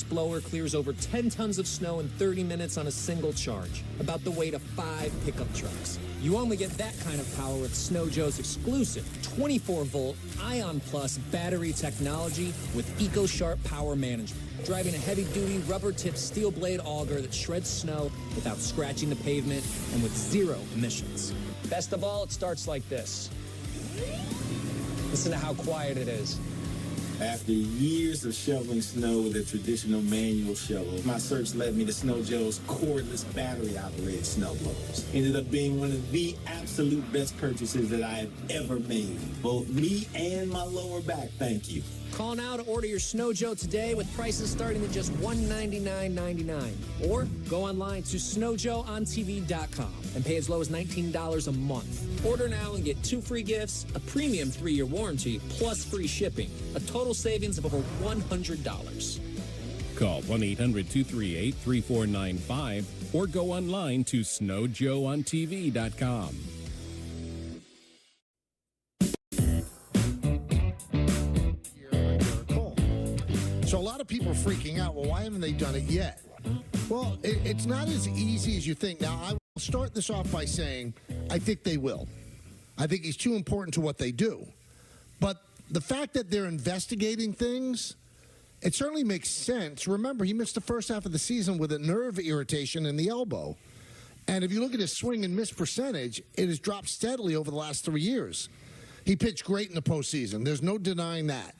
blower clears over 10 tons of snow in 30 minutes on a single charge, about the weight of 5 pickup trucks. You only get that kind of power with Snow Joe's exclusive 24-volt Ion Plus battery technology with EcoSharp power management, driving a heavy-duty rubber-tipped steel blade auger that shreds snow without scratching the pavement and with 0 emissions. Best of all, it starts like this. Listen to how quiet it is. After years of shoveling snow with a traditional manual shovel, my search led me to Snow Joe's cordless battery-operated snowblowers. Ended up being one of the absolute best purchases that I have ever made. Both me and my lower back, thank you. Call now to order your Snow Joe today with prices starting at just $199.99. Or go online to snowjoeontv.com and pay as low as $19 a month. Order now and get 2 free gifts, a premium 3-year warranty, plus free shipping. A total savings of over $100. Call 1-800-238-3495 or go online to snowjoeontv.com. So a lot of people are freaking out. Well, why haven't they done it yet? Well, it's not as easy as you think. Now, I will start this off by saying I think they will. I think he's too important to what they do. But the fact that they're investigating things, it certainly makes sense. Remember, he missed the first half of the season with a nerve irritation in the elbow. And if you look at his swing and miss percentage, it has dropped steadily over the last 3 years. He pitched great in the postseason. There's no denying that.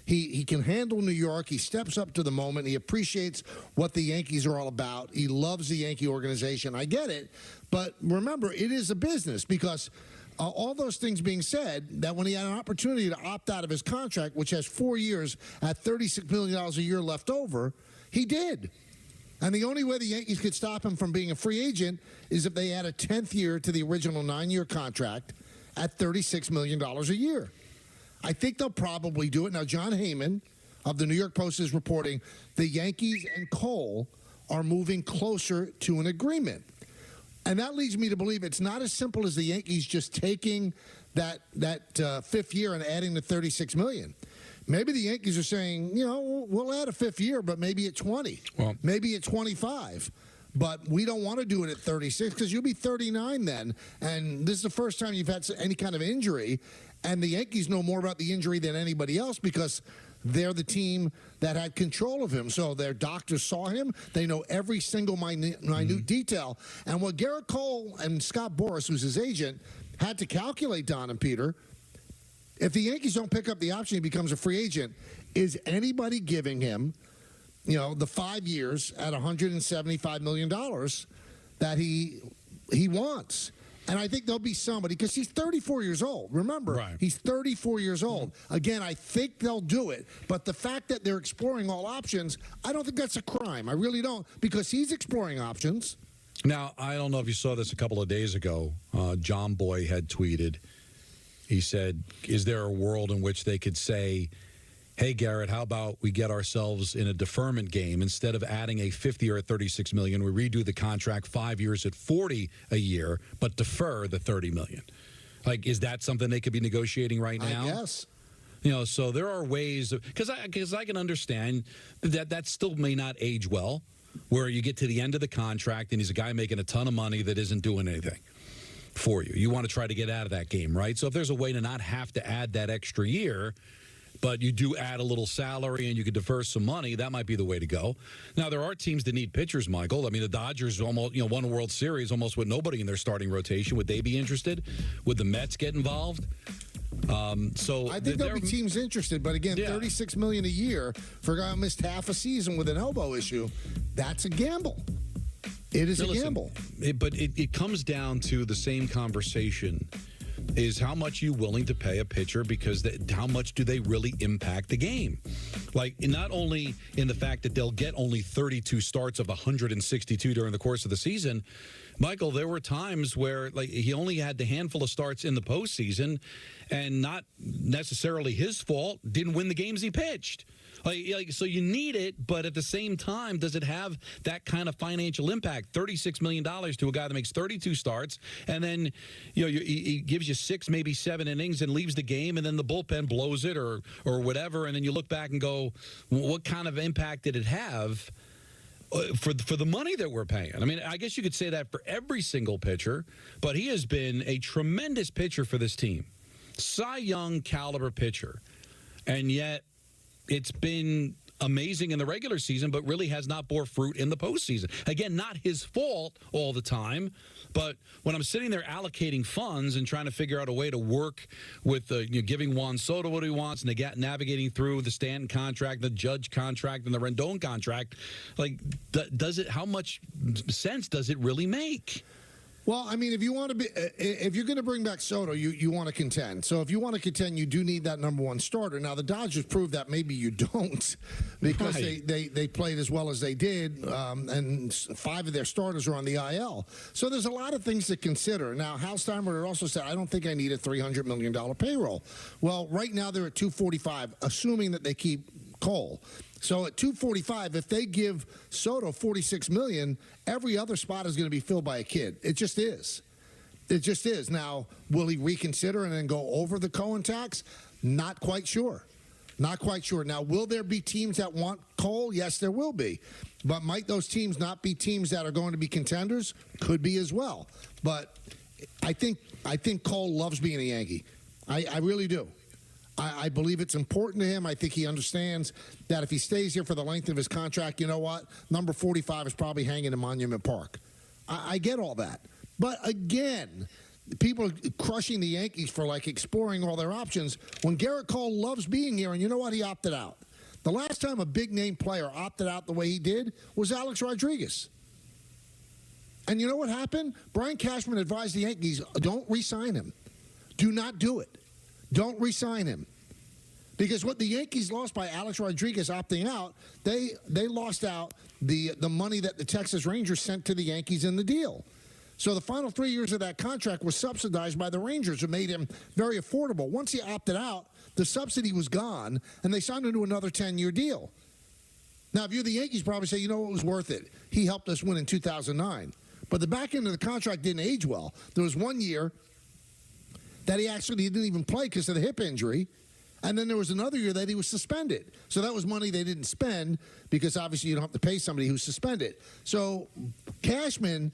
He can handle New York. He steps up to the moment. He appreciates what the Yankees are all about. He loves the Yankee organization. I get it. But remember, it is a business because all those things being said, that when he had an opportunity to opt out of his contract, which has 4 years at $36 million a year left over, he did. And the only way the Yankees could stop him from being a free agent is if they add a 10th year to the original 9-year contract at $36 million a year. I think they'll probably do it. Now, John Heyman of the New York Post is reporting the Yankees and Cole are moving closer to an agreement. And that leads me to believe it's not as simple as the Yankees just taking that 5th year and adding the $36 million. Maybe the Yankees are saying, we'll add a 5th year, but maybe at 20, maybe at 25. But we don't want to do it at 36 because you'll be 39 then. And this is the first time you've had any kind of injury. And the Yankees know more about the injury than anybody else because they're the team that had control of him. So their doctors saw him. They know every single minute detail. And what Garrett Cole and Scott Boras, who's his agent, had to calculate, Don and Peter, if the Yankees don't pick up the option, he becomes a free agent. Is anybody giving him, the 5 years at $175 million that he wants? And I think there'll be somebody, because he's 34 years old. Remember, He's 34 years old. Again, I think they'll do it. But the fact that they're exploring all options, I don't think that's a crime. I really don't, because he's exploring options. Now, I don't know if you saw this a couple of days ago. John Boy had tweeted. He said, is there a world in which they could say, hey, Garrett, how about we get ourselves in a deferment game? Instead of adding a 5th year at $36 million, we redo the contract 5 years at $40 a year, but defer the $30 million. Like, is that something they could be negotiating right now? I guess. So there are ways, because I can understand that still may not age well, where you get to the end of the contract and he's a guy making a ton of money that isn't doing anything for you. You want to try to get out of that game, right? So if there's a way to not have to add that extra year, but you do add a little salary and you could defer some money, that might be the way to go. Now, there are teams that need pitchers, Michael. I mean, the Dodgers almost, won a World Series almost with nobody in their starting rotation. Would they be interested? Would the Mets get involved? So I think there'll be teams interested, but again, $36 million a year for a guy who missed half a season with an elbow issue, that's a gamble. It is a gamble. But it comes down to the same conversation. Is how much you willing to pay a pitcher, because how much do they really impact the game? Like, not only in the fact that they'll get only 32 starts of 162 during the course of the season, Michael, there were times where he only had the handful of starts in the postseason, and not necessarily his fault, didn't win the games he pitched. So you need it, but at the same time, does it have that kind of financial impact? $36 million to a guy that makes 32 starts, and then he gives you 6, maybe 7 innings and leaves the game, and then the bullpen blows it or whatever, and then you look back and go, what kind of impact did it have for the money that we're paying? I mean, I guess you could say that for every single pitcher, but he has been a tremendous pitcher for this team. Cy Young caliber pitcher, and yet it's been amazing in the regular season, but really has not bore fruit in the postseason. Again, not his fault all the time, but when I'm sitting there allocating funds and trying to figure out a way to work with giving Juan Soto what he wants, navigating through the Stanton contract, the Judge contract, and the Rendon contract, how much sense does it really make? Well, I mean, if you're going to bring back Soto, you want to contend. So if you want to contend, you do need that number one starter. Now, the Dodgers proved that maybe you don't, because they played as well as they did, and 5 of their starters are on the IL. So there's a lot of things to consider. Now, Hal Steinbrenner also said, I don't think I need a $300 million payroll. Well, right now they're at 245, assuming that they keep Cole. So at 245, if they give Soto $46 million, every other spot is going to be filled by a kid. It just is. It just is. Now, will he reconsider and then go over the Cohen tax? Not quite sure. Not quite sure. Now, will there be teams that want Cole? Yes, there will be. But might those teams not be teams that are going to be contenders? Could be as well. But I think Cole loves being a Yankee. I really do. I believe it's important to him. I think he understands that if he stays here for the length of his contract, you know what? Number 45 is probably hanging in Monument Park. I get all that. But again, people are crushing the Yankees for exploring all their options when Garrett Cole loves being here, and you know what? He opted out. The last time a big-name player opted out the way he did was Alex Rodriguez. And you know what happened? Brian Cashman advised the Yankees, don't re-sign him. Do not do it. Don't re-sign him. Because what the Yankees lost by Alex Rodriguez opting out, they lost out the money that the Texas Rangers sent to the Yankees in the deal. So the final 3 years of that contract was subsidized by the Rangers, who made him very affordable. Once he opted out, the subsidy was gone, and they signed him to another 10-year deal. Now, if you're the Yankees, probably say, you know, it was worth it. He helped us win in 2009. But the back end of the contract didn't age well. There was 1 year that he didn't even play because of the hip injury. And then there was another year that he was suspended. So that was money they didn't spend because obviously you don't have to pay somebody who's suspended. So Cashman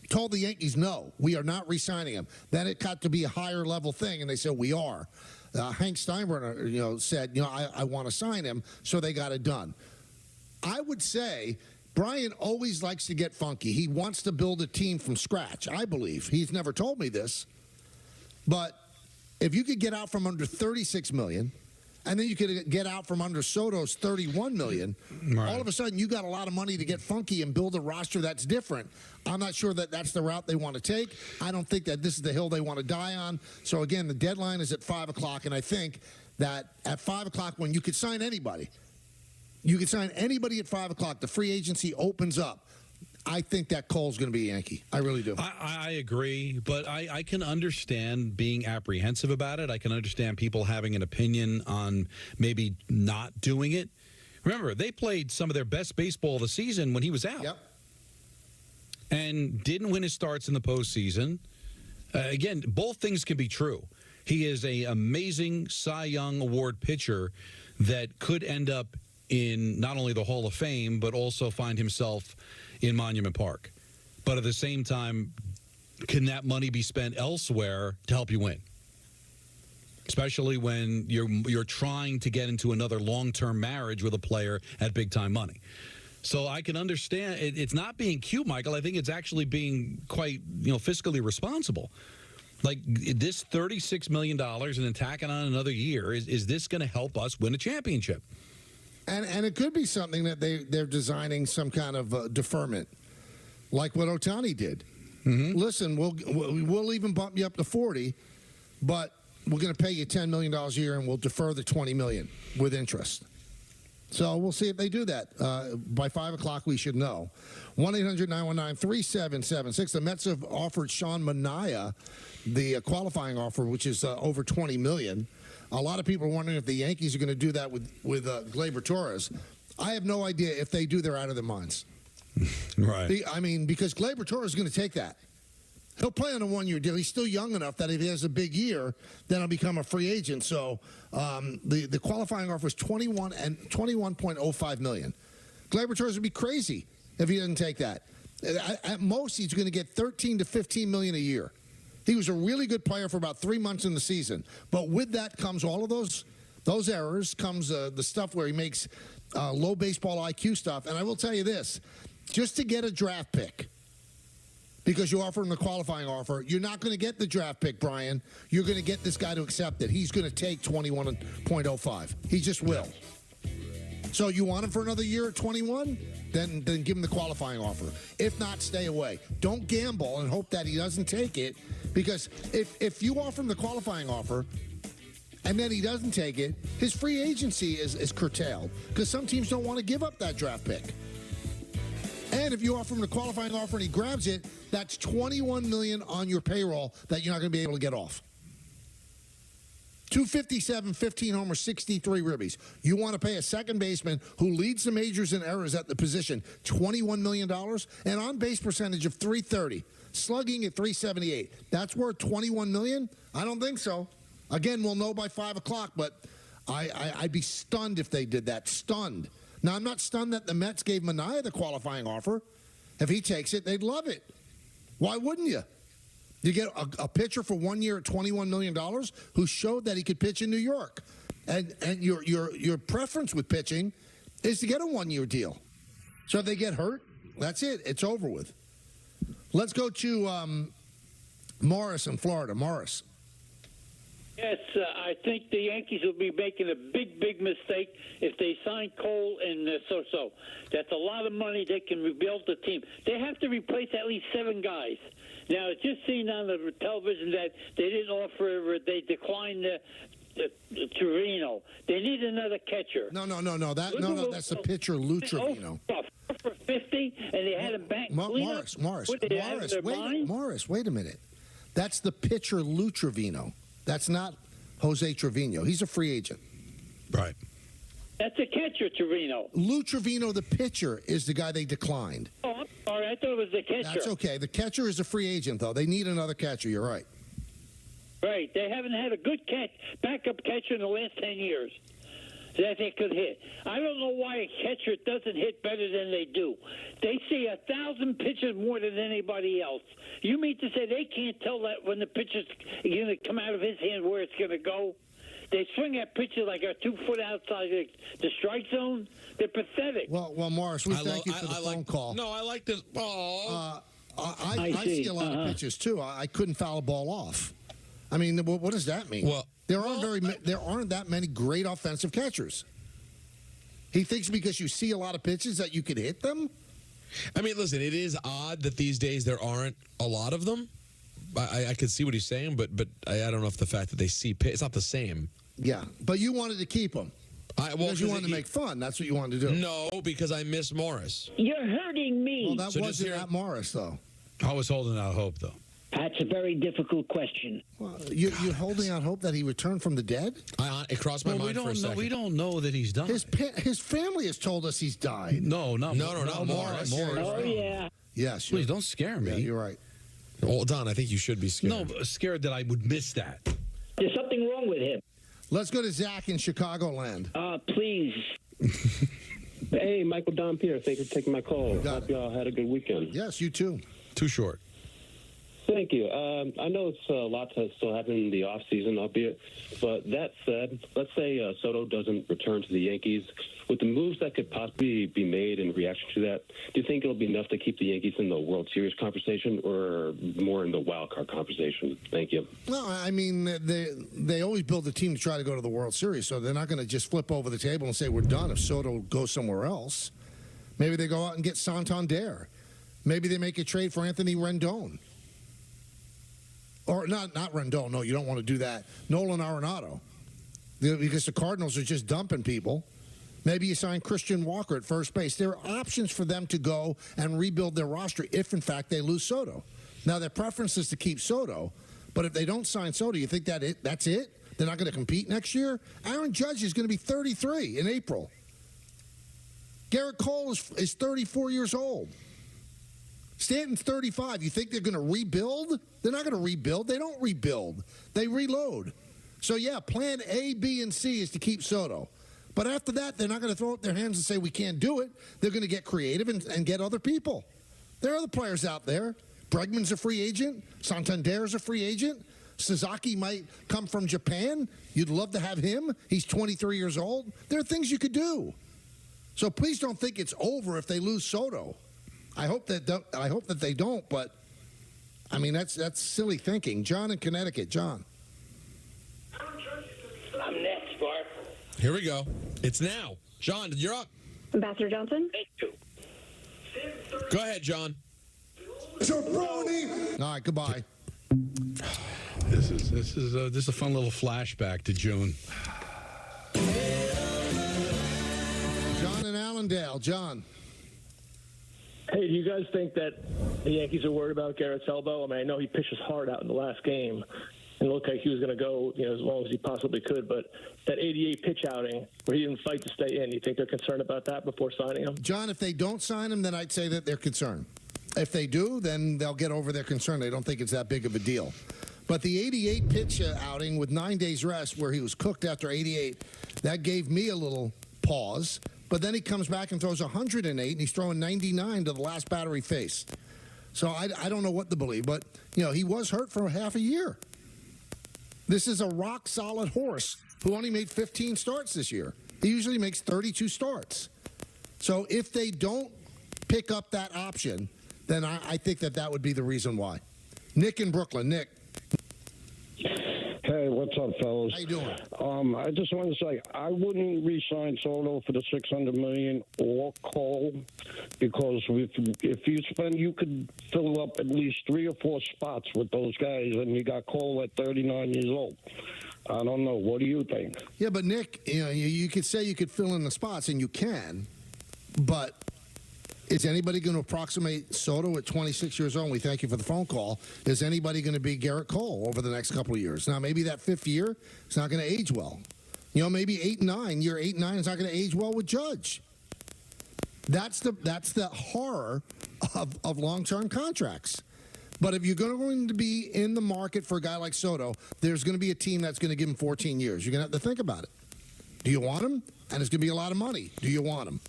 told the Yankees, no, we are not re-signing him. Then it got to be a higher level thing, and they said, we are. Hank Steinbrenner, said, I want to sign him, so they got it done. I would say Brian always likes to get funky. He wants to build a team from scratch, I believe. He's never told me this. But if you could get out from under $36 million, and then you could get out from under Soto's $31 million, right, all of a sudden you got a lot of money to get funky and build a roster that's different. I'm not sure that that's the route they want to take. I don't think that this is the hill they want to die on. So, again, the deadline is at 5 o'clock, and I think that at 5 o'clock when you could sign anybody, at 5 o'clock. The free agency opens up. I think that Cole's going to be a Yankee. I really do. I agree, but I can understand being apprehensive about it. I can understand people having an opinion on maybe not doing it. Remember, they played some of their best baseball of the season when he was out. Yep. And didn't win his starts in the postseason. Again, both things can be true. He is an amazing Cy Young Award pitcher that could end up in not only the Hall of Fame, but also find himself in Monument Park. But at the same time, can that money be spent elsewhere to help you win? Especially when you're trying to get into another long-term marriage with a player at big-time money. So I can understand it's not being cute, Michael. I think it's actually being quite, fiscally responsible. Like this $36 million and then tacking on another year, is this going to help us win a championship? And it could be something that they're designing some kind of deferment, like what Ohtani did. Mm-hmm. Listen, we'll even bump you up to 40, but we're going to pay you $10 million a year, and we'll defer the $20 million with interest. So we'll see if they do that. By 5 o'clock, we should know. 1-800-919-3776. The Mets have offered Sean Manaea the qualifying offer, which is over $20 million. A lot of people are wondering if the Yankees are going to do that with Gleyber Torres. I have no idea. If they do, they're out of their minds. Right. I mean, because Gleyber Torres is going to take that. He'll play on a one-year deal. He's still young enough that if he has a big year, then he'll become a free agent. So the qualifying offer is $21.05 million. Gleyber Torres would be crazy if he doesn't take that. At most, he's going to get $13 to $15 million a year. He was a really good player for about 3 months in the season. But with that comes all of those errors, comes the stuff where he makes low baseball IQ stuff. And I will tell you this, just to get a draft pick, because you offer him the qualifying offer, you're not going to get the draft pick, Brian. You're going to get this guy to accept it. He's going to take 21.05. He just will. So you want him for another year at 21? Then give him the qualifying offer. If not, stay away. Don't gamble and hope that he doesn't take it, because if you offer him the qualifying offer and then he doesn't take it, his free agency is curtailed, because some teams don't want to give up that draft pick. And if you offer him the qualifying offer and he grabs it, that's $21 million on your payroll that you're not going to be able to get off. 257, 15 homers, 63 ribbies. You want to pay a second baseman who leads the majors in errors at the position $21 million, and on-base percentage of .330, slugging at .378. That's worth $21 million? I don't think so. Again, we'll know by 5 o'clock, but I'd be stunned if they did that. Stunned. Now, I'm not stunned that the Mets gave Manaea the qualifying offer. If he takes it, they'd love it. Why wouldn't you? You get a pitcher for 1 year at $21 million who showed that he could pitch in New York. And your preference with pitching is to get a 1 year deal. So if they get hurt, that's it. It's over with. Let's go to Morris in Florida. Morris. Yes, I think the Yankees will be making a big, big mistake if they sign Cole and So-So. That's a lot of money. They can rebuild the team. They have to replace at least 7 guys. Now, it's just seen on the television that they didn't offer, they declined Trevino. They need another catcher. No. That's the pitcher, Lou Trevino. For 50, and they had him back. Morris, wait a minute. That's the pitcher, Lou Trevino. That's not Jose Trevino. He's a free agent. Right. That's a catcher, Trevino. Lou Trevino, the pitcher, is the guy they declined. Oh, I'm sorry. I thought it was the catcher. That's okay. The catcher is a free agent, though. They need another catcher. You're right. Right. They haven't had a good backup catcher in the last 10 years that they could hit. I don't know why a catcher doesn't hit better than they do. They see 1,000 pitches more than anybody else. You mean to say they can't tell that when the pitcher's going to come out of his hand where it's going to go? They swing at pitches like a 2 foot outside the strike zone. They're pathetic. Well, Morris, we thank you for the phone call. No, I like this. Oh. I see a lot of pitches, too. I couldn't foul a ball off. I mean, what does that mean? Well, there aren't that many great offensive catchers. He thinks because you see a lot of pitches that you could hit them? I mean, listen, it is odd that these days there aren't a lot of them. I could see what he's saying, but I don't know if the fact that they see it's not the same. Yeah, but you wanted to keep him. Because you wanted to make fun. That's what you wanted to do. No, because I miss Morris. You're hurting me. Well, that wasn't at Morris, though. I was holding out hope, though. That's a very difficult question. Well, you're holding out hope that he returned from the dead? It crossed my mind for a second. We don't know that he's died. His family has told us he's died. No, not Morris. Oh, yeah. Yes. Please don't scare me. Yeah, you're right. Well, Don, I think you should be scared. No, scared that I would miss that. There's something wrong with him. Let's go to Zach in Chicagoland. Please. Hey, Michael Don Pierre. Thank you for taking my call. Hope y'all had a good weekend. Yes, you too. Too short. Thank you. I know it's a lot to still happen in the offseason, albeit. But that said, let's say Soto doesn't return to the Yankees. With the moves that could possibly be made in reaction to that, do you think it'll be enough to keep the Yankees in the World Series conversation or more in the wild card conversation? Thank you. Well, I mean, they always build a team to try to go to the World Series, so they're not going to just flip over the table and say we're done if Soto goes somewhere else. Maybe they go out and get Santander. Maybe they make a trade for Anthony Rendon. Or not Rendon. No, you don't want to do that. Nolan Arenado. Because the Cardinals are just dumping people. Maybe you sign Christian Walker at first base. There are options for them to go and rebuild their roster if, in fact, they lose Soto. Now, their preference is to keep Soto, but if they don't sign Soto, you think that's it? they're not going to compete next year? Aaron Judge is going to be 33 in April. Garrett Cole is 34 years old. Stanton's 35. You think they're going to rebuild? They're not going to rebuild. They don't rebuild. They reload. So, yeah, plan A, B, and C is to keep Soto. But after that, they're not going to throw up their hands and say, we can't do it. They're going to get creative and get other people. There are other players out there. Bregman's a free agent. Santander's a free agent. Sasaki might come from Japan. You'd love to have him. He's 23 years old. There are things you could do. So please don't think it's over if they lose Soto. I hope that they don't, but I mean that's silly thinking. John in Connecticut. John. I'm next, Bart. Here we go. It's now. John, you're up. Ambassador Johnson? Thank you. Go ahead, John. Jabroni. All right, goodbye. This is a fun little flashback to June. John in Allendale. John. Hey, do you guys think that the Yankees are worried about Garrett's elbow? I mean, I know he pitched his heart out in the last game, and it looked like he was going to go, as long as he possibly could. But that 88 pitch outing where he didn't fight to stay in, you think they're concerned about that before signing him? John, if they don't sign him, then I'd say that they're concerned. If they do, then they'll get over their concern. They don't think it's that big of a deal. But the 88 pitch outing with 9 days rest where he was cooked after 88, that gave me a little pause. But then he comes back and throws 108, and he's throwing 99 to the last batter he faced. So I don't know what to believe. But, he was hurt for half a year. This is a rock-solid horse who only made 15 starts this year. He usually makes 32 starts. So if they don't pick up that option, then I think that would be the reason why. Nick in Brooklyn. Nick. Hey, what's up, fellas? How you doing? I just want to say I wouldn't re-sign Soto for the $600 million or Cole, because if you spend, you could fill up at least 3 or 4 spots with those guys, and you got Cole at 39 years old. I don't know. What do you think? Yeah, but Nick, you could say you could fill in the spots, and you can, but is anybody going to approximate Soto at 26 years old? We thank you for the phone call. Is anybody going to be Garrett Cole over the next couple of years? Now, maybe that 5th year is not going to age well. Maybe 8 and 9. Year 8 and 9 is not going to age well with Judge. That's the horror of long-term contracts. But if you're going to be in the market for a guy like Soto, there's going to be a team that's going to give him 14 years. You're going to have to think about it. Do you want him? And it's going to be a lot of money. Do you want him?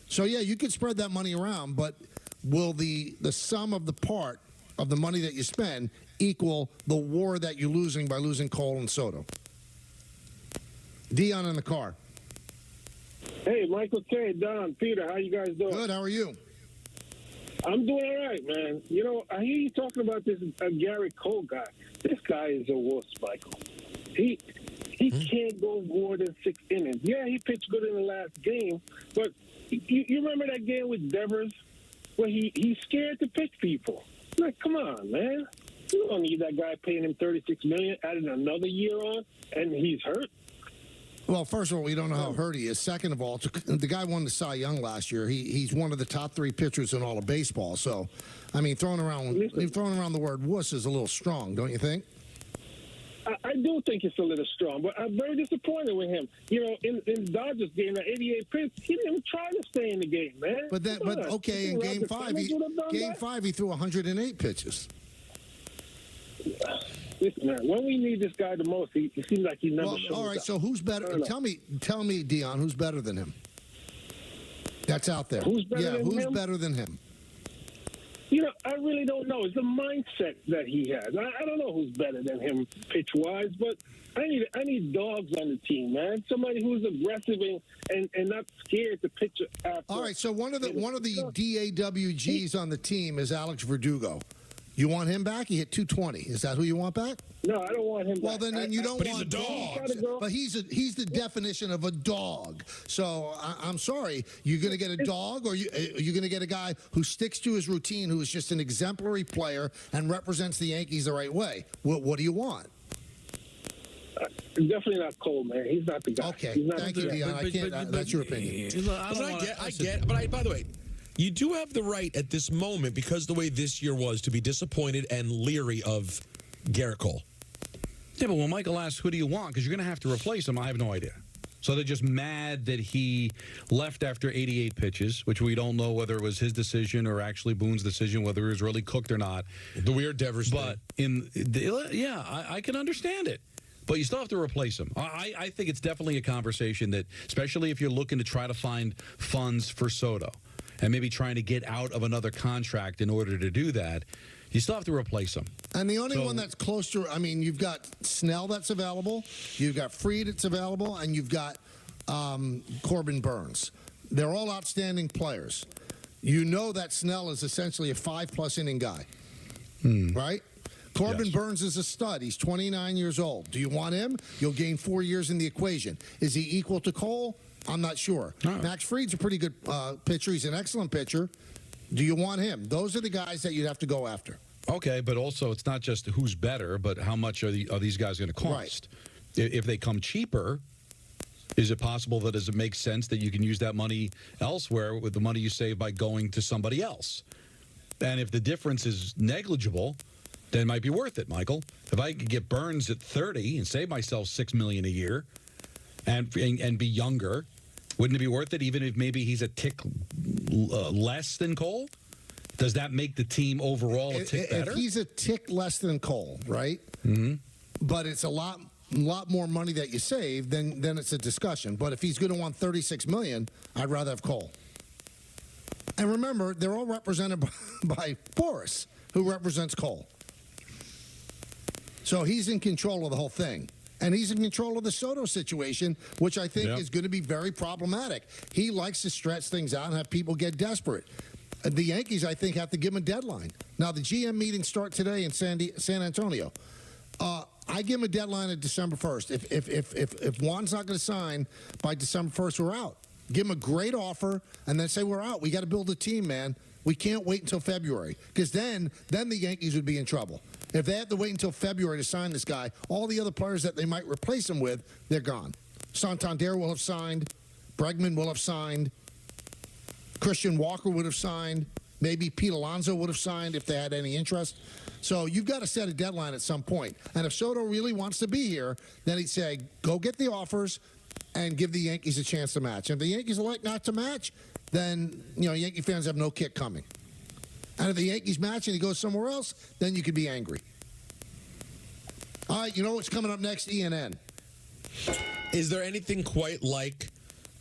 So, yeah, you could spread that money around, but will the sum of the part of the money that you spend equal the war that you're losing by losing Cole and Soto? Dion in the car. Hey, Michael K., Don, Peter, how you guys doing? Good, how are you? I'm doing all right, man. I hear you talking about this Garrett Cole guy. This guy is a wuss, Michael. He can't go more than 6 innings. Yeah, he pitched good in the last game, but you remember that game with Devers where he's scared to pitch people? Like, come on, man. You don't need that guy paying him $36 million, adding another year on, and he's hurt. Well, first of all, we don't know how hurt he is. Second of all, the guy won the Cy Young last year. He's one of the top 3 pitchers in all of baseball. So, I mean, throwing around the word wuss is a little strong, don't you think? I do think it's a little strong, but I'm very disappointed with him. In the Dodgers game, that 88 pitch, he didn't even try to stay in the game, man. But okay, in Game 5, he threw 108 pitches. Listen, man, when we need this guy the most, he seems like he never shows up. All right, so who's better? Tell me, Dion, who's better than him? That's out there. Who's better than him? Who's better than him? I really don't know. It's the mindset that he has. I don't know who's better than him pitch-wise, but I need dogs on the team, man. Somebody who's aggressive and not scared to pitch after. All right, so one of the DAWGs on the team is Alex Verdugo. You want him back? He hit 220. Is that who you want back? No, I don't want him back. Well, then you don't want dogs. But he's the definition of a dog. So I'm sorry. You're going to get a dog, or you're going to get a guy who sticks to his routine, who is just an exemplary player and represents the Yankees the right way. What do you want? Definitely not Cole, man. He's not the guy. Okay, thank you, Dion. That's your opinion. I get. But by the way, you do have the right at this moment, because the way this year was, to be disappointed and leery of Garrett Cole. Yeah, but when Michael asks, who do you want? Because you're going to have to replace him, I have no idea. So they're just mad that he left after 88 pitches, which we don't know whether it was his decision or actually Boone's decision, whether he was really cooked or not. The weird Devers But I can understand it. But you still have to replace him. I think it's definitely a conversation that, especially if you're looking to try to find funds for Soto and maybe trying to get out of another contract in order to do that, you still have to replace him. And the only one that's close to, I mean, you've got Snell that's available, you've got Fried that's available, and you've got Corbin Burns. They're all outstanding players. You know that Snell is essentially a 5+ inning guy, right? Corbin Burns is a stud. He's 29 years old. Do you want him? You'll gain 4 years in the equation. Is he equal to Cole? I'm not sure. No. Max Fried's a pretty good pitcher. He's an excellent pitcher. Do you want him? Those are the guys that you'd have to go after. Okay, but also it's not just who's better, but how much are these guys going to cost? Right. If they come cheaper, is it possible that does it make sense that you can use that money elsewhere with the money you save by going to somebody else? And if the difference is negligible, then it might be worth it, Michael. If I could get Burns at 30 and save myself $6 million a year and be younger, wouldn't it be worth it even if maybe he's a tick less than Cole? Does that make the team overall a tick better? If he's a tick less than Cole, right? Mm-hmm. But it's a lot more money that you save, then it's a discussion. But if he's going to want $36 million, I'd rather have Cole. And remember, they're all represented by Boris, who represents Cole. So he's in control of the whole thing. And he's in control of the Soto situation, which I think is going to be very problematic. He likes to stretch things out and have people get desperate. The Yankees, I think, have to give him a deadline. Now, the GM meetings start today in San Antonio. I give him a deadline of December 1st. If Juan's not going to sign by December 1st, we're out. Give him a great offer and then say, we're out. We got to build a team, man. We can't wait until February because then the Yankees would be in trouble. If they have to wait until February to sign this guy, all the other players that they might replace him with, they're gone. Santander will have signed. Bregman will have signed. Christian Walker would have signed. Maybe Pete Alonso would have signed if they had any interest. So you've got to set a deadline at some point. And if Soto really wants to be here, then he'd say, go get the offers and give the Yankees a chance to match. And if the Yankees elect not to match, then, Yankee fans have no kick coming. And if the Yankees match and he goes somewhere else, then you could be angry. All right, you know what's coming up next? ENN. Is there anything quite like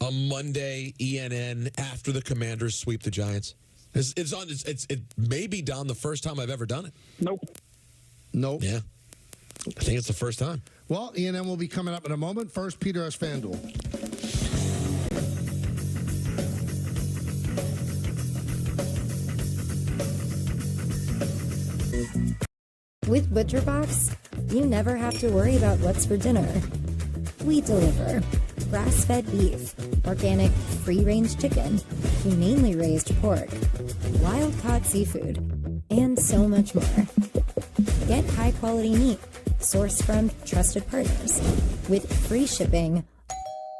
a Monday ENN after the Commanders sweep the Giants? It may be Don the first time I've ever done it. Nope. Yeah. I think it's the first time. Well, ENN will be coming up in a moment. First, Peter S. FanDuel. With ButcherBox, you never have to worry about what's for dinner. We deliver grass-fed beef, organic free-range chicken, humanely raised pork, wild-caught seafood, and so much more. Get high-quality meat sourced from trusted partners with free shipping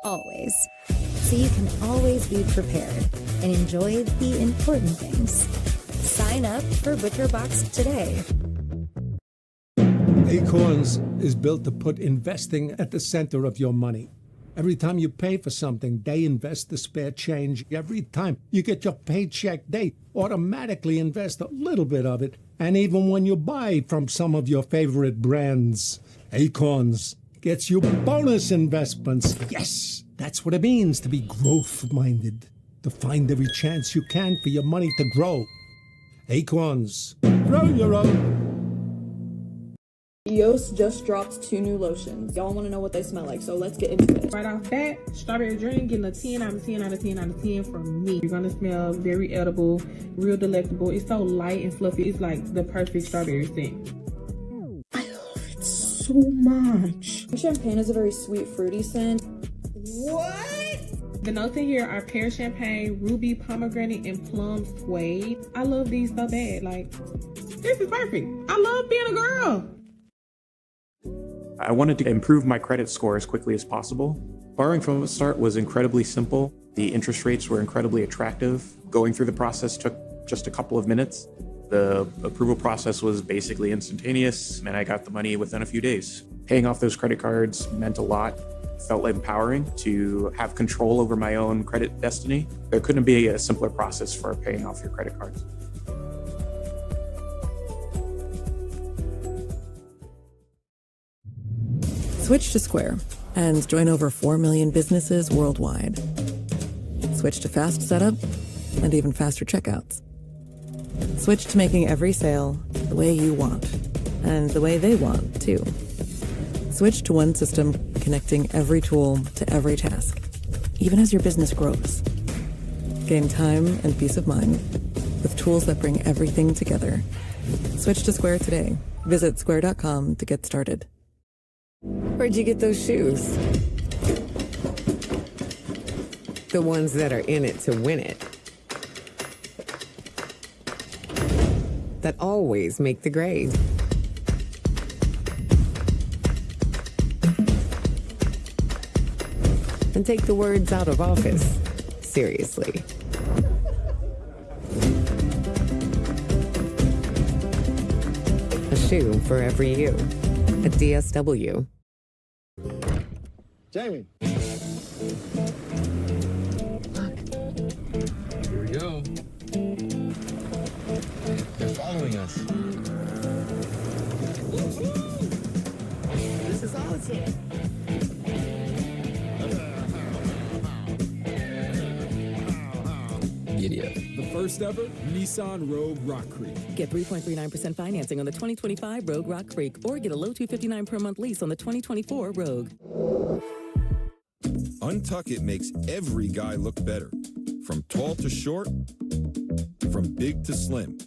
always. So you can always be prepared and enjoy the important things. Sign up for ButcherBox today. Acorns is built to put investing at the center of your money. Every time you pay for something, they invest the spare change. Every time you get your paycheck, they automatically invest a little bit of it. And even when you buy from some of your favorite brands, Acorns gets you bonus investments. Yes, that's what it means to be growth-minded. To find every chance you can for your money to grow. Acorns, grow your own. EOS just dropped 2 new lotions. Y'all want to know what they smell like, so let's get into it. Right off that, strawberry dream getting a 10 out of 10 out of 10 out of 10 from me. You're going to smell very edible, real delectable. It's so light and fluffy. It's like the perfect strawberry scent. I love it so much. Champagne is a very sweet, fruity scent. What? The notes in here are pear champagne, ruby pomegranate, and plum suede. I love these so bad. Like, this is perfect. I love being a girl. I wanted to improve my credit score as quickly as possible. Borrowing from the start was incredibly simple. The interest rates were incredibly attractive. Going through the process took just a couple of minutes. The approval process was basically instantaneous, and I got the money within a few days. Paying off those credit cards meant a lot. Felt empowering to have control over my own credit destiny. There couldn't be a simpler process for paying off your credit cards. Switch to Square and join over 4 million businesses worldwide. Switch to fast setup and even faster checkouts. Switch to making every sale the way you want and the way they want, too. Switch to one system connecting every tool to every task, even as your business grows. Gain time and peace of mind with tools that bring everything together. Switch to Square today. Visit square.com to get started. Where'd you get those shoes? The ones that are in it to win it. That always make the grade. And take the words out of office seriously. A shoe for every you. At DSW. Jamie. Here we go. They're following us. This is awesome. Idiot. The first ever Nissan Rogue Rock Creek. Get 3.39% financing on the 2025 Rogue Rock Creek or get a low $259 per month lease on the 2024 Rogue. Untuck It makes every guy look better. From tall to short, from big to slim.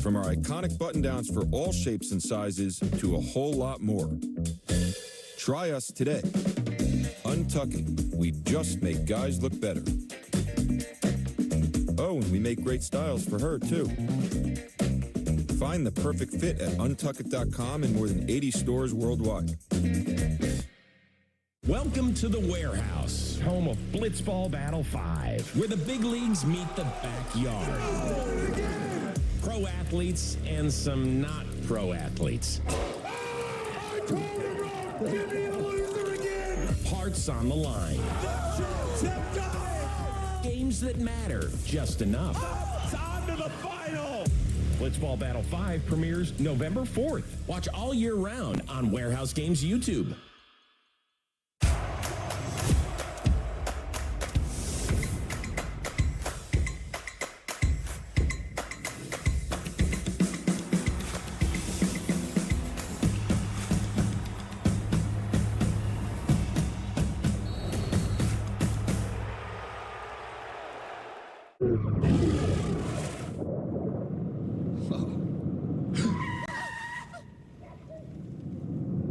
From our iconic button-downs for all shapes and sizes to a whole lot more. Try us today. Untuck It. We just make guys look better. Oh, and we make great styles for her, too. Find the perfect fit at untuckit.com in more than 80 stores worldwide. Welcome to the Warehouse, home of Blitzball Battle 5, where the big leagues meet the backyard. Pro athletes and some not pro athletes. Hearts on the line. Games that matter just enough. On to the final! Blitzball Battle 5 premieres November 4th. Watch all year round on Warehouse Games YouTube.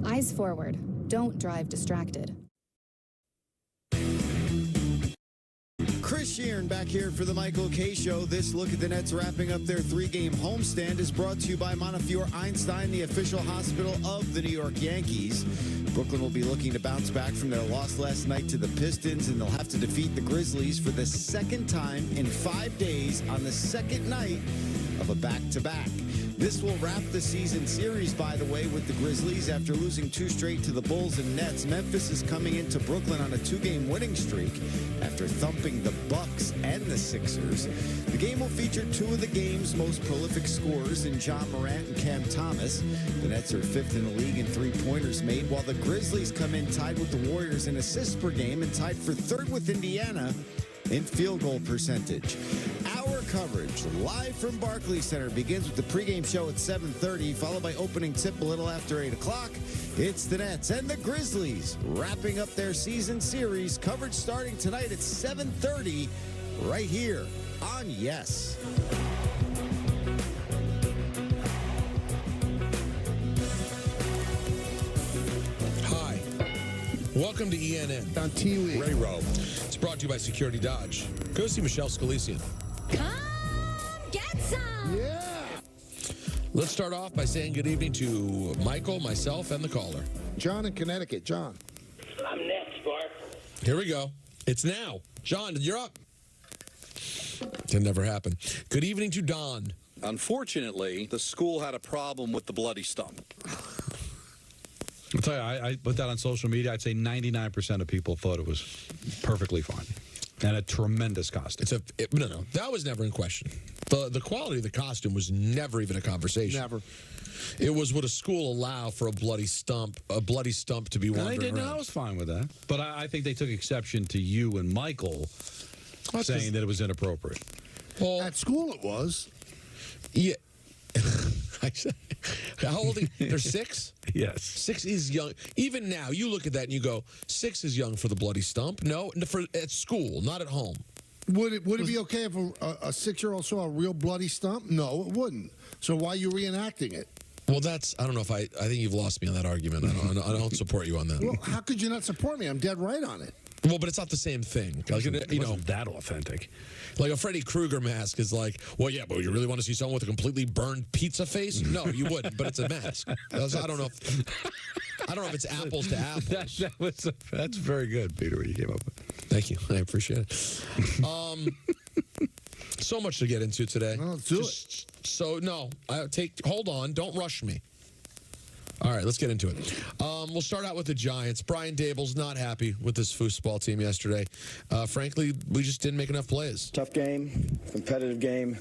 Eyes forward. Don't drive distracted. Chris Sheeran back here for the Michael K. Show. This look at the Nets wrapping up their 3-game homestand is brought to you by Montefiore Einstein, the official hospital of the New York Yankees. Brooklyn will be looking to bounce back from their loss last night to the Pistons, and they'll have to defeat the Grizzlies for the second time in 5 days on the second night of a back-to-back. This will wrap the season series, by the way, with the Grizzlies. After losing 2 straight to the Bulls and Nets, Memphis is coming into Brooklyn on a 2-game winning streak after thumping the Bucks and the Sixers. The game will feature 2 of the game's most prolific scorers in John Morant and Cam Thomas. The Nets are 5th in the league in 3-pointers made, while the Grizzlies come in tied with the Warriors in assists per game and tied for 3rd with Indiana in field goal percentage. Our coverage live from Barclays Center begins with the pregame show at 7:30, followed by opening tip a little after 8 o'clock. It's the Nets and the Grizzlies wrapping up their season series. Coverage starting tonight at 7:30 right here on Yes. Hi. Welcome to ENN. On TV. Ray Rowe. It's brought to you by Security Dodge. Go see Michelle Scalisian. Come get some! Yeah! Let's start off by saying good evening to Michael, myself, and the caller. John in Connecticut. John. I'm next, Bart. Here we go. It's now. John, you're up. Can never happen. Good evening to Don. Unfortunately, the school had a problem with the bloody stump. I'll tell you, I put that on social media. I'd say 99% of people thought it was perfectly fine. And a tremendous costume. No, that was never in question. The quality of the costume was never even a conversation. Never. It was, would a school allow for a bloody stump to be wandering They did. around? I was fine with that. But I think they took exception to you and Michael saying that it was inappropriate. Well, at school it was. Yeah. How old are you? They're 6? Yes. 6 is young. Even now, you look at that and you go, 6 is young for the bloody stump. No, at school, not at home. Would it be okay if a 6-year-old saw a real bloody stump? No, it wouldn't. So why are you reenacting it? Well, I don't know if I think you've lost me on that argument. I don't support you on that. Well, how could you not support me? I'm dead right on it. Well, but it's not the same thing. Like, It wasn't that authentic. Like a Freddy Krueger mask is like, well, yeah, but would you really want to see someone with a completely burned pizza face? No, you wouldn't, but it's a mask. I don't know if it's apples to apples. That's very good, Peter, what you came up with. Thank you. I appreciate it. So much to get into today. Well, let's do it. So, no, hold on. Don't rush me. All right, let's get into it. We'll start out with the Giants. Brian Dable's not happy with this foosball team yesterday. Frankly, we just didn't make enough plays. Tough game, competitive game.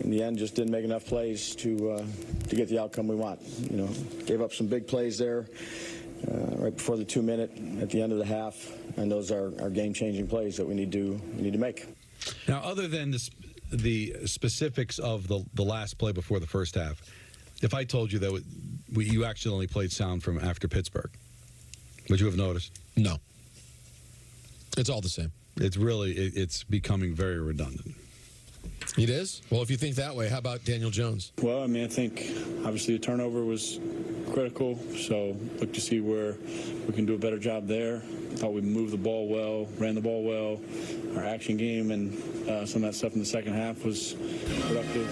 In the end, just didn't make enough plays to get the outcome we want. Gave up some big plays there right before the 2-minute at the end of the half, and those are game-changing plays that we need to make. Now, other than the specifics of the last play before the first half, if I told you that you actually only played sound from after Pittsburgh, would you have noticed? No. It's all the same. It's becoming very redundant. It is? Well, if you think that way, how about Daniel Jones? Well, I think obviously the turnover was critical, so look to see where we can do a better job there. Thought we moved the ball well, ran the ball well. Our action game and some of that stuff in the second half was productive.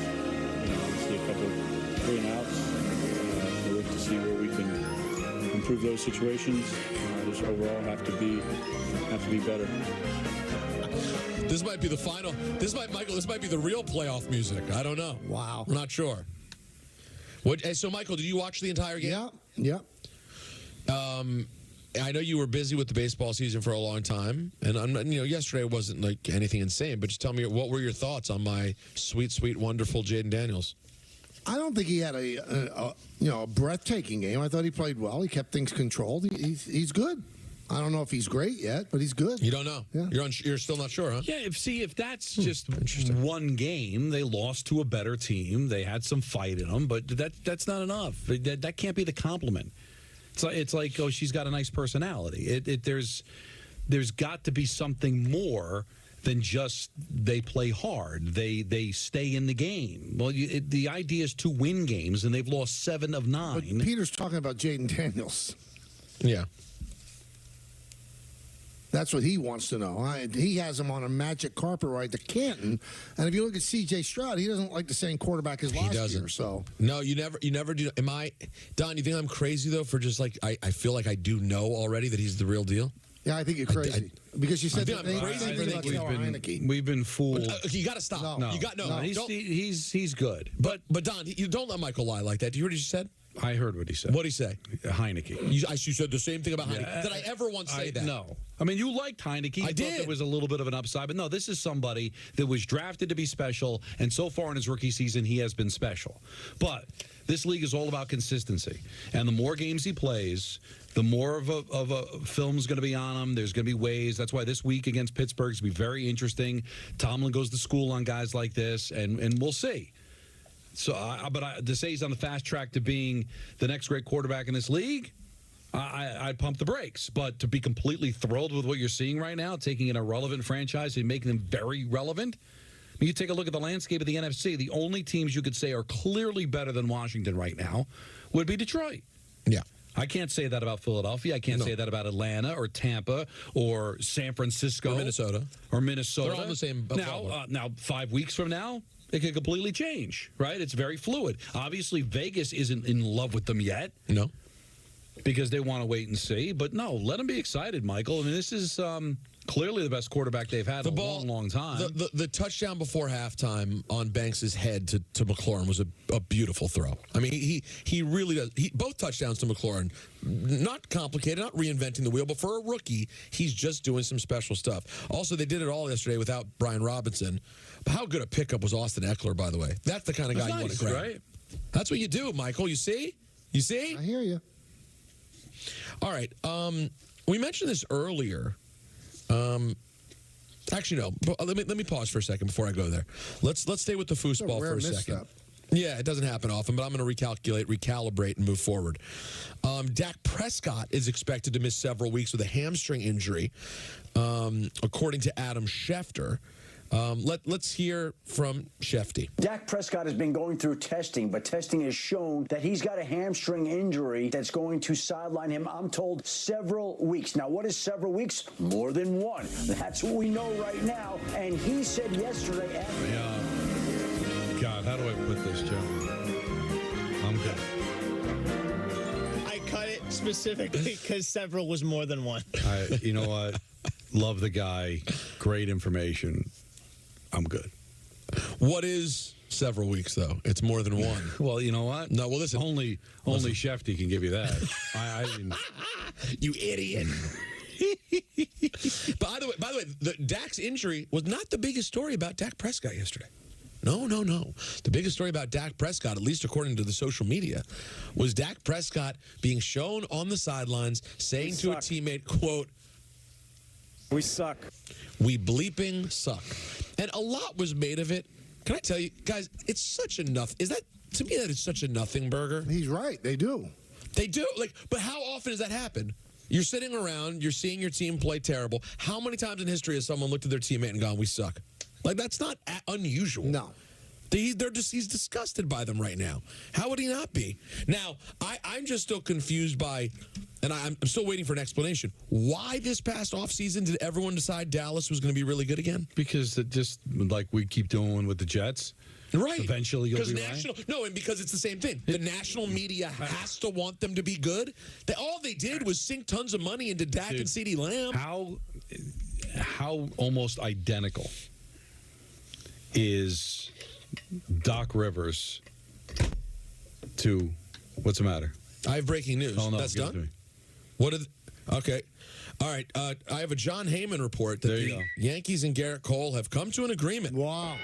Obviously a couple of 3-and-outs. We'll look to see where we can improve those situations. Just overall have to be better. This might be the final. This might be the real playoff music. I don't know. Wow. We're not sure. So, Michael, did you watch the entire game? Yeah. I know you were busy with the baseball season for a long time, and yesterday wasn't like anything insane. But just tell me, what were your thoughts on my sweet, sweet, wonderful Jaden Daniels? I don't think he had a breathtaking game. I thought he played well. He kept things controlled. He's good. I don't know if he's great yet, but he's good. You don't know? Yeah. You're still not sure, huh? Yeah, if that's just one game, they lost to a better team. They had some fight in them, but that's not enough. That can't be the compliment. It's like, oh, she's got a nice personality. There's got to be something more than just they play hard. They stay in the game. Well, the idea is to win games, and they've lost 7 of 9. But Peter's talking about Jaden Daniels. Yeah. That's what he wants to know. He has him on a magic carpet ride to Canton, and if you look at C.J. Stroud, he doesn't like the same quarterback as last year. So no, you never do. Am I, Don? You think I'm crazy though for just like I feel like I do know already that he's the real deal? Yeah, I think you're crazy because you said we've been fooled. You got to stop. No. You got He's good. But Don, you don't let Michael lie like that. Do you hear what he said? I heard what he said. What did he say? Heineke. You said the same thing about Heineke. Did I ever once say that? No. I mean, you liked Heineke. I did. There was a little bit of an upside. But no, this is somebody that was drafted to be special, and so far in his rookie season, he has been special. But this league is all about consistency. And the more games he plays, the more of a film's going to be on him. There's going to be ways. That's why this week against Pittsburgh is going to be very interesting. Tomlin goes to school on guys like this, and we'll see. So, to say he's on the fast track to being the next great quarterback in this league, I'd pump the brakes. But to be completely thrilled with what you're seeing right now, taking an irrelevant franchise and making them very relevant. I mean, you take a look at the landscape of the NFC. The only teams you could say are clearly better than Washington right now would be Detroit. Yeah. I can't say that about Philadelphia. I can't say that about Atlanta or Tampa or San Francisco. Or Minnesota. They're all the same. Now, 5 weeks from now, it could completely change, right? It's very fluid. Obviously, Vegas isn't in love with them yet. No. Because they want to wait and see. But no, let them be excited, Michael. I mean, this is Clearly the best quarterback they've had in a long time. The touchdown before halftime on Banks' head to McLaurin was a beautiful throw. I mean, he really does. Both touchdowns to McLaurin, not complicated, not reinventing the wheel, but for a rookie, he's just doing some special stuff. Also, they did it all yesterday without Brian Robinson. But how good a pickup was Austin Eckler, by the way? That's the kind of guy you want to grab. Right? That's what you do, Michael. You see? You see? I hear you. All right. We mentioned this earlier. Actually, no. Let me pause for a second before I go there. Let's stay with the foosball for a second. Yeah, it doesn't happen often, but I'm going to recalibrate, and move forward. Dak Prescott is expected to miss several weeks with a hamstring injury, according to Adam Schefter. Let's hear from Shefty. Dak Prescott has been going through testing, but testing has shown that he's got a hamstring injury that's going to sideline him, I'm told, several weeks. Now, what is several weeks? More than one. That's what we know right now. And he said yesterday after... Yeah. God, how do I put this, Joe? I'm good. I cut it specifically because several was more than one. You know what? Love the guy. Great information. I'm good. What is several weeks, though? It's more than one. Well, you know what? No, well, listen. Only Shefty can give you that. I mean, you idiot. By the way, the Dak's injury was not the biggest story about Dak Prescott yesterday. No. The biggest story about Dak Prescott, at least according to the social media, was Dak Prescott being shown on the sidelines saying to a teammate, quote, "We suck. We bleeping suck." And a lot was made of it. Can I tell you, guys, it's such a to me that is such a nothing burger. He's right. They do. They do. But how often does that happen? You're sitting around, you're seeing your team play terrible. How many times in history has someone looked at their teammate and gone, "We suck"? That's not unusual. No. He's disgusted by them right now. How would he not be? Now, I'm just still confused by, and I'm still waiting for an explanation. Why this past offseason did everyone decide Dallas was going to be really good again? Because it just, like we keep doing with the Jets. Right. Eventually you'll be right. No, and because it's the same thing. The national media has to want them to be good. All they did was sink tons of money into Dak and CeeDee Lamb. How almost identical is Doc Rivers to, what's the matter? I have breaking news. Oh, no, that's done? Okay. All right. I have a John Heyman report that the Yankees and Garrett Cole have come to an agreement. Wow.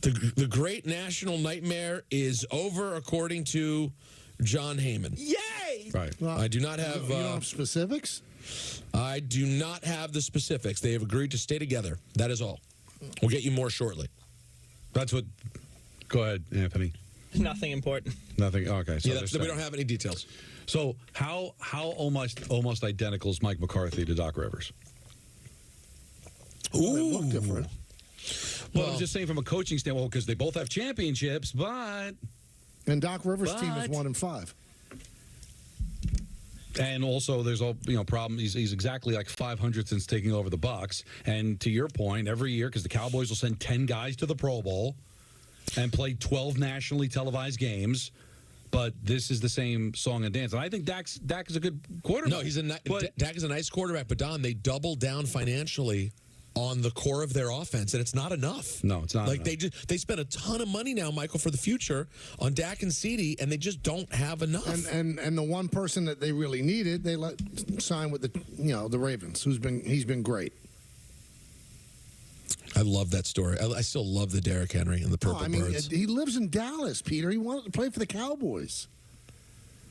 The great national nightmare is over, according to John Heyman. Yay! Right. Well, I do not have... You don't have specifics? I do not have the specifics. They have agreed to stay together. That is all. We'll get you more shortly. That's what... Go ahead, Anthony. Nothing important. Nothing. Okay. So we don't have any details. So how almost identical is Mike McCarthy to Doc Rivers? Ooh, they look different. Well, I'm just saying from a coaching standpoint, because they both have championships, but... And Doc Rivers' team is 1-5. And also, there's a problem. He's exactly like 500 since taking over the Bucs. And to your point, every year, because the Cowboys will send 10 guys to the Pro Bowl and play 12 nationally televised games. But this is the same song and dance. And I think Dak is a good quarterback. No, Dak is a nice quarterback. But Don, they doubled down financially on the core of their offense, and it's not enough. No, it's not enough. They spent a ton of money now, Michael, for the future on Dak and CeeDee, and they just don't have enough. And the one person that they really needed, they let sign with the Ravens, he's been great. I love that story. I still love the Derrick Henry and the Purple Birds. He lives in Dallas, Peter. He wanted to play for the Cowboys.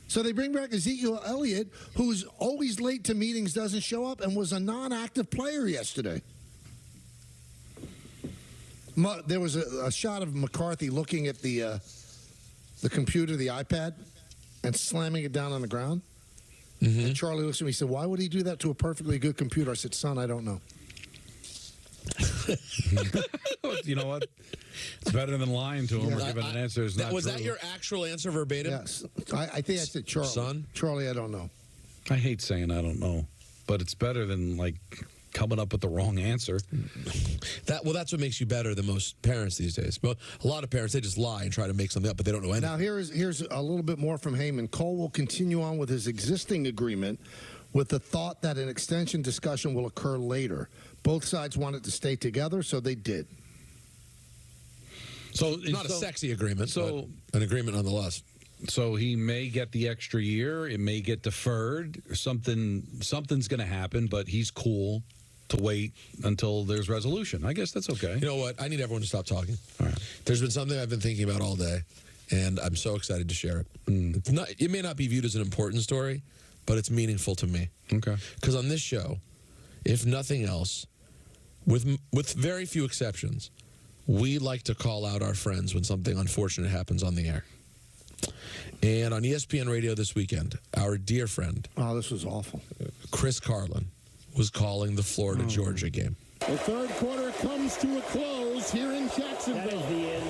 So they bring back Ezekiel Elliott, who's always late to meetings, doesn't show up, and was a non-active player yesterday. There was a shot of McCarthy looking at the computer, the iPad, and slamming it down on the ground. Mm-hmm. And Charlie looks at me and said, "Why would he do that to a perfectly good computer?" I said, "Son, I don't know." You know what? It's better than lying to him or giving an answer. Was that your actual answer verbatim? Yes. I think I said Charlie. Son? Charlie, I don't know. I hate saying I don't know, but it's better than coming up with the wrong answer. That's what makes you better than most parents these days. But a lot of parents, they just lie and try to make something up, but they don't know anything. Now here's a little bit more from Heyman. Cole will continue on with his existing agreement with the thought that an extension discussion will occur later. Both sides wanted to stay together, so they did. So Not a sexy agreement, but an agreement nonetheless. So he may get the extra year. It may get deferred. Something's going to happen, but he's cool to wait until there's resolution. I guess that's okay. You know what? I need everyone to stop talking. All right. There's been something I've been thinking about all day, and I'm so excited to share it. It may not be viewed as an important story, but it's meaningful to me. Okay. Because on this show, if nothing else, with very few exceptions, we like to call out our friends when something unfortunate happens on the air. And on ESPN Radio this weekend, our dear friend... Oh, this was awful. Chris Carlin was calling the Florida-Georgia game. The third quarter comes to a close here in Jacksonville. That is the end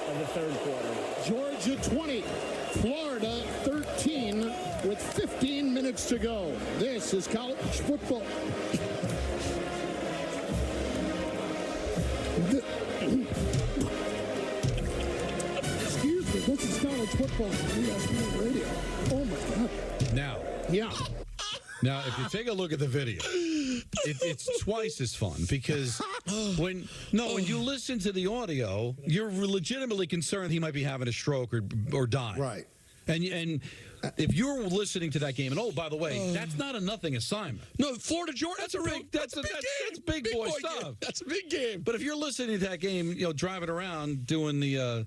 of the third quarter. Georgia 20, Florida 13, with 15 minutes to go. This is college football. Excuse me, this is college football on ESPN Radio. Oh, my God. Now, if you take a look at the video, it's twice as fun because when you listen to the audio, you're legitimately concerned he might be having a stroke or die. Right. And if you're listening to that game, and oh, by the way, that's not a nothing assignment. No, Florida-Georgia, that's big boy stuff. Game. That's a big game. But if you're listening to that game, driving around doing the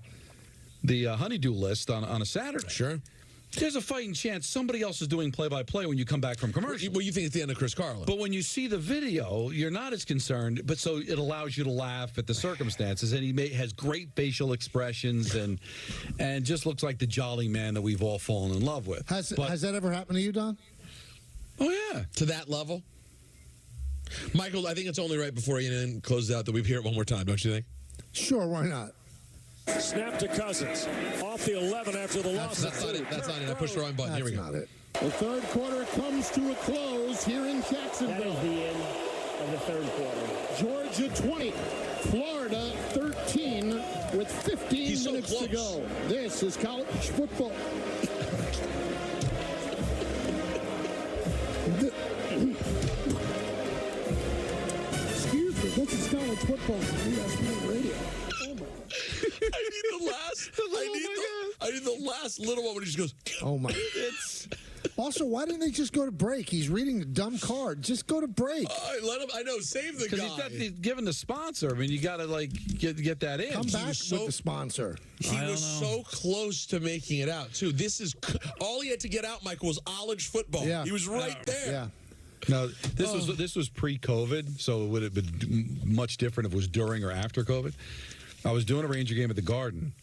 honeydew list on a Saturday, sure, there's a fighting chance somebody else is doing play-by-play when you come back from commercial. Well, you think it's the end of Chris Carlin. But when you see the video, you're not as concerned, but so it allows you to laugh at the circumstances. And he has great facial expressions and just looks like the jolly man that we've all fallen in love with. Has that ever happened to you, Don? Oh, yeah. To that level? Michael, I think it's only right before Ian closes out that we hear it one more time, don't you think? Sure, why not? Snap to Cousins. Off the 11 after the loss. That's not it. That's not it. I pushed the wrong button. Here we go. That's not it. The third quarter comes to a close here in Jacksonville. That is the end of the third quarter. Georgia 20, Florida 13, with 15 minutes to go. This is college football. Excuse me, this is college football on ESPN Radio. I need the last little one when he just goes, oh, my. Also, why didn't they just go to break? He's reading the dumb card. Just go to break. Let him. I know. Save the guy. Because he's given the sponsor. I mean, you got to get that in. Come back with the sponsor. He was so close to making it out too. This is all he had to get out, Michael, was college football. Yeah. He was right there. Yeah. No, this was pre-COVID, so it would have been much different if it was during or after COVID. I was doing a Ranger game at the Garden,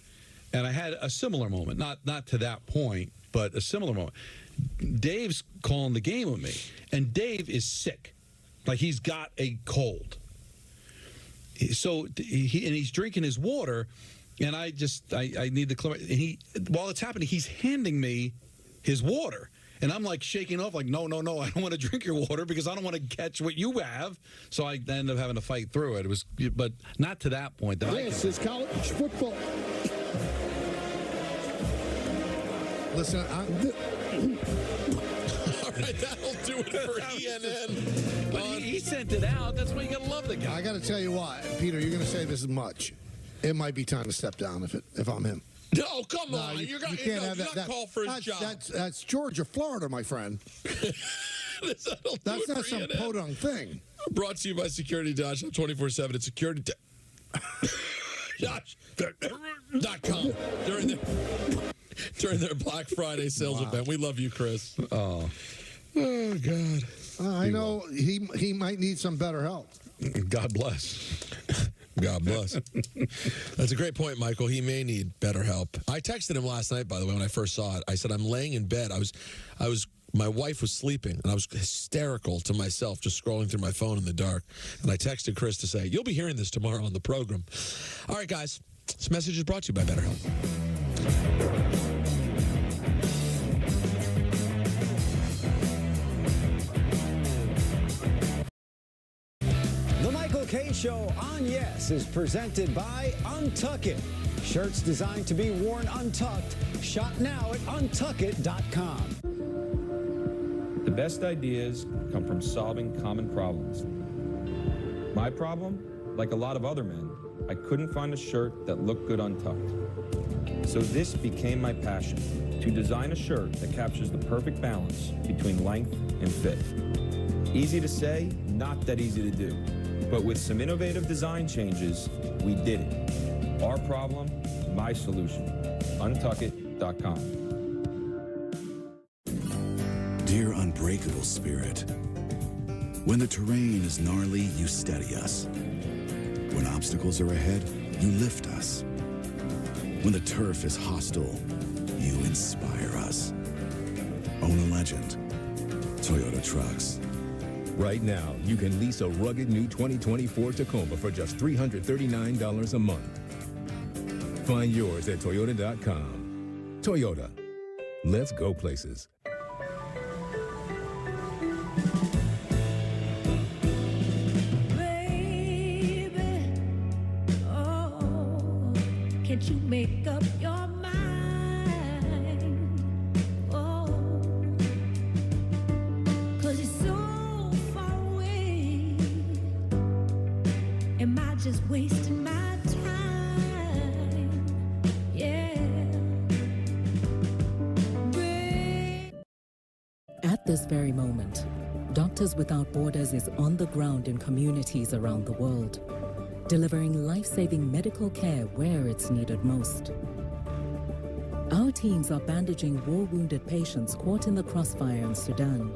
and I had a similar moment. Not to that point, but a similar moment. Dave's calling the game with me, and Dave is sick. Like, he's got a cold. So he's drinking his water, and I need the clear. And while it's happening, he's handing me his water. And I'm like shaking off, like, no, I don't want to drink your water because I don't want to catch what you have. So I ended up having to fight through it. But not to that point. This is college football. Listen, all right, that'll do it for ENN. But he sent it out. That's why you got to love the guy. I got to tell you what, Peter, you're going to say this much. It might be time to step down if I'm him. No, come on. You can't have that. Call for his job. That's Georgia, Florida, my friend. That's not some podunk thing. Brought to you by Security Dodge. 24/7 at SecurityDodge.com. During their Black Friday sales event. We love you, Chris. Oh God. I know he might need some better help. God bless. God bless. That's a great point, Michael. He may need better help. I texted him last night, by the way, when I first saw it. I said, I'm laying in bed. My wife was sleeping, and I was hysterical to myself, just scrolling through my phone in the dark. And I texted Chris to say, you'll be hearing this tomorrow on the program. All right, guys. This message is brought to you by BetterHelp. The Michael K. Show on Yes is presented by Untuck It. Shirts designed to be worn untucked. Shop now at untuckit.com. The best ideas come from solving common problems. My problem, like a lot of other men, I couldn't find a shirt that looked good untucked. So this became my passion, to design a shirt that captures the perfect balance between length and fit. Easy to say, not that easy to do. But with some innovative design changes, we did it. Our problem, my solution. Untuckit.com. Dear unbreakable spirit, when the terrain is gnarly, you steady us. When obstacles are ahead, you lift us. When the turf is hostile, you inspire us. Own a legend. Toyota Trucks. Right now, you can lease a rugged new 2024 Tacoma for just $339 a month. Find yours at Toyota.com. Toyota. Let's go places. Can't you make up your mind? Oh, 'cause you're so far away. Am I just wasting my time? Yeah. At this very moment, Doctors Without Borders is on the ground in communities around the world, delivering life-saving medical care where it's needed most. Our teams are bandaging war-wounded patients caught in the crossfire in Sudan,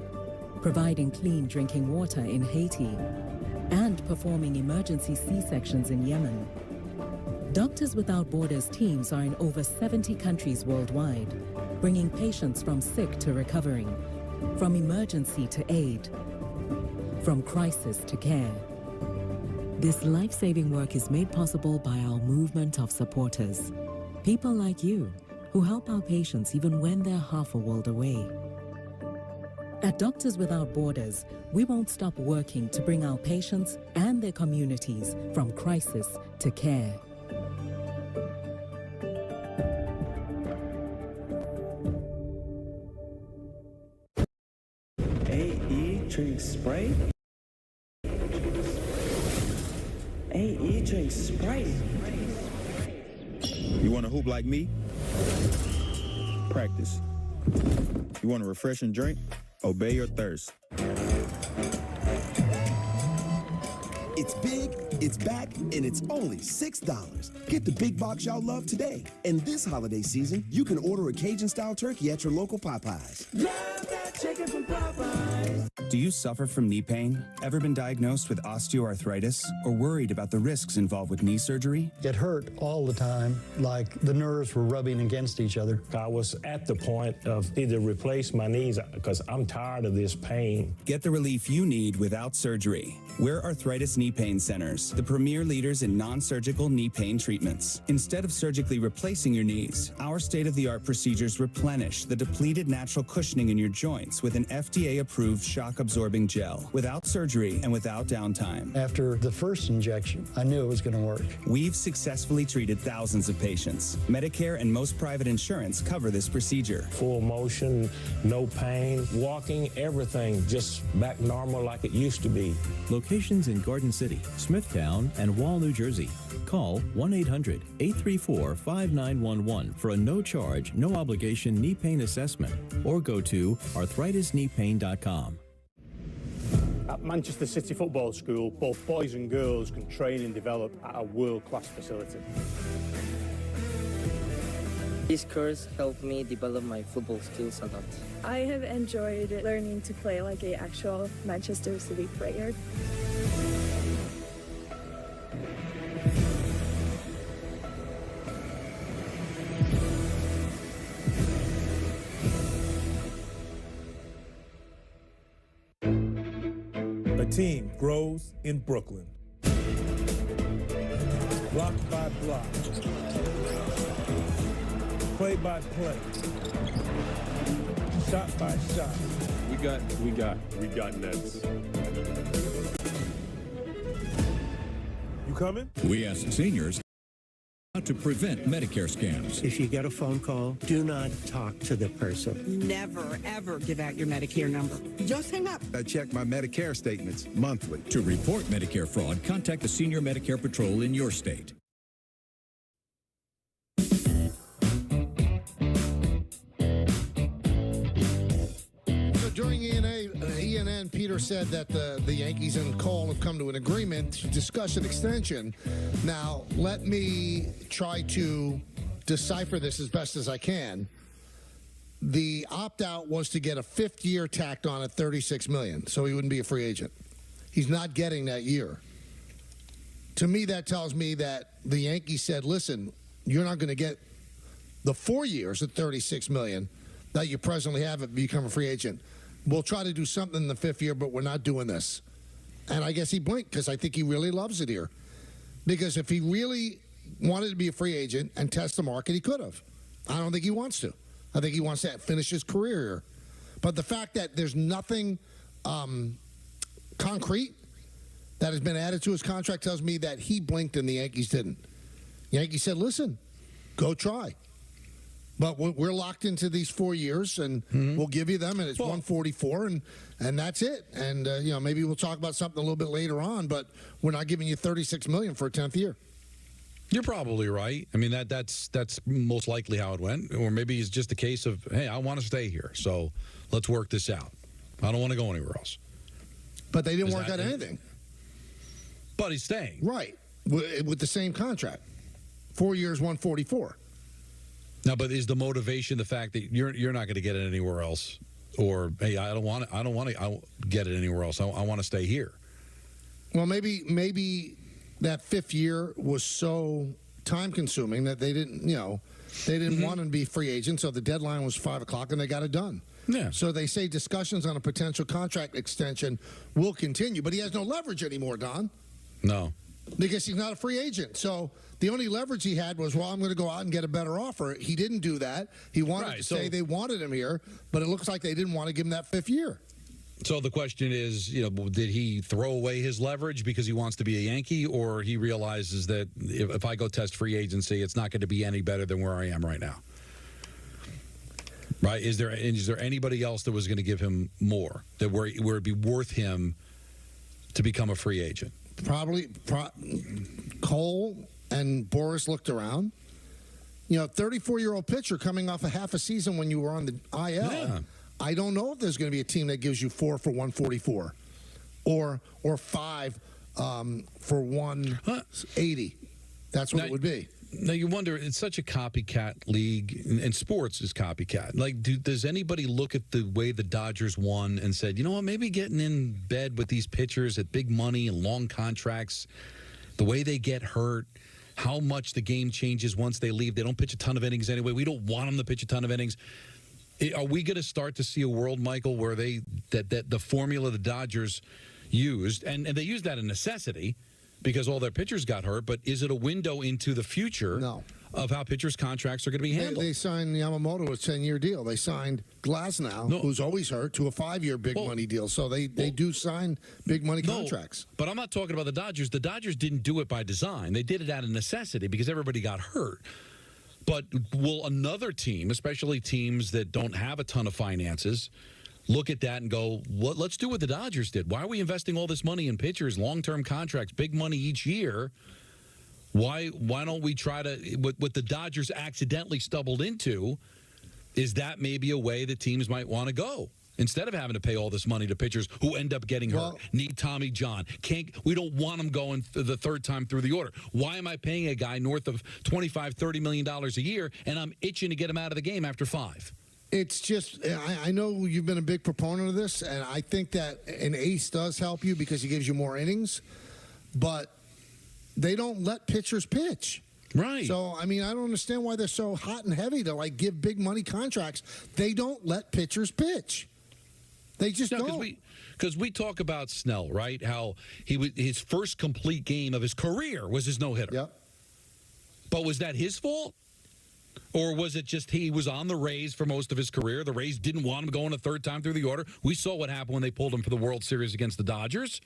providing clean drinking water in Haiti, and performing emergency C-sections in Yemen. Doctors Without Borders teams are in over 70 countries worldwide, bringing patients from sick to recovering, from emergency to aid, from crisis to care. This life-saving work is made possible by our movement of supporters. People like you, who help our patients even when they're half a world away. At Doctors Without Borders, we won't stop working to bring our patients and their communities from crisis to care. AE drink Sprite? AE drink Sprite. You want to hoop like me? Practice. You want a refreshing drink? Obey your thirst. It's big, it's back, and it's only $6. Get the big box y'all love today. And this holiday season, you can order a Cajun-style turkey at your local Popeyes. Love that chicken from Popeyes. Do you suffer from knee pain? Ever been diagnosed with osteoarthritis? Or worried about the risks involved with knee surgery? It hurt all the time, like the nerves were rubbing against each other. I was at the point of either replace my knees because I'm tired of this pain. Get the relief you need without surgery. We're Arthritis Knee Pain Centers, the premier leaders in non-surgical knee pain treatments. Instead of surgically replacing your knees, our state-of-the-art procedures replenish the depleted natural cushioning in your joints with an FDA-approved shock-absorbing gel, without surgery and without downtime. After the first injection, I knew it was going to work. We've successfully treated thousands of patients. Medicare and most private insurance cover this procedure. Full motion, no pain, walking, everything just back normal like it used to be. Locations in Garden City, Smithtown, and Wall, New Jersey. Call 1-800-834-5911 for a no-charge, no-obligation knee pain assessment, or go to arthritis-kneepain.com. At Manchester City Football School, both boys and girls can train and develop at a world-class facility. This course helped me develop my football skills a lot. I have enjoyed learning to play like an actual Manchester City player. A team grows in Brooklyn. Block by block. Play by play. Shot by shot. We got Nets. You coming? We asked seniors To prevent Medicare scams. If you get a phone call, do not talk to the person. Never, ever give out your Medicare number. Just hang up. I check my Medicare statements monthly. To report Medicare fraud, contact the Senior Medicare Patrol in your state. So during ENN, Peter said that the Yankees and Cole have come to an agreement to discuss an extension. Now, let me try to decipher this as best as I can. The opt-out was to get a fifth year tacked on at $36 million, so he wouldn't be a free agent. He's not getting that year. To me, that tells me that the Yankees said, listen, you're not going to get the 4 years at $36 million that you presently have and become a free agent. We'll try to do something in the fifth year, but we're not doing this. And I guess he blinked because I think he really loves it here. Because if he really wanted to be a free agent and test the market, he could have. I don't think he wants to. I think he wants to finish his career here. But the fact that there's nothing concrete that has been added to his contract tells me that he blinked and the Yankees didn't. Yankees said, listen, go try. But we're locked into these 4 years, and we'll give you them, and it's 144, and that's it. And maybe we'll talk about something a little bit later on, but we're not giving you $36 million for a 10th year. You're probably right. I mean, that's most likely how it went, or maybe it's just a case of, hey, I want to stay here, so let's work this out. I don't want to go anywhere else. But they didn't work out anything. But he's staying. Right, with the same contract. 4 years, 144. Now, but is the motivation the fact that you're not going to get it anywhere else, or hey, I don't want to get it anywhere else. I want to stay here. Well, maybe that fifth year was so time consuming that they didn't want to be free agents. So the deadline was 5 o'clock, and they got it done. Yeah. So they say discussions on a potential contract extension will continue, but he has no leverage anymore, Don. No. Because he's not a free agent. So the only leverage he had was, well, I'm going to go out and get a better offer. He didn't do that. He wanted to say they wanted him here, but it looks like they didn't want to give him that fifth year. So the question is, did he throw away his leverage because he wants to be a Yankee, or he realizes that if I go test free agency, it's not going to be any better than where I am right now? Right? Is there anybody else that was going to give him more, that where it'd be worth him to become a free agent? Probably Cole and Boris looked around. 34-year-old pitcher coming off a half a season when you were on the IL. Yeah. I don't know if there's going to be a team that gives you 4 for 144 or 5 for 180. That's what it would be. Now, you wonder, it's such a copycat league, and sports is copycat. Like, does anybody look at the way the Dodgers won and said, you know what, maybe getting in bed with these pitchers at big money and long contracts, the way they get hurt, how much the game changes once they leave. They don't pitch a ton of innings anyway. We don't want them to pitch a ton of innings. Are we going to start to see a world, Michael, where that the formula the Dodgers used, and they used that in necessity, because all their pitchers got hurt, but is it a window into the future of how pitchers' contracts are going to be handled? They signed Yamamoto a 10-year deal. They signed Glasnow, who's always hurt, to a 5-year big money deal. So they do sign big money contracts. But I'm not talking about the Dodgers. The Dodgers didn't do it by design. They did it out of necessity because everybody got hurt. But will another team, especially teams that don't have a ton of finances, look at that and go, let's do what the Dodgers did. Why are we investing all this money in pitchers, long-term contracts, big money each year? Why don't we try to, what the Dodgers accidentally stumbled into, is that maybe a way that teams might want to go? Instead of having to pay all this money to pitchers who end up getting hurt, need Tommy John. We don't want them going the third time through the order. Why am I paying a guy north of $25, $30 million a year, and I'm itching to get him out of the game after 5? It's just, I know you've been a big proponent of this, and I think that an ace does help you because he gives you more innings, but they don't let pitchers pitch. Right. So, I mean, I don't understand why they're so hot and heavy to, give big money contracts. They don't let pitchers pitch. They just don't. Because we talk about Snell, right? How his first complete game of his career was his no-hitter. Yep. But was that his fault? Or was it just he was on the Rays for most of his career? The Rays didn't want him going a third time through the order. We saw what happened when they pulled him for the World Series against the Dodgers.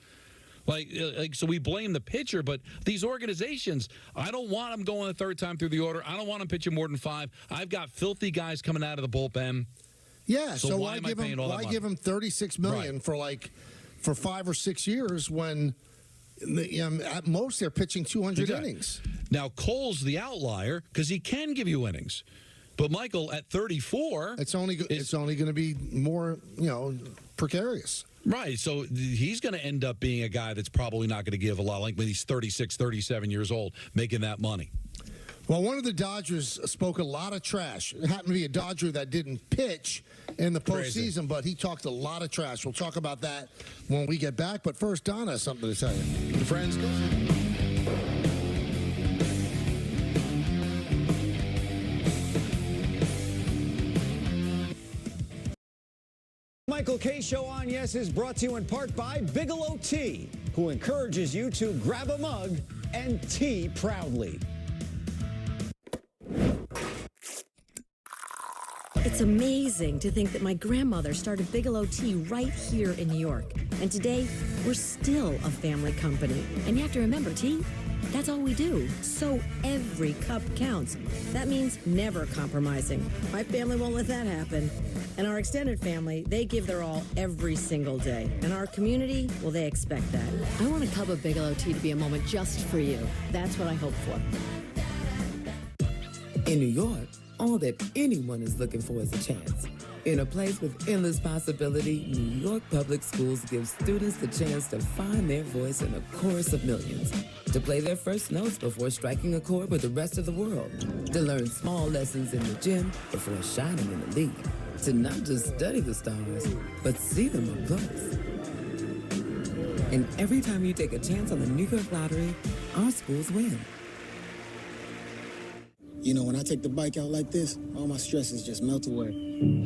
So we blame the pitcher, but these organizations, I don't want them going a third time through the order. I don't want them pitching more than 5. I've got filthy guys coming out of the bullpen. Yeah, so why am I paying all that money? Why give him $36 million for 5 or 6 years when at most they're pitching 200 innings? Now Cole's the outlier because he can give you innings. But Michael, at 34, it's only going to be more, precarious. Right, so he's going to end up being a guy that's probably not going to give a lot, like when he's 36, 37 years old, making that money. Well, one of the Dodgers spoke a lot of trash. It happened to be a Dodger that didn't pitch in the postseason, but he talked a lot of trash. We'll talk about that when we get back. But first, Don has something to tell you. Friends, go. Michael K. Show on Yes is brought to you in part by Bigelow Tea, who encourages you to grab a mug and tea proudly. It's amazing to think that my grandmother started Bigelow Tea right here in New York. And today, we're still a family company. And you have to remember, tea, that's all we do. So every cup counts. That means never compromising. My family won't let that happen. And our extended family, they give their all every single day. And our community, well, they expect that. I want a cup of Bigelow Tea to be a moment just for you. That's what I hope for. In New York, all that anyone is looking for is a chance. In a place with endless possibility, New York Public Schools gives students the chance to find their voice in a chorus of millions, to play their first notes before striking a chord with the rest of the world, to learn small lessons in the gym before shining in the league, to not just study the stars, but see them up close. And every time you take a chance on the New York Lottery, our schools win. You know, when I take the bike out like this, all my stresses just melt away.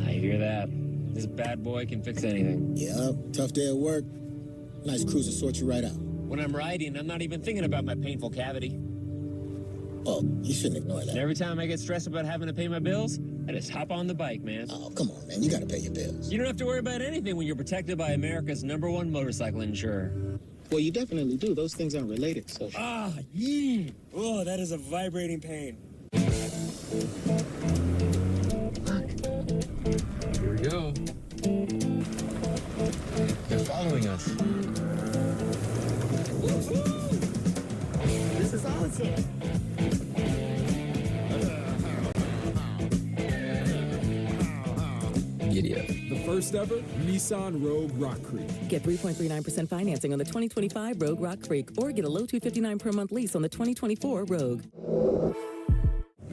I hear that. This bad boy can fix anything. Yep, tough day at work. Nice cruiser sort you right out. When I'm riding, I'm not even thinking about my painful cavity. Oh, you shouldn't ignore that. And every time I get stressed about having to pay my bills, I just hop on the bike, man. Oh, come on, man. You gotta pay your bills. You don't have to worry about anything when you're protected by America's #1 motorcycle insurer. Well, you definitely do. Those things aren't related, so... Ah, yee! Oh, that is a vibrating pain. Here we go. They're following us. This is awesome. Giddy up. The first ever Nissan Rogue Rock Creek. Get 3.39% financing on the 2025 Rogue Rock Creek or get a low $259 per month lease on the 2024 Rogue.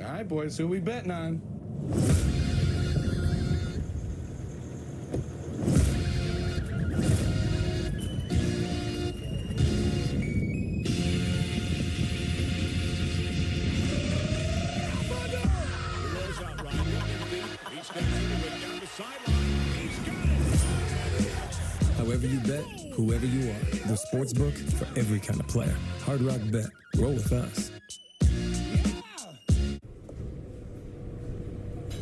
All right, boys, who we betting on? However you bet, whoever you are, the sports book for every kind of player. Hard Rock Bet. Roll with us.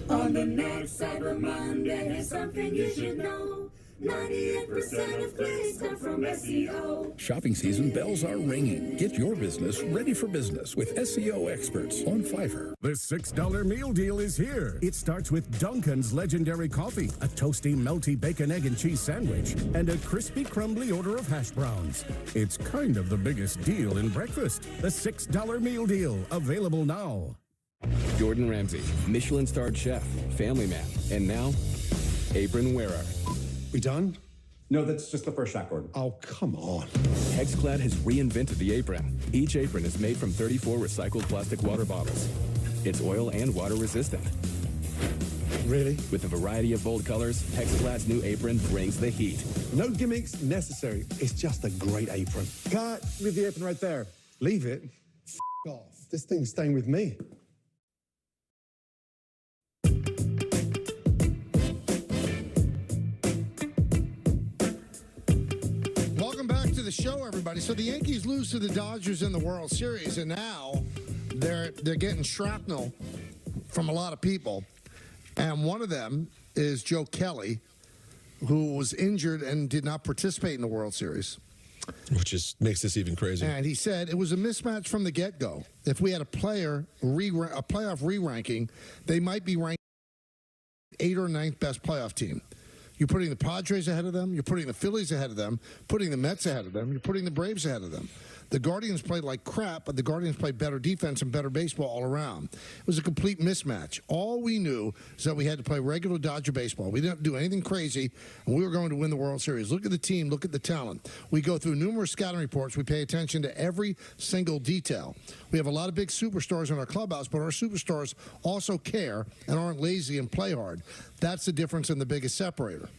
On the next Cyber Monday, here's something you should know. 98% of clicks come from SEO. Shopping season bells are ringing. Get your business ready for business with SEO experts on Fiverr. The $6 meal deal is here. It starts with Dunkin's legendary coffee, a toasty, melty bacon, egg, and cheese sandwich, and a crispy, crumbly order of hash browns. It's kind of the biggest deal in breakfast. The $6 meal deal, available now. Gordon Ramsay, Michelin-starred chef, family man, and now, apron wearer. We done? No, that's just the first shot, Gordon. Oh, come on. Hexclad has reinvented the apron. Each apron is made from 34 recycled plastic water bottles. It's oil and water resistant. Really? With a variety of bold colors, Hexclad's new apron brings the heat. No gimmicks necessary. It's just a great apron. Cut. Leave the apron right there. Leave it. F off. This thing's staying with me. Welcome back to the show, everybody. So the Yankees lose to the Dodgers in the World Series, and now they're getting shrapnel from a lot of people. And one of them is Joe Kelly, who was injured and did not participate in the World Series. Which makes this even crazier. And he said it was a mismatch from the get-go. If we had a playoff re-ranking, they might be ranked 8th or 9th best playoff team. You're putting the Padres ahead of them. You're putting the Phillies ahead of them. Putting the Mets ahead of them. You're putting the Braves ahead of them. The Guardians played like crap, but the Guardians played better defense and better baseball all around. It was a complete mismatch. All we knew is that we had to play regular Dodger baseball. We didn't do anything crazy, and we were going to win the World Series. Look at the team. Look at the talent. We go through numerous scouting reports. We pay attention to every single detail. We have a lot of big superstars in our clubhouse, but our superstars also care and aren't lazy and play hard. That's the difference and the biggest separator.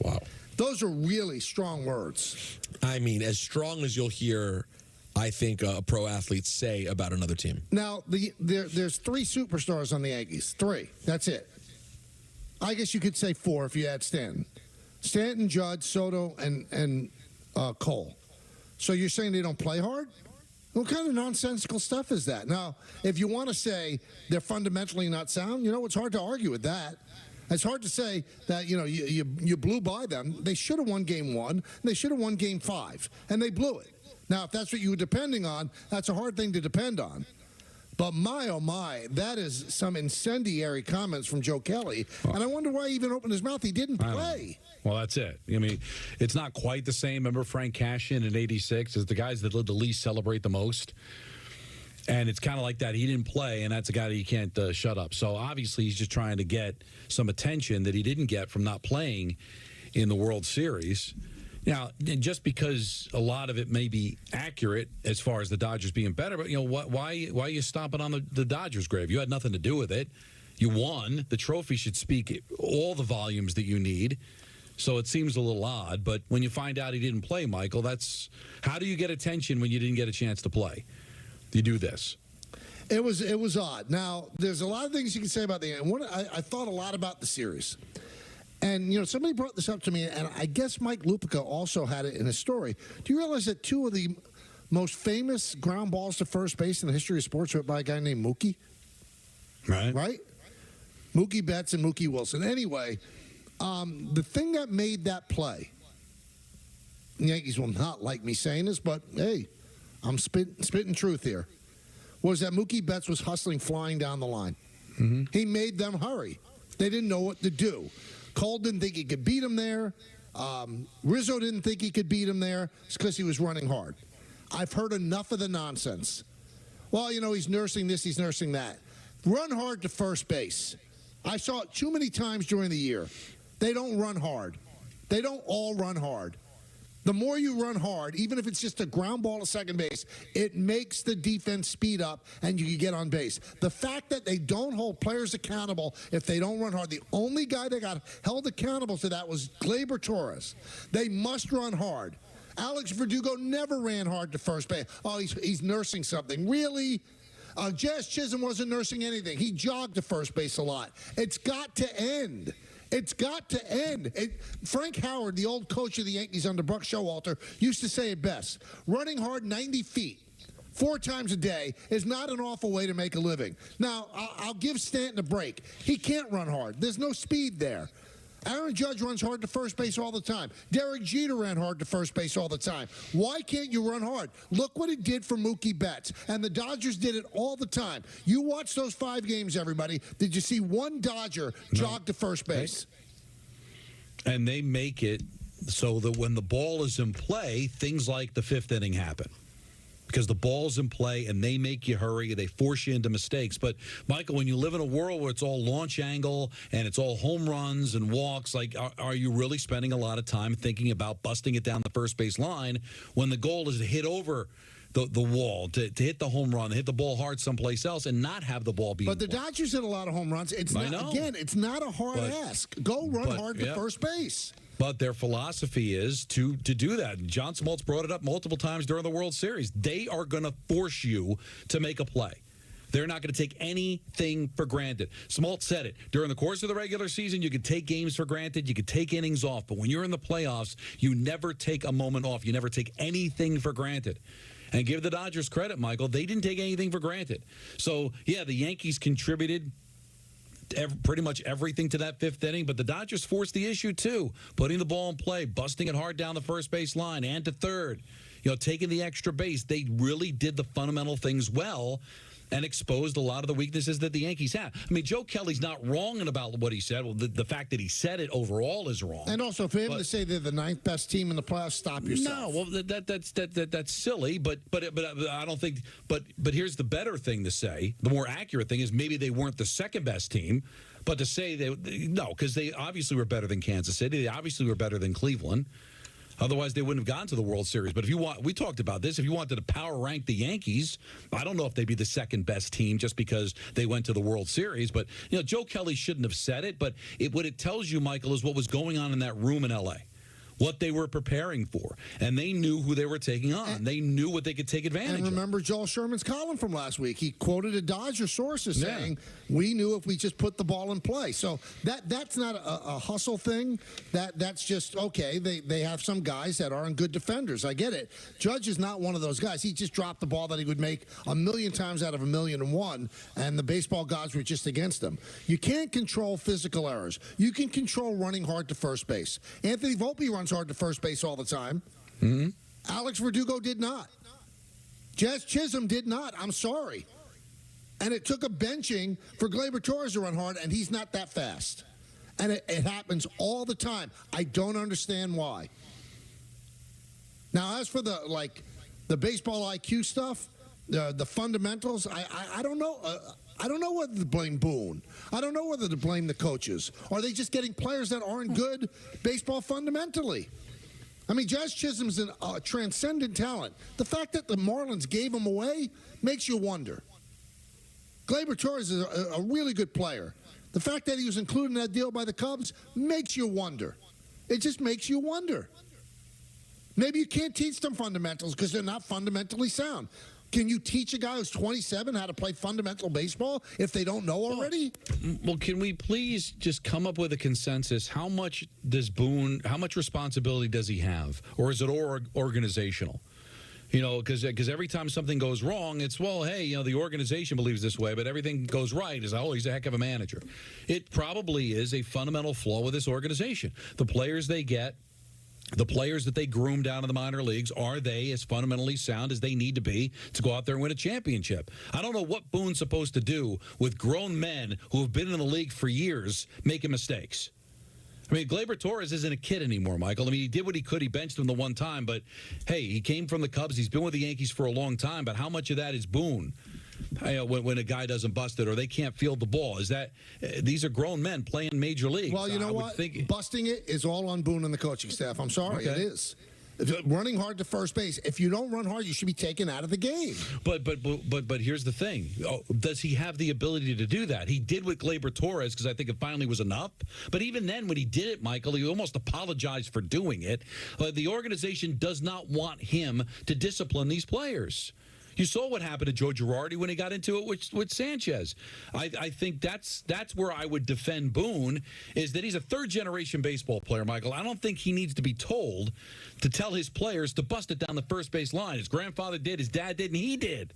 Wow. Those are really strong words. I mean, as strong as you'll hear, I think, a pro athlete say about another team. Now, there's 3 superstars on the Yankees. 3. That's it. I guess you could say 4 if you add Stanton. Stanton, Judge, Soto, and Cole. So you're saying they don't play hard? What kind of nonsensical stuff is that? Now, if you want to say they're fundamentally not sound, it's hard to argue with that. It's hard to say that, you blew by them. They should have won Game 1. They should have won Game 5, and they blew it. Now, if that's what you were depending on, that's a hard thing to depend on. But my, oh my, that is some incendiary comments from Joe Kelly. And I wonder why he even opened his mouth. He didn't play. Well, that's it. I mean, it's not quite the same. Remember Frank Cashin in '86 is the guys that lived the least celebrate the most. And it's kind of like that. He didn't play, and that's a guy that you can't shut up. So obviously he's just trying to get some attention that he didn't get from not playing in the World Series. Now, just because a lot of it may be accurate as far as the Dodgers being better, but why are you stomping on the Dodgers' grave? You had nothing to do with it. You won. The trophy should speak all the volumes that you need. So it seems a little odd. But when you find out he didn't play, Michael, how do you get attention when you didn't get a chance to play? You do this. It was odd. Now, there's a lot of things you can say about the end. I thought a lot about the series. And, somebody brought this up to me, and I guess Mike Lupica also had it in his story. Do you realize that 2 of the most famous ground balls to first base in the history of sports were by a guy named Mookie? Right? Mookie Betts and Mookie Wilson. Anyway, the thing that made that play, the Yankees will not like me saying this, but, hey, I'm spitting truth here, was that Mookie Betts was hustling flying down the line. Mm-hmm. He made them hurry. They didn't know what to do. Cole didn't think he could beat him there. Rizzo didn't think he could beat him there. It's because he was running hard. I've heard enough of the nonsense. Well, he's nursing this, he's nursing that. Run hard to first base. I saw it too many times during the year. They don't run hard. They don't all run hard. The more you run hard, even if it's just a ground ball to second base, it makes the defense speed up and you can get on base. The fact that they don't hold players accountable if they don't run hard, the only guy that got held accountable to that was Gleyber Torres. They must run hard. Alex Verdugo never ran hard to first base. Oh, he's nursing something. Really? Jazz Chisholm wasn't nursing anything. He jogged to first base a lot. It's got to end. It's got to end. Frank Howard, the old coach of the Yankees under Buck Showalter, used to say it best. Running hard 90 feet 4 times a day is not an awful way to make a living. Now, I'll give Stanton a break. He can't run hard. There's no speed there. Aaron Judge runs hard to first base all the time. Derek Jeter ran hard to first base all the time. Why can't you run hard? Look what it did for Mookie Betts. And the Dodgers did it all the time. You watch those 5 games, everybody. Did you see one Dodger jog to first base? And they make it so that when the ball is in play, things like the 5th inning happen. Because the ball's in play and they make you hurry, they force you into mistakes. But, Michael, when you live in a world where it's all launch angle and it's all home runs and walks, are you really spending a lot of time thinking about busting it down the first base line when the goal is to hit over the wall, to hit the home run, to hit the ball hard someplace else and not have the ball be But the Dodgers hit a lot of home runs. It's not a hard ask. Go run hard to first base. But their philosophy is to do that. John Smoltz brought it up multiple times during the World Series. They are going to force you to make a play. They're not going to take anything for granted. Smoltz said it. During the course of the regular season, you could take games for granted. You could take innings off. But when you're in the playoffs, you never take a moment off. You never take anything for granted. And give the Dodgers credit, Michael. They didn't take anything for granted. So, yeah, the Yankees contributed pretty much everything to that fifth inning, but the Dodgers forced the issue too, putting the ball in play, busting it hard down the first base line and to third, taking the extra base. They really did the fundamental things well and exposed a lot of the weaknesses that the Yankees have. I mean, Joe Kelly's not wrong about what he said. Well, the fact that he said it overall is wrong. And also, for him to say they're the 9th best team in the playoffs, stop yourself. No, well, that's silly. But I don't think. But here's the better thing to say. The more accurate thing is maybe they weren't the second best team. But to say no, because they obviously were better than Kansas City. They obviously were better than Cleveland. Otherwise, they wouldn't have gotten to the World Series. But we talked about this. If you wanted to power rank the Yankees, I don't know if they'd be the second best team just because they went to the World Series. But Joe Kelly shouldn't have said it. But what it tells you, Michael, is what was going on in that room in L.A., what they were preparing for. And they knew who they were taking on. They knew what they could take advantage of. And remember Joel Sherman's column from last week. He quoted a Dodger source as saying, we knew if we just put the ball in play. So that's not a hustle thing. That's just, okay, they have some guys that aren't good defenders. I get it. Judge is not one of those guys. He just dropped the ball that he would make 1,000,000 times out of 1,000,001, and the baseball gods were just against him. You can't control physical errors. You can control running hard to first base. Anthony Volpe runs hard to first base all the time. Mm-hmm. Alex Verdugo did not. Jazz Chisholm did not. I'm sorry. And it took a benching for Gleyber Torres to run hard, and he's not that fast. And it happens all the time. I don't understand why. Now, as for the baseball IQ stuff, the fundamentals, I don't know. I don't know whether to blame Boone. I don't know whether to blame the coaches. Are they just getting players that aren't good baseball fundamentally? I mean, Jazz Chisholm's a transcendent talent. The fact that the Marlins gave him away makes you wonder. Gleyber Torres is a really good player. The fact that he was included in that deal by the Cubs makes you wonder. It just makes you wonder. Maybe you can't teach them fundamentals because they're not fundamentally sound. Can you teach a guy who's 27 how to play fundamental baseball if they don't know already? Well, can we please just come up with a consensus? How much responsibility does he have? Or is it organizational? Because every time something goes wrong, it's, well, hey, the organization believes this way, but everything goes right. He's a heck of a manager. It probably is a fundamental flaw with this organization. The players they get, the players that they groom down in the minor leagues, are they as fundamentally sound as they need to be to go out there and win a championship? I don't know what Boone's supposed to do with grown men who have been in the league for years making mistakes. I mean, Gleyber Torres isn't a kid anymore, Michael. I mean, he did what he could. He benched him the one time, but, hey, he came from the Cubs. He's been with the Yankees for a long time, but how much of that is Boone? When a guy doesn't bust it or they can't field the ball, is that these are grown men playing major leagues? Well, you know what? Busting it is all on Boone and the coaching staff. I'm sorry, it is. Running hard to first base. If you don't run hard, you should be taken out of the game. But here's the thing: does he have the ability to do that? He did with Gleyber Torres because I think it finally was enough. But even then, when he did it, Michael, he almost apologized for doing it. The organization does not want him to discipline these players. You saw what happened to Joe Girardi when he got into it with Sanchez. I think that's where I would defend Boone, is that he's a third-generation baseball player, Michael. I don't think he needs to be told to tell his players to bust it down the first base line. His grandfather did, his dad did, and he did.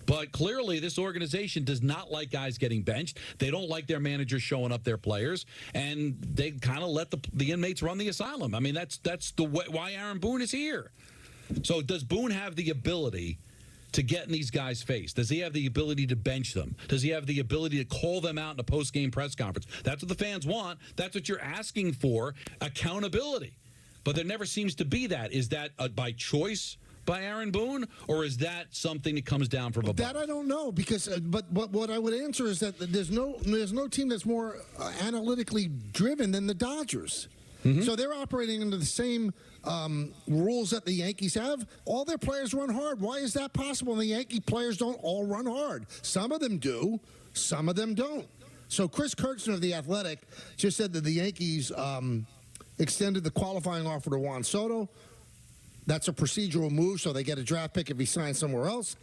But clearly, this organization does not like guys getting benched. They don't like their managers showing up their players, and they kind of let the inmates run the asylum. I mean, that's the way, why Aaron Boone is here. So does Boone have the ability to get in these guys' face? Does he have the ability to bench them? Does he have the ability to call them out in a post-game press conference? That's what the fans want. That's what you're asking for, accountability. But there never seems to be that. Is that by choice by Aaron Boone, or is that something that comes down from above? That I don't know, because but what I would answer is that there's no team that's more analytically driven than the Dodgers. Mm-hmm. So they're operating under the same rules that the Yankees have. All their players run hard. Why is that possible? And the Yankee players don't all run hard. Some of them do. Some of them don't. So Chris Kirchner of The Athletic just said that the Yankees extended the qualifying offer to Juan Soto. That's a procedural move, so they get a draft pick if he signs somewhere else.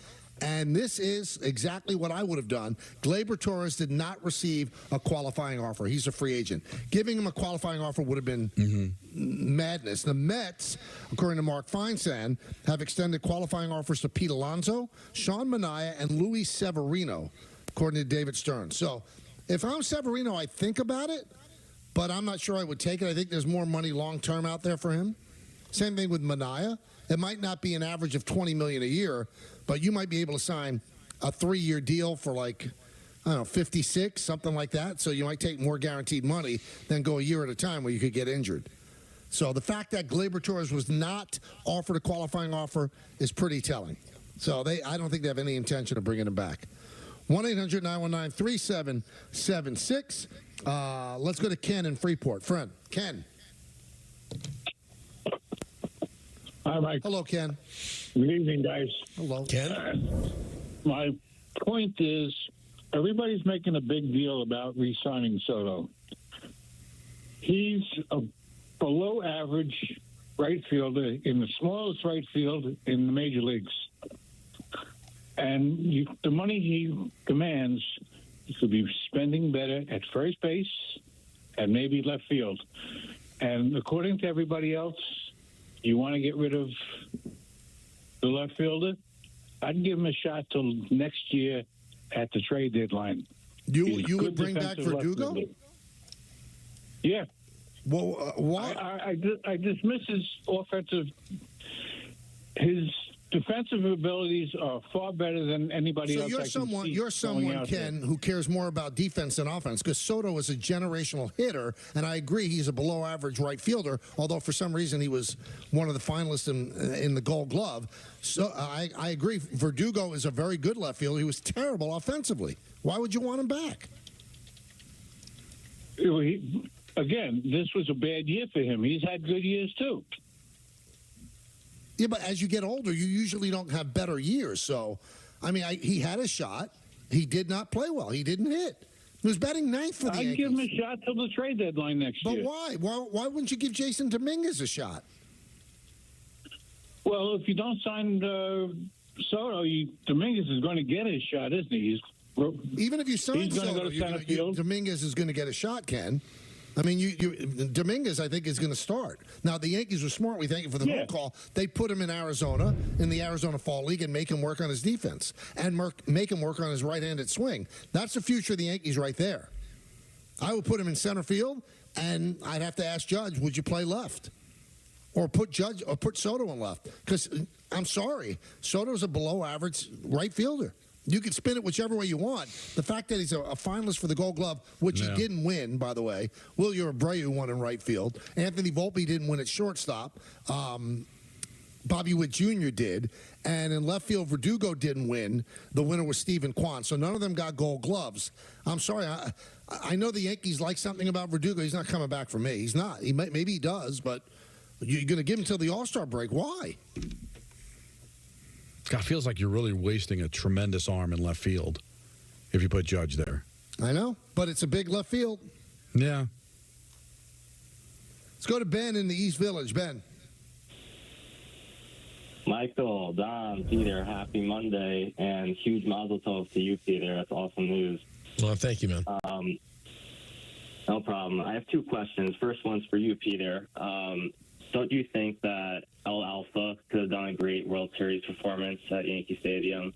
And this is exactly what I would have done. Gleyber Torres did not receive a qualifying offer. He's a free agent. Giving him a qualifying offer would have been madness. The Mets, according to Mark Feinsand, have extended qualifying offers to Pete Alonso, Sean Manaea, and Luis Severino, according to David Stern. So If I'm Severino, I think about it, but I'm not sure I would take it. I think there's more money long-term out there for him. Same thing with Manaea. It might not be an average of $20 million a year, but you might be able to sign a 3-year deal for like, I don't know, 56, something like that. So you might take more guaranteed money than go a year at a time where you could get injured. So the fact that Gleyber Torres was not offered a qualifying offer is pretty telling. So I don't think they have any intention of bringing him back. 1-800-919-3776. Let's go to Ken in Freeport. Friend, Ken. Hi, Mike. Hello, Ken. Good evening, guys. Hello. Ken? My point is, everybody's making a big deal about re-signing Soto. He's a below-average right fielder in the smallest right field in the major leagues. And the money he demands, he could be spending better at first base and maybe left field. And according to everybody else, you want to get rid of the left fielder? I'd give him a shot till next year at the trade deadline. You would bring back Verdugo? Yeah. Well, why? I dismiss his defensive abilities are far better than anybody else. So you're someone, Ken, who cares more about defense than offense, because Soto is a generational hitter, and I agree he's a below-average right fielder, although for some reason he was one of the finalists in the Gold Glove. So I agree. Verdugo is a very good left fielder. He was terrible offensively. Why would you want him back? Again, this was a bad year for him. He's had good years, too. Yeah, but as you get older, you usually don't have better years. So, I mean, he had a shot. He did not play well. He didn't hit. He was batting ninth for the Yankees. I'd give him a shot till the trade deadline next year. But why? Why wouldn't you give Jason Dominguez a shot? Well, if you don't sign Soto, Dominguez is going to get his shot, isn't he? Even if you sign Soto, Dominguez is going to get a shot, Ken. I mean, Dominguez, I think, is going to start. Now, the Yankees were smart. We thank you for the phone call. They put him in Arizona, in the Arizona Fall League, and make him work on his defense and make him work on his right-handed swing. That's the future of the Yankees right there. I would put him in center field, and I'd have to ask Judge, would you play left? Or put Soto in left? Because, I'm sorry, Soto's a below-average right fielder. You can spin it whichever way you want. The fact that he's a finalist for the Gold Glove, which he didn't win, by the way. Wilyer Abreu won in right field. Anthony Volpe didn't win at shortstop. Bobby Witt Jr. did. And in left field, Verdugo didn't win. The winner was Stephen Kwan. So none of them got Gold Gloves. I'm sorry. I know the Yankees like something about Verdugo. He's not coming back for me. He's not. Maybe he does, but you're going to give him until the All-Star break. Why? God, feels like you're really wasting a tremendous arm in left field if you put Judge there. I know, but it's a big left field. Yeah. Let's go to Ben in the East Village. Ben. Michael, Don, Peter, happy Monday, and huge mazel tov to you, Peter. That's awesome news. Well, thank you, man. No problem. I have two questions. First one's for you, Peter. Don't you think that El Alfa could have done a great World Series performance at Yankee Stadium?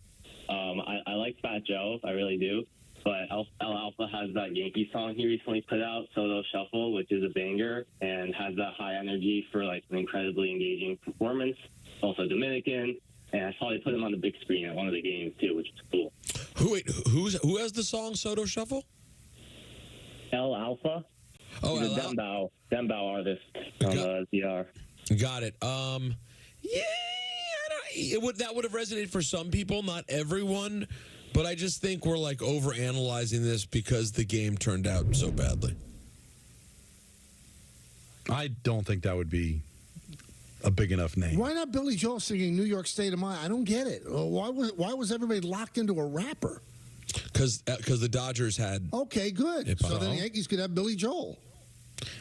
I like Fat Joe, I really do, but El Alfa has that Yankee song he recently put out, Soto Shuffle, which is a banger, and has that high energy for like an incredibly engaging performance. Also Dominican, and I saw they put him on the big screen at one of the games too, which is cool. Who has the song Soto Shuffle? El Alfa. Oh, he's a Dembow artist on DR. Got it. That would have resonated for some people, not everyone. But I just think we're like overanalyzing this because the game turned out so badly. I don't think that would be a big enough name. Why not Billy Joel singing New York State of Mind? I don't get it. Why was everybody locked into a rapper? Because the Dodgers had... Okay, good. So then the Yankees could have Billy Joel.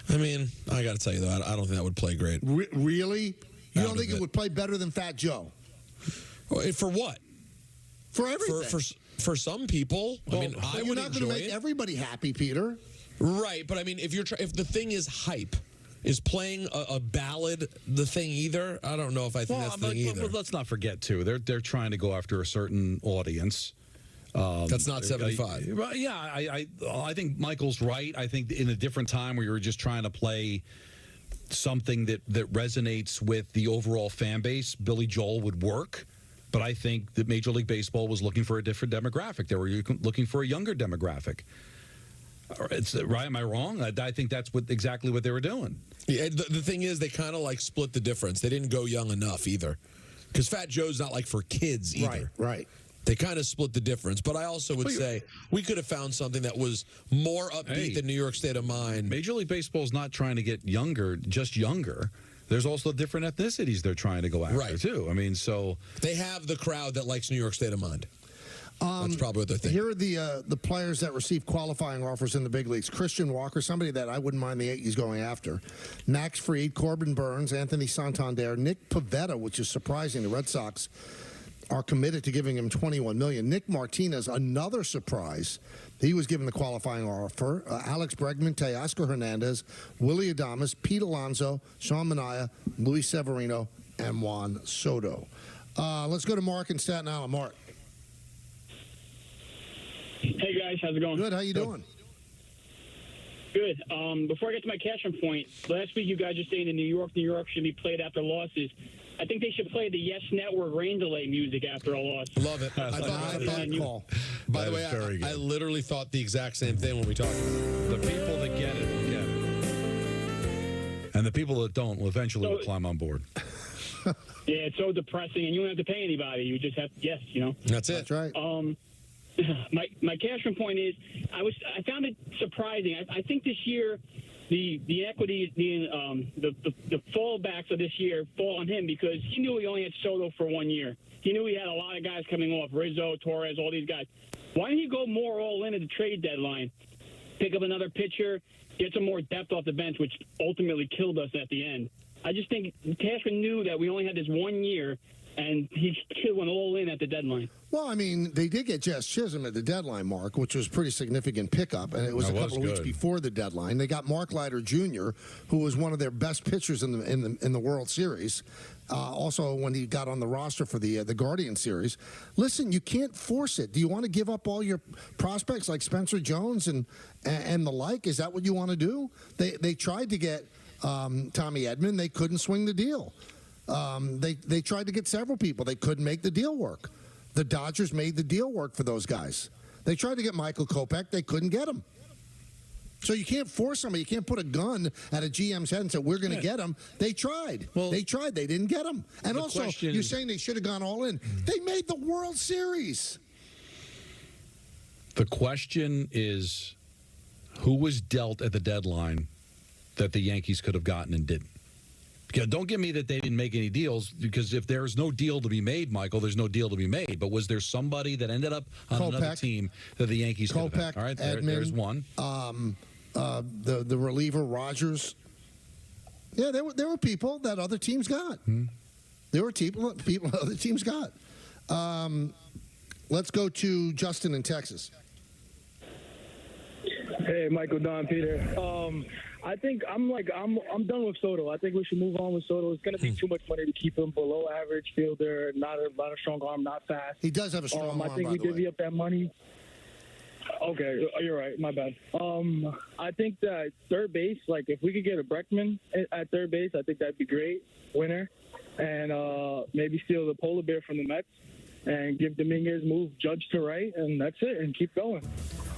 I mean, I got to tell you, though, I don't think that would play great. Really? You don't think it would play better than Fat Joe? For what? For everything. For some people. Well, I mean, I would you're not going to make everybody happy, Peter. Right, but I mean, if the thing is hype, is playing a ballad the thing either? I don't know if I think that's the thing either. But let's not forget, too, they're trying to go after a certain audience. That's not 75. Yeah, I think Michael's right. I think in a different time where you're just trying to play something that resonates with the overall fan base, Billy Joel would work. But I think that Major League Baseball was looking for a different demographic. They were looking for a younger demographic. Right? Am I wrong? I think that's exactly what they were doing. Yeah, the thing is, they kind of like split the difference. They didn't go young enough either. Because Fat Joe's not like for kids either. Right. They kind of split the difference. But I also would say we could have found something that was more upbeat than New York State of Mind. Major League Baseball is not trying to get younger, just younger. There's also different ethnicities they're trying to go after, too. I mean, so... They have the crowd that likes New York State of Mind. That's probably what they're thinking. Here are the players that received qualifying offers in the big leagues. Christian Walker, somebody that I wouldn't mind the Yankees going after. Max Fried, Corbin Burns, Anthony Santander, Nick Pivetta, which is surprising. The Red Sox are committed to giving him $21 million. Nick Martinez, another surprise. He was given the qualifying offer. Alex Bregman, Teoscar Hernandez, Willie Adames, Pete Alonso, Sean Manaea, Luis Severino, and Juan Soto. Let's go to Mark in Staten Island. Mark. Hey, guys. How's it going? Good. How you doing? Good. Before I get to my cash on point, last week you guys were saying that New York should be played after losses. I think they should play the Yes Network rain delay music after a loss. Love it. I thought that call. By the way, I literally thought the exact same thing when we talked about it. The people that get it will get it. And the people that don't will eventually will climb on board. Yeah, it's so depressing, and you don't have to pay anybody. You just have to guess, That's it. That's right. My cash from point is, I found it surprising. I think this year the equity, the fallbacks of this year fall on him because he knew he only had Soto for 1 year. He knew he had a lot of guys coming off, Rizzo, Torres, all these guys. Why didn't he go more all in at the trade deadline? Pick up another pitcher, get some more depth off the bench, which ultimately killed us at the end. I just think Cashman knew that we only had this 1 year, and he went all in at the deadline. Well, I mean, they did get Jess Chisholm at the deadline, Mark, which was a pretty significant pickup, and it was a couple of weeks before the deadline. They got Mark Leiter Jr., who was one of their best pitchers in the World Series. Also, when he got on the roster for the Guardian Series. Listen, you can't force it. Do you want to give up all your prospects like Spencer Jones and the like? Is that what you want to do? They tried to get Tommy Edman. They couldn't swing the deal. They tried to get several people. They couldn't make the deal work. The Dodgers made the deal work for those guys. They tried to get Michael Kopech. They couldn't get him. So you can't force somebody. You can't put a gun at a GM's head and say, we're going to get him. They tried. They tried. They didn't get him. And also, you're saying they should have gone all in. They made the World Series. The question is, who was dealt at the deadline that the Yankees could have gotten and didn't? Yeah, don't give me that they didn't make any deals, because if there's no deal to be made, Michael, there's no deal to be made. But was there somebody that ended up on another team that the Yankees could have had? All right, there's one. The reliever, Rogers. Yeah, there were people that other teams got. There were people other teams got. Let's go to Justin in Texas. Hey, Michael, Don, Peter. I think I'm done with Soto. I think we should move on with Soto. It's going to be too much money to keep him below average fielder, not a strong arm, not fast. He does have a strong arm, I think we divvy up that money. Okay, you're right. My bad. I think that third base, like if we could get a Bregman at third base, I think that'd be great. Winner. And maybe steal the polar bear from the Mets and give Dominguez, move Judge to right, and that's it, and keep going.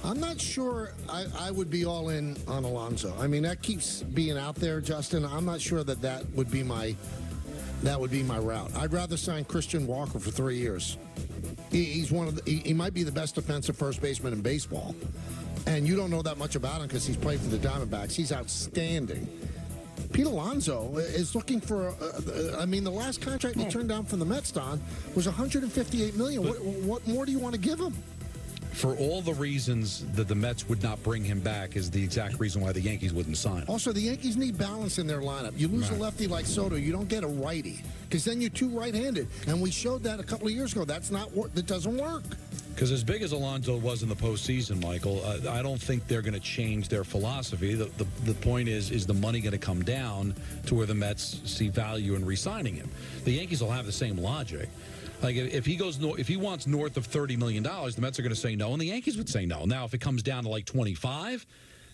I'm not sure I would be all in on Alonso. I mean, that keeps being out there, Justin. I'm not sure that would be my route. I'd rather sign Christian Walker for 3 years. He's he might be the best defensive first baseman in baseball, and you don't know that much about him because he's played for the Diamondbacks. He's outstanding. Pete Alonso is looking for. The last contract he turned down from the Mets, Don, was $158 million. What more do you want to give him? For all the reasons that the Mets would not bring him back is the exact reason why the Yankees wouldn't sign him. Also, the Yankees need balance in their lineup. You lose a lefty like Soto, you don't get a righty, because then you're too right-handed. And we showed that a couple of years ago. That doesn't work. Because as big as Alonso was in the postseason, Michael, I don't think they're going to change their philosophy. The point is the money going to come down to where the Mets see value in re-signing him? The Yankees will have the same logic. Like if he goes, if he wants north of $30 million, the Mets are going to say no, and the Yankees would say no. Now, if it comes down to like 25,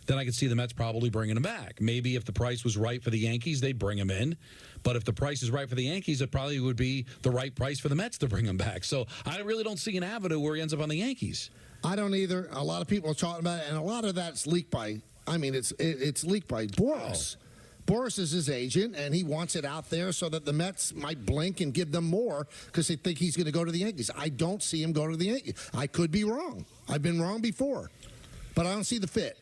then I could see the Mets probably bringing him back. Maybe if the price was right for the Yankees, they'd bring him in. But if the price is right for the Yankees, it probably would be the right price for the Mets to bring him back. So I really don't see an avenue where he ends up on the Yankees. I don't either. A lot of people are talking about it, and a lot of that's leaked by, it's leaked by Boris. Boris is his agent, and he wants it out there so that the Mets might blink and give them more because they think he's going to go to the Yankees. I don't see him go to the Yankees. I could be wrong. I've been wrong before, but I don't see the fit.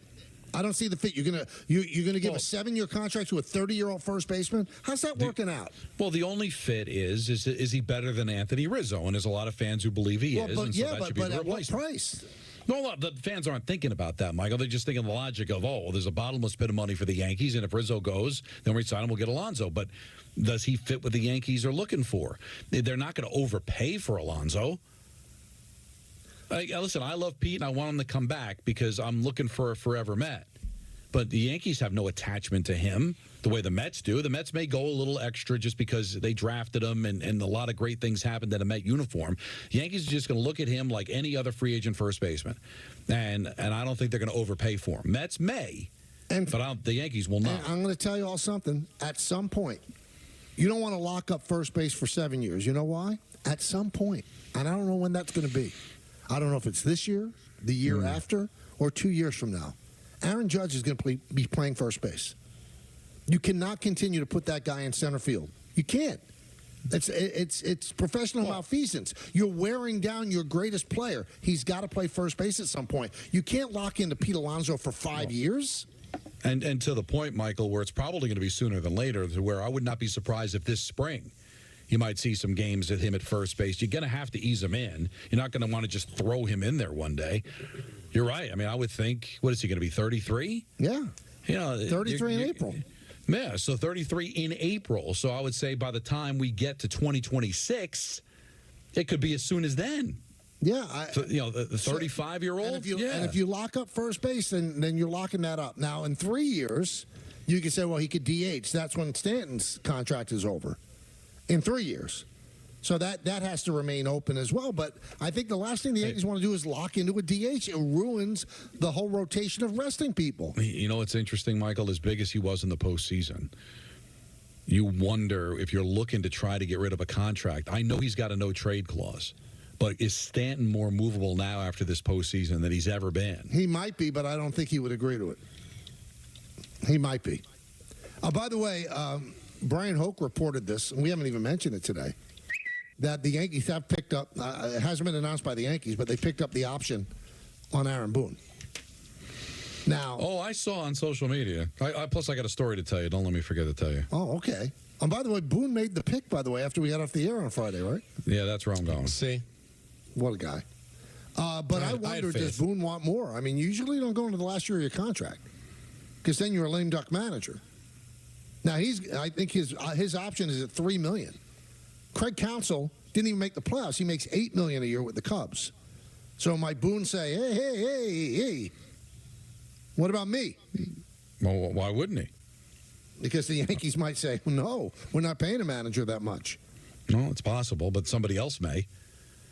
I don't see the fit. You're gonna give a 7-year contract to a 30-year-old first baseman? How's that working out? Well, the only fit is he better than Anthony Rizzo? And there's a lot of fans who believe he is. But, and so that should be the at what replacement. price? No, the fans aren't thinking about that, Michael. They're just thinking the logic of, there's a bottomless pit of money for the Yankees, and if Rizzo goes, then we sign him, we'll get Alonso. But does he fit what the Yankees are looking for? They're not going to overpay for Alonso. Listen, I love Pete, and I want him to come back because I'm looking for a forever Met. But the Yankees have no attachment to him the way the Mets do. The Mets may go a little extra just because they drafted him and a lot of great things happened in a Met uniform. The Yankees are just going to look at him like any other free agent first baseman. And I don't think they're going to overpay for him. Mets may, but the Yankees will not. I'm going to tell you all something. At some point, you don't want to lock up first base for 7 years. You know why? At some point. And I don't know when that's going to be. I don't know if it's this year, the year after, or 2 years from now. Aaron Judge is going to be playing first base. You cannot continue to put that guy in center field. You can't. It's professional malfeasance. You're wearing down your greatest player. He's got to play first base at some point. You can't lock into Pete Alonso for 5 years. And to the point, Michael, where it's probably going to be sooner than later, to where I would not be surprised if this spring you might see some games with him at first base. You're going to have to ease him in. You're not going to want to just throw him in there one day. You're right. I mean, I would think, what is he going to be, 33? Yeah. 33 in April. Yeah, so 33 in April. So I would say by the time we get to 2026, it could be as soon as then. Yeah. The 35-year-old? And if you lock up first base, then you're locking that up. Now, in 3 years, you could say, well, he could DH. That's when Stanton's contract is over. In 3 years. So that has to remain open as well. But I think the last thing the Yankees want to do is lock into a DH. It ruins the whole rotation of resting people. You know what's interesting, Michael? As big as he was in the postseason, you wonder if you're looking to try to get rid of a contract. I know he's got a no-trade clause, but is Stanton more movable now after this postseason than he's ever been? He might be, but I don't think he would agree to it. He might be. By the way, Brian Hoke reported this, and we haven't even mentioned it today, that the Yankees have picked up, it hasn't been announced by the Yankees, but they picked up the option on Aaron Boone. Now, I saw on social media. Plus, I got a story to tell you. Don't let me forget to tell you. Oh, okay. And by the way, Boone made the pick, by the way, after we got off the air on Friday, right? Yeah, that's where I'm going. See? What a guy. But I wonder, does Boone want more? I mean, you usually don't go into the last year of your contract because then you're a lame duck manager. Now, I think his option is at $3 million. Craig Counsell didn't even make the playoffs. He makes $8 million a year with the Cubs. So might Boone say, hey, what about me? Well, why wouldn't he? Because the Yankees might say, no, we're not paying a manager that much. No, it's possible, but somebody else may.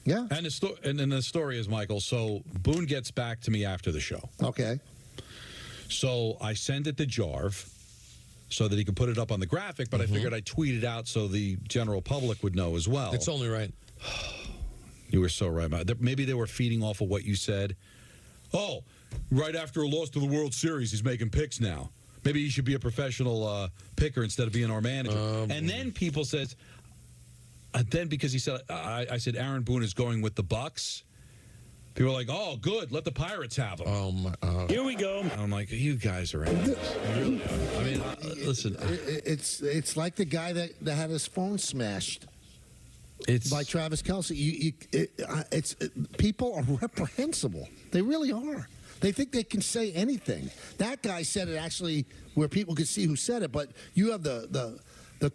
Yeah. And the story is, Michael, so Boone gets back to me after the show. Okay. So I send it to Jarv so that he can put it up on the graphic, but I figured I'd tweet it out so the general public would know as well. It's only right. You were so right. Maybe they were feeding off of what you said. Oh, right after a loss to the World Series, he's making picks now. Maybe he should be a professional picker instead of being our manager. And then people said, because he said, I said Aaron Boone is going with the Bucks. People are like, oh, good, let the Pirates have him. Oh, my. Here we go. And I'm like, you guys are in this. Really? I mean, listen. It's like the guy that had his phone smashed. It's by Travis Kelce. People are reprehensible. They really are. They think they can say anything. That guy said it actually where people could see who said it, but you have the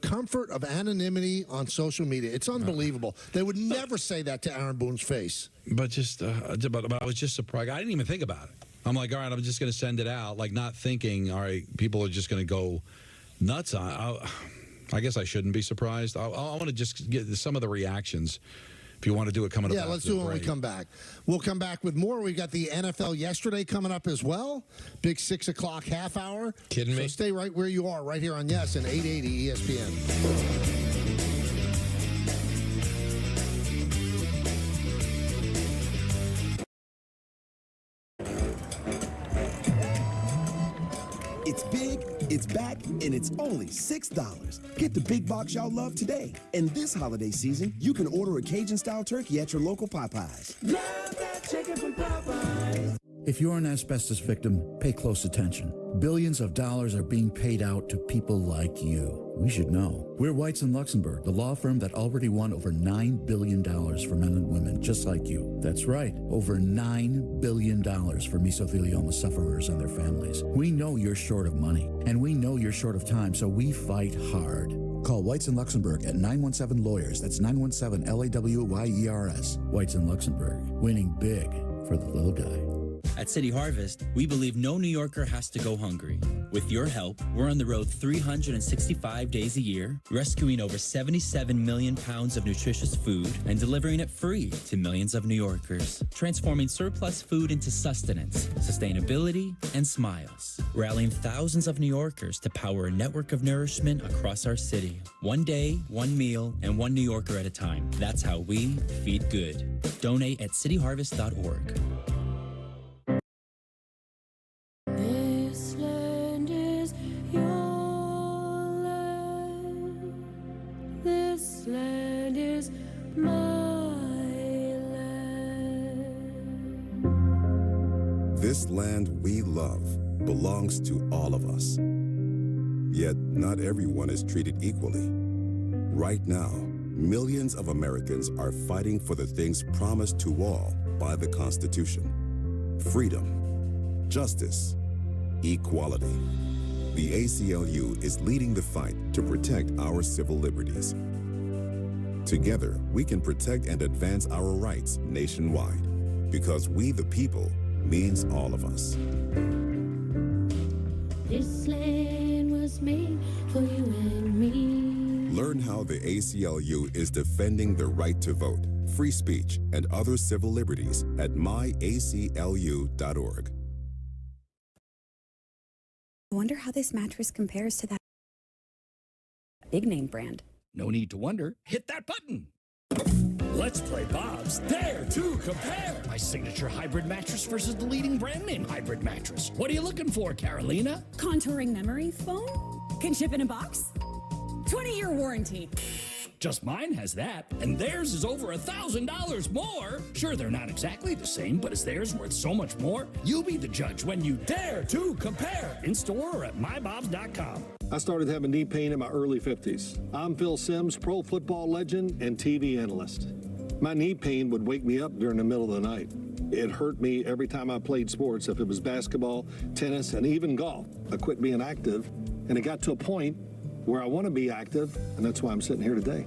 comfort of anonymity on social media. It's unbelievable. They would never say that to Aaron Boone's face. But I was just surprised. I didn't even think about it. I'm like, all right, I'm just going to send it out, like not thinking, all right, people are just going to go nuts. I guess I shouldn't be surprised. I want to just get some of the reactions If you want to do it coming up. Yeah, let's do it when we come back. We'll come back with more. We've got the NFL yesterday coming up as well. Big 6 o'clock half hour. Kidding me? So stay right where you are, right here on Yes and 880 ESPN. It's big, it's back, and it's only $6. Get the big box y'all love today. And this holiday season, you can order a Cajun-style turkey at your local Popeyes. Love that chicken from Popeyes. If you're an asbestos victim, pay close attention. Billions of dollars are being paid out to people like you. We should know. We're Whites in Luxembourg, the law firm that already won over $9 billion for men and women just like you. That's right, over $9 billion for mesothelioma sufferers and their families. We know you're short of money, and we know you're short of time, so we fight hard. Call Whites in Luxembourg at 917-LAWYERS. That's 917-LAWYERS. Whites in Luxembourg, winning big for the little guy. At City Harvest, we believe no New Yorker has to go hungry. With your help, we're on the road 365 days a year, rescuing over 77 million pounds of nutritious food and delivering it free to millions of New Yorkers, transforming surplus food into sustenance, sustainability, and smiles, rallying thousands of New Yorkers to power a network of nourishment across our city. One day, one meal, and one New Yorker at a time. That's how we feed good. Donate at cityharvest.org. This land is your land. This land is my land. This land we love belongs to all of us. Yet not everyone is treated equally. Right now, millions of Americans are fighting for the things promised to all by the Constitution: freedom, justice, equality. The ACLU is leading the fight to protect our civil liberties. Together, we can protect and advance our rights nationwide, because we the people means all of us. This land was made for you and me. Learn how the ACLU is defending the right to vote, free speech, and other civil liberties at myaclu.org. I wonder how this mattress compares to that big name brand. No need to wonder. Hit that button. Let's play Bob's Dare to Compare. My signature hybrid mattress versus the leading brand name hybrid mattress. What are you looking for, Carolina? Contouring memory foam? Can ship in a box? 20-year warranty. Just mine has that, and theirs is over $1,000 more. Sure, they're not exactly the same, but is theirs worth so much more? You be the judge when you dare to compare. In store or at mybobs.com. I started having knee pain in my early 50s. I'm Phil Simms, pro football legend and TV analyst. My knee pain would wake me up during the middle of the night. It hurt me every time I played sports, if it was basketball, tennis, and even golf. I quit being active, and it got to a point where I want to be active, and that's why I'm sitting here today.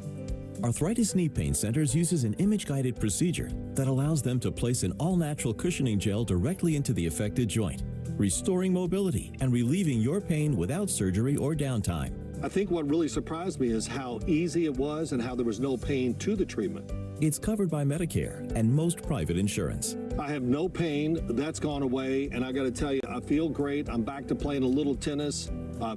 Arthritis Knee Pain Centers uses an image-guided procedure that allows them to place an all-natural cushioning gel directly into the affected joint, restoring mobility and relieving your pain without surgery or downtime. I think what really surprised me is how easy it was and how there was no pain to the treatment. It's covered by Medicare and most private insurance. I have no pain. That's gone away, and I got to tell you, I feel great. I'm back to playing a little tennis.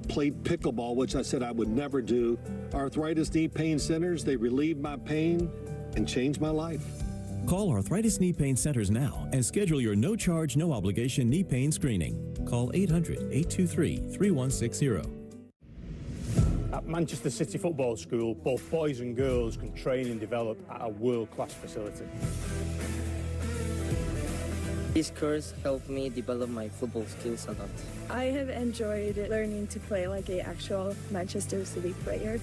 Played pickleball, which I said I would never do. Arthritis Knee Pain Centers, they relieve my pain and change my life. Call Arthritis Knee Pain Centers now and schedule your no-charge, no-obligation knee pain screening. Call 800-823-3160. At Manchester City Football School, both boys and girls can train and develop at a world-class facility. This course helped me develop my football skills a lot. I have enjoyed learning to play like an actual Manchester City player.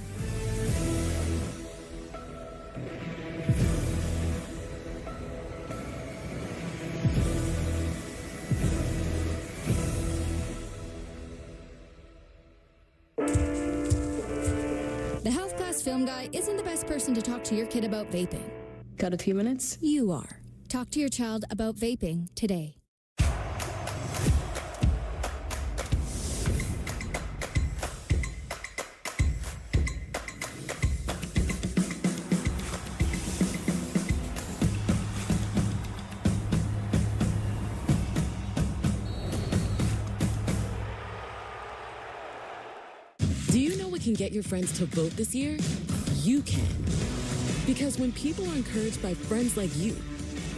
The health class film guy isn't the best person to talk to your kid about vaping. Got a few minutes? You are. Talk to your child about vaping today. can get your friends to vote this year, you can. Because when people are encouraged by friends like you,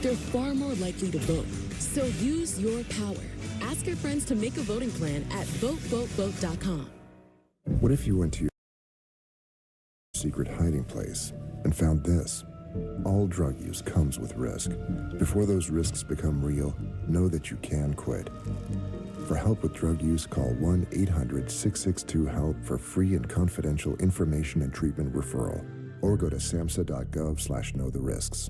they're far more likely to vote. So use your power. Ask your friends to make a voting plan at votevotevote.com. What if you went to your secret hiding place and found this? All drug use comes with risk. Before those risks become real, know that you can quit. For help with drug use, call 1-800-662-HELP for free and confidential information and treatment referral, or go to samhsa.gov/know the risks.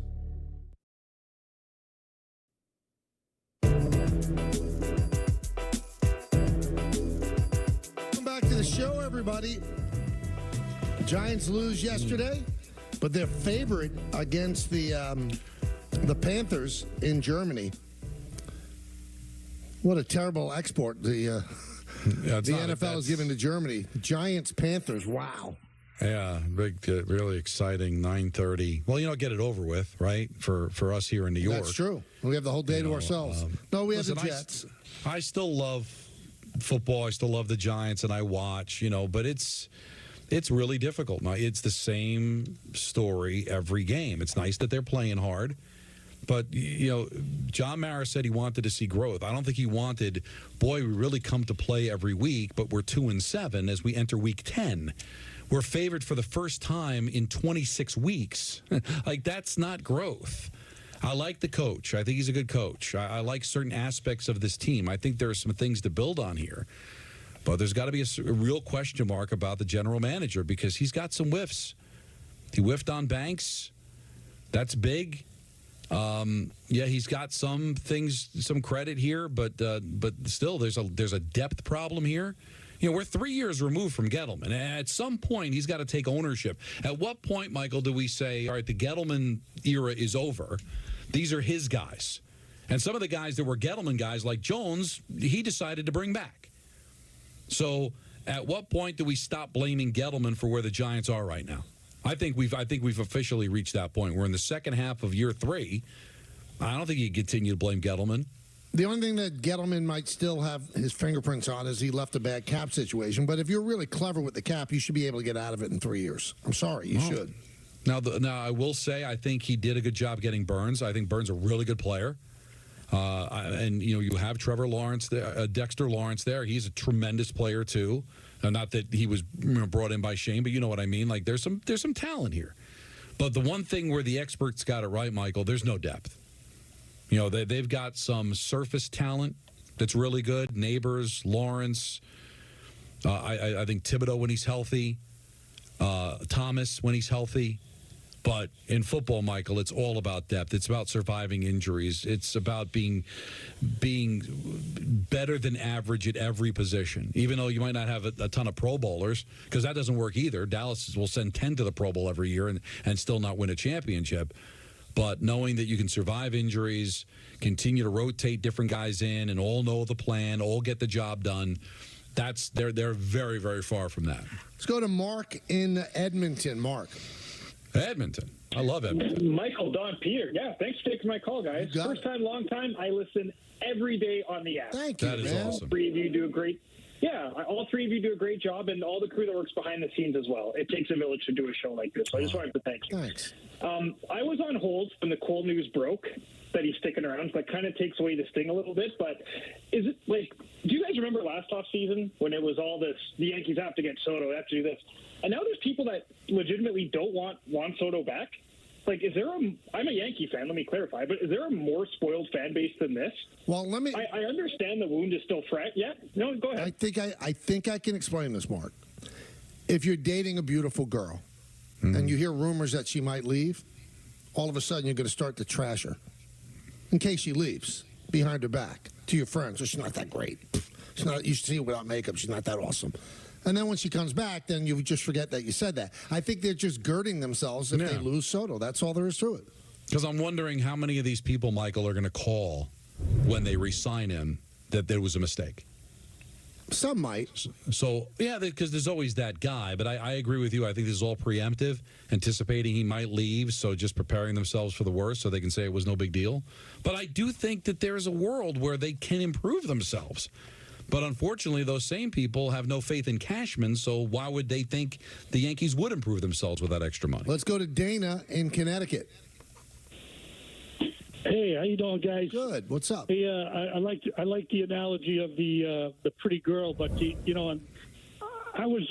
Welcome back to the show, everybody. Giants lose yesterday, but they're favorite against the Panthers in Germany. What a terrible export the NFL is giving to Germany. Giants, Panthers, wow. Yeah, big, really exciting 9:30. Well, get it over with, right? For us here in New York. That's true. We have the whole day to ourselves. No, we have the Jets. I still love football. I still love the Giants, and I watch, but it's really difficult. Now, it's the same story every game. It's nice that they're playing hard. But, John Mara said he wanted to see growth. I don't think he wanted, we really come to play every week, but we're 2-7 as we enter week 10. We're favored for the first time in 26 weeks. That's not growth. I like the coach. I think he's a good coach. I like certain aspects of this team. I think there are some things to build on here. But there's got to be a real question mark about the general manager because he's got some whiffs. He whiffed on Banks. That's big. He's got some things, some credit here, but still, there's a depth problem here. We're 3 years removed from Gettleman, and at some point, he's got to take ownership. At what point, Michael, do we say, all right, the Gettleman era is over? These are his guys, and some of the guys that were Gettleman guys, like Jones, he decided to bring back. So, at what point do we stop blaming Gettleman for where the Giants are right now? I think we've officially reached that point. We're in the second half of year 3. I don't think you can continue to blame Gettleman. The only thing that Gettleman might still have his fingerprints on is he left a bad cap situation. But if you're really clever with the cap, you should be able to get out of it in 3 years. I'm sorry, you should. Now, I will say I think he did a good job getting Burns. I think Burns is a really good player. And you have Trevor Lawrence, Dexter Lawrence there. He's a tremendous player too. Not that he was brought in by Shane, but you know what I mean. There's some talent here. But the one thing where the experts got it right, Michael, there's no depth. They've got some surface talent that's really good. Neighbors, Lawrence. I think Thibodeau when he's healthy. Thomas when he's healthy. But in football, Michael, it's all about depth. It's about surviving injuries. It's about being better than average at every position, even though you might not have a ton of Pro Bowlers, because that doesn't work either. Dallas will send 10 to the Pro Bowl every year and still not win a championship. But knowing that you can survive injuries, continue to rotate different guys in, and all know the plan, all get the job done, they're very, very far from that. Let's go to Mark in Edmonton. Mark. Edmonton. I love Edmonton. Michael, Don, Peter. Yeah, thanks for taking my call, guys. First time, long time. I listen every day on the app. Thank you, That is awesome. All three of you do a great job, and all the crew that works behind the scenes as well. It takes a village to do a show like this, so I just wanted to thank you. Thanks. I was on hold when the Cole news broke that he's sticking around, so that kind of takes away the sting a little bit. But is it do you guys remember last off season when it was all this, the Yankees have to get Soto, they have to do this, and now there's people that legitimately don't want Soto back? Is there I'm a Yankee fan, let me clarify, but is there a more spoiled fan base than this? Well, I understand the wound is still fresh. Yeah? No, go ahead. I think I can explain this, Mark. If you're dating a beautiful girl and you hear rumors that she might leave, all of a sudden you're going to start to trash her in case she leaves behind her back to your friends. She's not that great. You should see her without makeup. She's not that awesome. And then when she comes back, then you just forget that you said that. I think they're just girding themselves if they lose Soto. That's all there is to it. Because I'm wondering how many of these people, Michael, are going to call when they re-sign him that there was a mistake. Some might. So, yeah, because there's always that guy. But I agree with you. I think this is all preemptive, anticipating he might leave, so just preparing themselves for the worst so they can say it was no big deal. But I do think that there is a world where they can improve themselves. But unfortunately, those same people have no faith in Cashman, so why would they think the Yankees would improve themselves with that extra money? Let's go to Dana in Connecticut. Hey, how you doing, guys? Good. What's up? Hey, I like the analogy of the pretty girl, but I was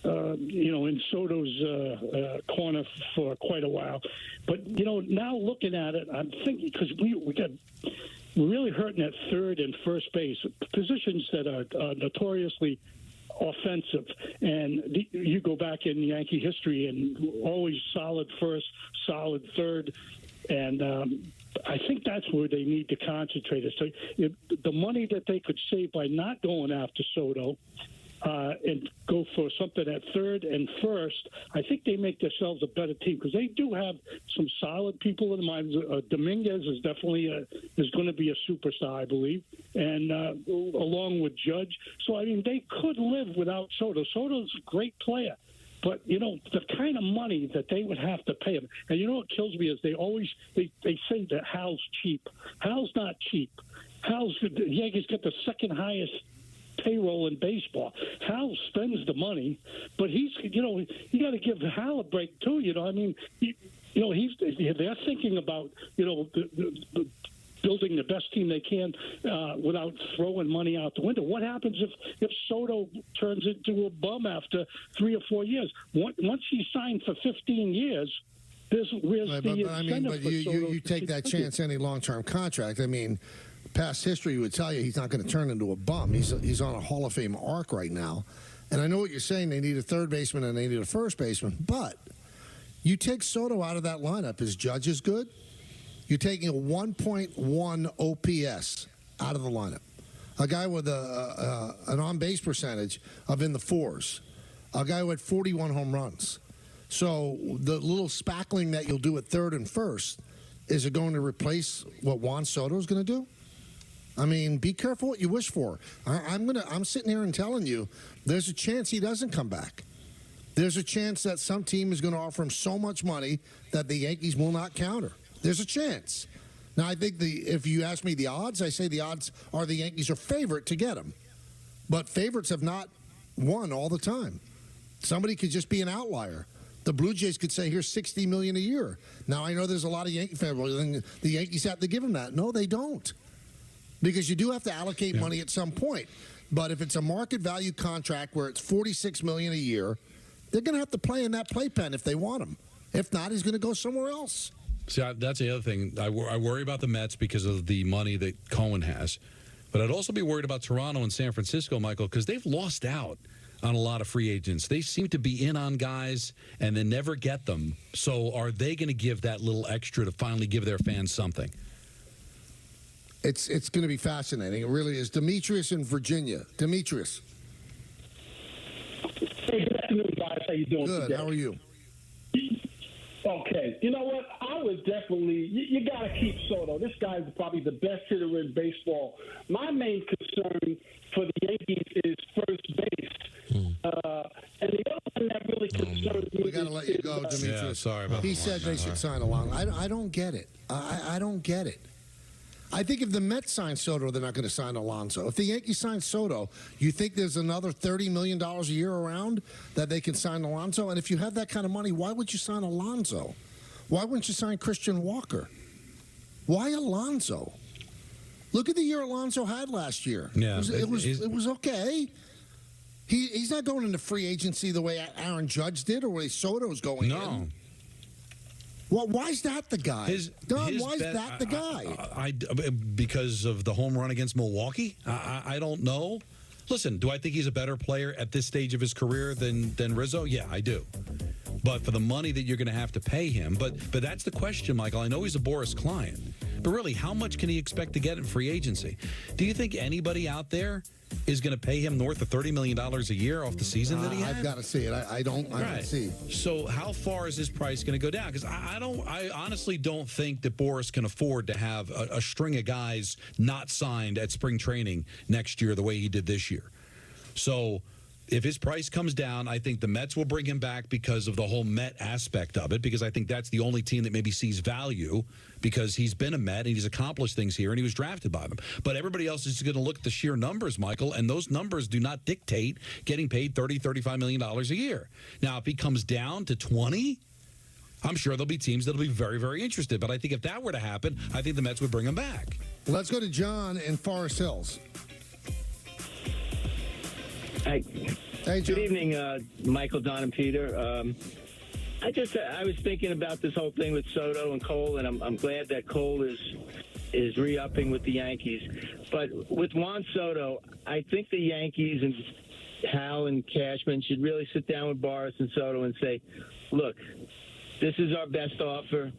in Soto's corner for quite a while, but now looking at it, I'm thinking because we're really hurting at third and first base, positions that are notoriously offensive, and you go back in Yankee history and always solid first, solid third. And I think that's where they need to concentrate. So the money that they could save by not going after Soto and go for something at third and first, I think they make themselves a better team because they do have some solid people in mind. Dominguez is definitely is going to be a superstar, I believe, and along with Judge. So, I mean, they could live without Soto. Soto's a great player. But, the kind of money that they would have to pay him. And what kills me is they say that Hal's cheap. Hal's not cheap. The Yankees get the second highest payroll in baseball. Hal spends the money, but you got to give Hal a break too. I mean, they're thinking about, building the best team they can without throwing money out the window. What happens if Soto turns into a bum after 3 or 4 years? Once he's signed for 15 years, where's the incentive but for Soto you take that chance any long-term contract. I mean, past history would tell you he's not going to turn into a bum. He's on a Hall of Fame arc right now. And I know what you're saying. They need a third baseman and they need a first baseman. But you take Soto out of that lineup. Is Judge is good? You're taking a 1.1 OPS out of the lineup. A guy with an on-base percentage of in the fours. A guy who had 41 home runs. So the little spackling that you'll do at third and first, is it going to replace what Juan Soto is going to do? I mean, be careful what you wish for. I'm sitting here and telling you, there's a chance he doesn't come back. There's a chance that some team is going to offer him so much money that the Yankees will not counter. There's a chance. Now, I think if you ask me the odds, I say the odds are the Yankees are favorite to get him. But favorites have not won all the time. Somebody could just be an outlier. The Blue Jays could say, here's $60 million a year. Now, I know there's a lot of Yankee fans. Well, then the Yankees have to give him that. No, they don't. Because you do have to allocate money at some point. But if it's a market value contract where it's $46 million a year, they're going to have to play in that playpen if they want him. If not, he's going to go somewhere else. See, that's the other thing. I worry about the Mets because of the money that Cohen has. But I'd also be worried about Toronto and San Francisco, Michael, because they've lost out on a lot of free agents. They seem to be in on guys and then never get them. So are they going to give that little extra to finally give their fans something? It's going to be fascinating. It really is. Demetrius in Virginia. Demetrius. Hey, good afternoon, guys. How you doing today? Good. How are you? Okay. You know what? I would definitely, you got to keep Soto. This guy's probably the best hitter in baseball. My main concern for the Yankees is first base. And the other thing that really concerns me we got to let you go, Demetrius. Yeah, sorry about that. He said they should sign along. I don't get it. I don't get it. I think if the Mets sign Soto, they're not going to sign Alonso. If the Yankees sign Soto, you think there's another $30 million a year around that they can sign Alonso? And if you have that kind of money, why would you sign Alonso? Why wouldn't you sign Christian Walker? Why Alonso? Look at the year Alonso had last year. Yeah, it was okay. He's not going into free agency the way Aaron Judge did or the way Soto's going in. Well, why is that the guy? Why is that the guy? Because of the home run against Milwaukee? I don't know. Listen, do I think he's a better player at this stage of his career than Rizzo? Yeah, I do. But for the money that you're going to have to pay him, but that's the question, Michael. I know he's a Boris client, but really, how much can he expect to get in free agency? Do you think anybody out there is going to pay him north of $30 million a year off the season that he had? I've got to see it. I don't see. So how far is his price going to go down? Because I honestly don't think that Boris can afford to have a string of guys not signed at spring training next year the way he did this year. So if his price comes down, I think the Mets will bring him back because of the whole Met aspect of it, because I think that's the only team that maybe sees value because he's been a Met and he's accomplished things here and he was drafted by them. But everybody else is going to look at the sheer numbers, Michael, and those numbers do not dictate getting paid $30, $35 million a year. Now, if he comes down to 20, I'm sure there'll be teams that'll be very, very interested. But I think if that were to happen, I think the Mets would bring him back. Let's go to John in Forest Hills. Hey, John. Good evening, Michael, Don, and Peter. I was thinking about this whole thing with Soto and Cole, and I'm glad that Cole is re-upping with the Yankees. But with Juan Soto, I think the Yankees and Hal and Cashman should really sit down with Boris and Soto and say, look, this is our best offer.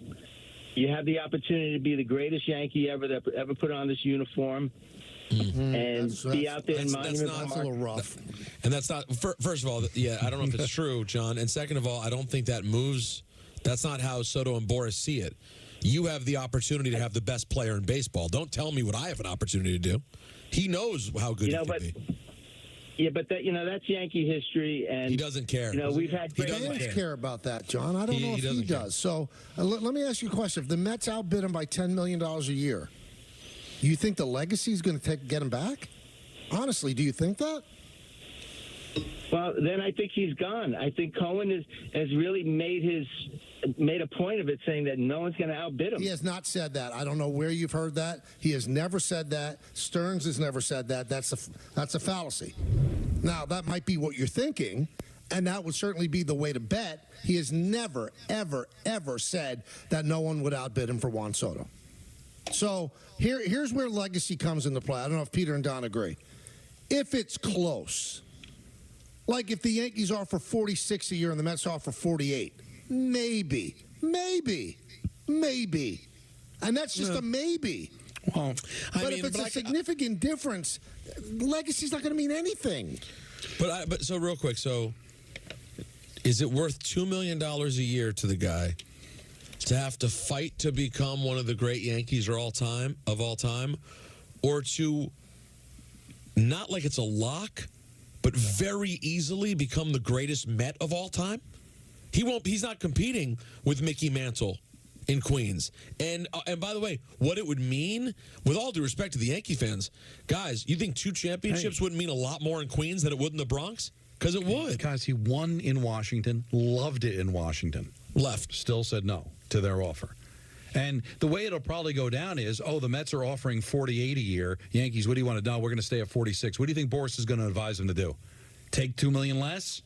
You have the opportunity to be the greatest Yankee ever that ever put on this uniform. And be out there in Monument Park. That's a little rough. And that's not, first of all, yeah, I don't know if it's true, John. And second of all, I don't think that moves. That's not how Soto and Boris see it. You have the opportunity to have the best player in baseball. Don't tell me what I have an opportunity to do. He knows how good he can be. Yeah, but that's Yankee history, and he doesn't care. We've had fans care about that, John. I don't know if he does. So let me ask you a question: if the Mets outbid him by $10 million a year, you think the legacy is going to get him back? Honestly, do you think that? Well, then I think he's gone. I think Cohen has really made a point of it, saying that no one's going to outbid him. He has not said that. I don't know where you've heard that. He has never said that. Stearns has never said that. That's a fallacy. Now, that might be what you're thinking, and that would certainly be the way to bet. He has never, ever, ever said that no one would outbid him for Juan Soto. So here's where legacy comes into play. I don't know if Peter and Don agree. If it's close, like if the Yankees offer 46 a year and the Mets offer 48, maybe. And that's just a maybe. Well, but if it's a significant difference, legacy's not going to mean anything. But so real quick, so is it worth $2 million a year to the guy to have to fight to become one of the great Yankees of all time, or to not like it's a lock, but very easily become the greatest Met of all time? He's not competing with Mickey Mantle in Queens. And by the way, what it would mean, with all due respect to the Yankee fans, guys, you think 2 championships wouldn't mean a lot more in Queens than it would in the Bronx? Because it would. Guys, he won in Washington, loved it in Washington. Left. Still said no to their offer. And the way it'll probably go down is, the Mets are offering 48 a year. Yankees, what do you want to do? We're going to stay at 46. What do you think Boris is going to advise him to do? Take $2 million less?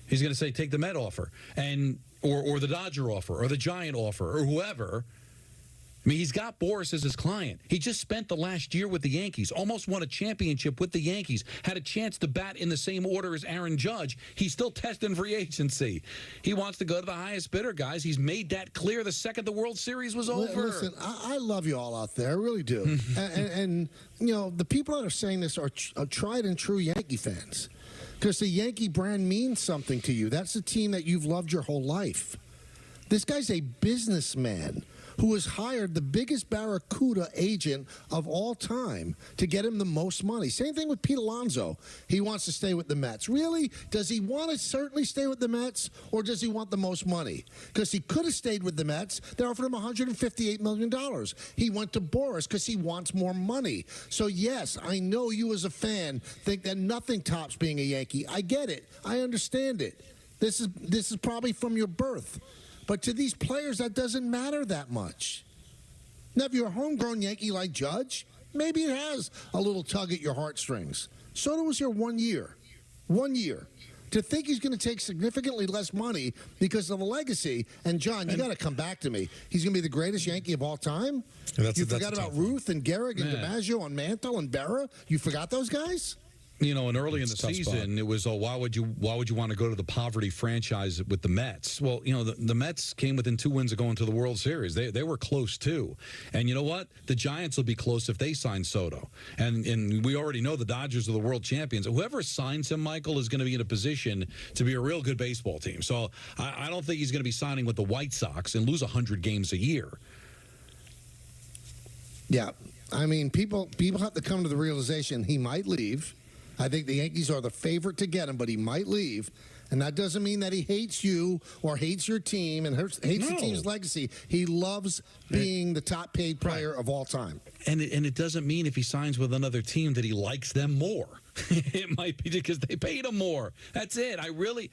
He's going to say, take the Met offer, and or the Dodger offer, or the Giant offer, or whoever. I mean, he's got Boris as his client. He just spent the last year with the Yankees, almost won a championship with the Yankees, had a chance to bat in the same order as Aaron Judge. He's still testing free agency. He wants to go to the highest bidder, guys. He's made that clear the second the World Series was over. Listen, I love you all out there. I really do. and the people that are saying this are tried and true Yankee fans. Because the Yankee brand means something to you. That's a team that you've loved your whole life. This guy's a businessman who has hired the biggest Barracuda agent of all time to get him the most money. Same thing with Pete Alonso. He wants to stay with the Mets. Really? Does he want to certainly stay with the Mets, or does he want the most money? Because he could have stayed with the Mets. They offered him $158 million. He went to Boris because he wants more money. So, yes, I know you as a fan think that nothing tops being a Yankee. I get it. I understand it. This is probably from your birth. But to these players, that doesn't matter that much. Now, if you're a homegrown Yankee like Judge, maybe it has a little tug at your heartstrings. Soto was here 1 year. 1 year. To think he's going to take significantly less money because of the legacy, and John, you got to come back to me. He's going to be the greatest Yankee of all time? You forgot about Ruth and Gehrig and DiMaggio and Mantle and Berra? You forgot those guys? And early in the season, it was, why would you want to go to the poverty franchise with the Mets? Well, the Mets came within 2 wins of going to the World Series. They were close, too. And you know what? The Giants will be close if they sign Soto. And we already know the Dodgers are the world champions. Whoever signs him, Michael, is going to be in a position to be a real good baseball team. So I don't think he's going to be signing with the White Sox and lose 100 games a year. Yeah. I mean, people have to come to the realization he might leave. I think the Yankees are the favorite to get him, but he might leave. And that doesn't mean that he hates you or hates your team and hates the team's legacy. He loves being the top paid player of all time. And it doesn't mean if he signs with another team that he likes them more. It might be because they paid him more. That's it. I really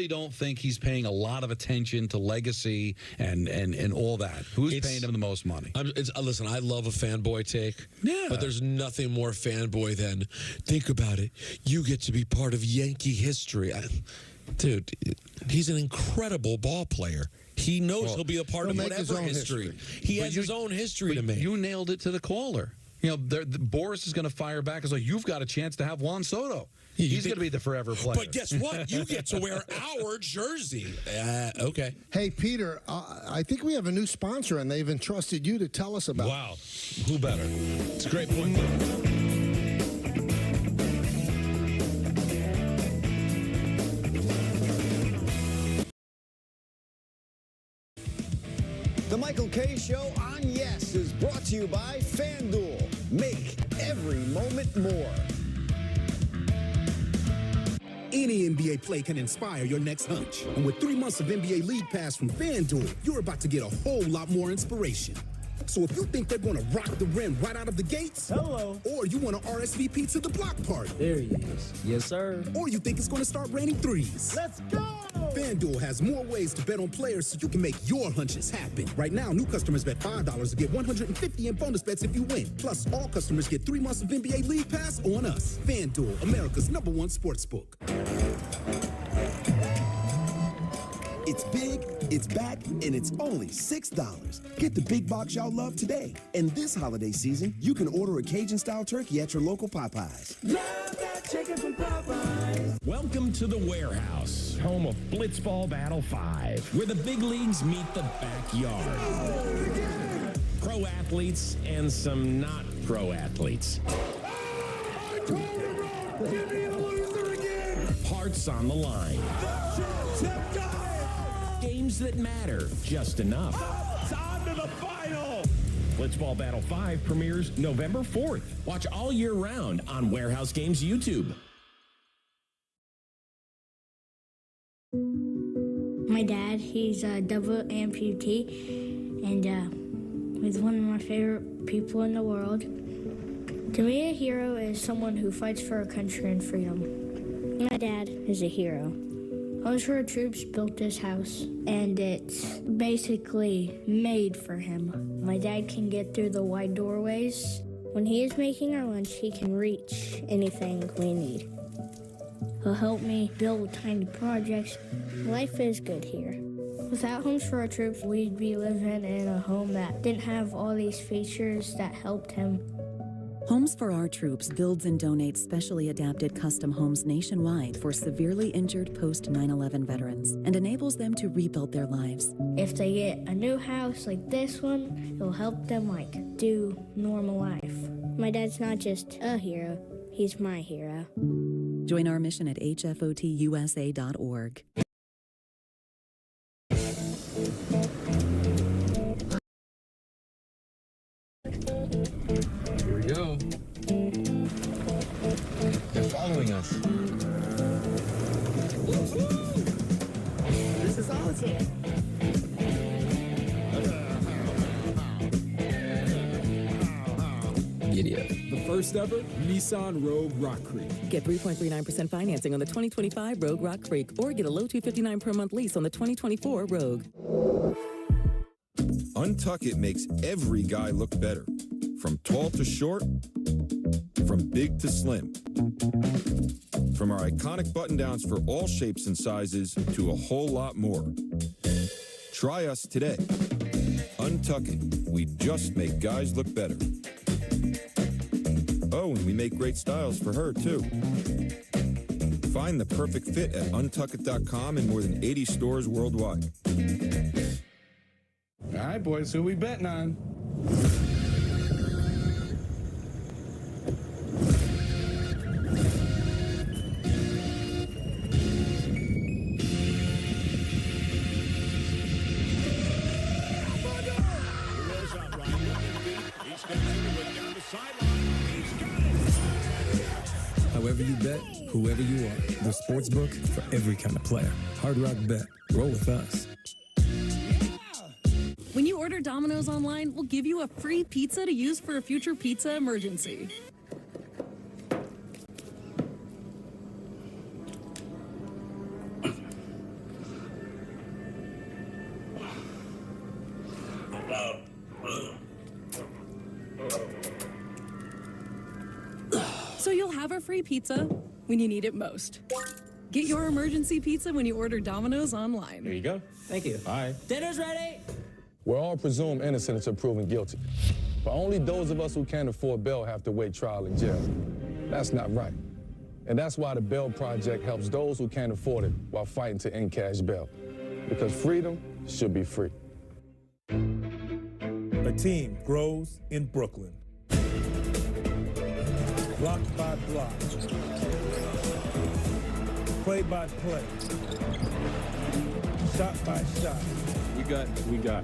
don't think he's paying a lot of attention to legacy and all that. Who's paying him the most money? Listen, I love a fanboy take. Yeah. But there's nothing more fanboy than, think about it, you get to be part of Yankee history. Dude, he's an incredible ball player. He knows he'll be a part of whatever history. He has his own history to make. You nailed it to the caller. You know, Boris is going to fire back. It's like, you've got a chance to have Juan Soto. He's going to be the forever player. But guess what? You get to wear our jersey. Okay. Hey, Peter, I think we have a new sponsor, and they've entrusted you to tell us about it. Wow. Who better? It's a great point. The Michael Kay Show on Yes is brought to you by FanDuel. Make every moment more. Any NBA play can inspire your next hunch. And with 3 months of NBA League Pass from FanDuel, you're about to get a whole lot more inspiration. So if you think they're going to rock the rim right out of the gates, hello, or you want to RSVP to the block party, there he is. Yes, sir. Or you think it's going to start raining threes, let's go! FanDuel has more ways to bet on players so you can make your hunches happen. Right now, new customers bet $5 to get $150 in bonus bets if you win. Plus, all customers get 3 months of NBA League Pass on us. FanDuel, America's #1 sportsbook. It's big, it's back, and it's only $6. Get the big box y'all love today. And this holiday season, you can order a Cajun-style turkey at your local Popeyes. Love that chicken from Popeyes. Welcome to the Warehouse, home of Blitzball Battle 5, where the big leagues meet the backyard. Pro athletes and some not pro athletes. Hearts on the line. Games that matter just enough. It's on to the final. Blitzball Battle 5 premieres November 4th. Watch all year round on Warehouse Games YouTube. My dad, he's a double amputee, and he's one of my favorite people in the world. To me, a hero is someone who fights for a country and freedom. My dad is a hero. Homes for Our Troops built this house, and it's basically made for him. My dad can get through the wide doorways. When he is making our lunch, he can reach anything we need. He'll help me build tiny projects. Life is good here. Without Homes for Our Troops, we'd be living in a home that didn't have all these features that helped him. Homes for Our Troops builds and donates specially adapted custom homes nationwide for severely injured post-9/11 veterans and enables them to rebuild their lives. If they get a new house like this one, it'll help them do normal life. My dad's not just a hero, he's my hero. Join our mission at hfotusa.org. Here we go. They're following us. This is awesome. Idiot. The first ever Nissan Rogue Rock Creek. Get 3.39% financing on the 2025 Rogue Rock Creek or get a low $259 per month lease on the 2024 Rogue. Untuck It makes every guy look better. From tall to short, from big to slim. From our iconic button-downs for all shapes and sizes to a whole lot more. Try us today. Untuck It. We just make guys look better. Oh, and we make great styles for her, too. Find the perfect fit at untuckit.com in more than 80 stores worldwide. All right, boys, who we betting on? I However you bet, whoever you are. The Sportsbook for every kind of player. Hard Rock Bet. Roll with us. When you order Domino's online, we'll give you a free pizza to use for a future pizza emergency. So you'll have a free pizza when you need it most. Get your emergency pizza when you order Domino's online. There you go. Thank you. All right. Dinner's ready. We're all presumed innocent until proven guilty. But only those of us who can't afford bail have to wait trial in jail. That's not right. And that's why the Bail Project helps those who can't afford it while fighting to end cash bail. Because freedom should be free. A team grows in Brooklyn. Block by block. Play by play. Shot by shot. We got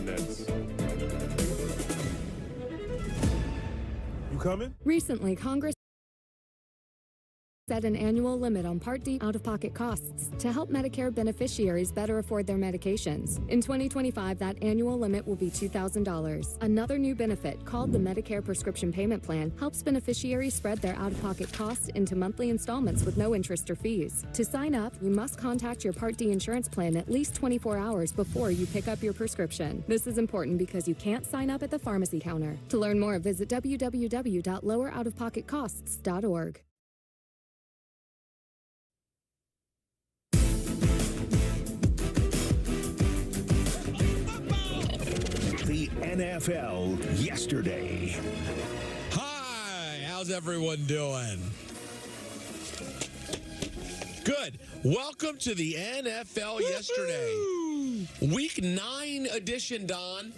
Nets. You coming? Recently, Congress set an annual limit on Part D out-of-pocket costs to help Medicare beneficiaries better afford their medications. In 2025, that annual limit will be $2,000. Another new benefit, called the Medicare Prescription Payment Plan, helps beneficiaries spread their out-of-pocket costs into monthly installments with no interest or fees. To sign up, you must contact your Part D insurance plan at least 24 hours before you pick up your prescription. This is important because you can't sign up at the pharmacy counter. To learn more, visit www.loweroutofpocketcosts.org. The NFL yesterday. Hi, how's everyone doing? Good. Welcome to the NFL yesterday. Week 9 edition, Don.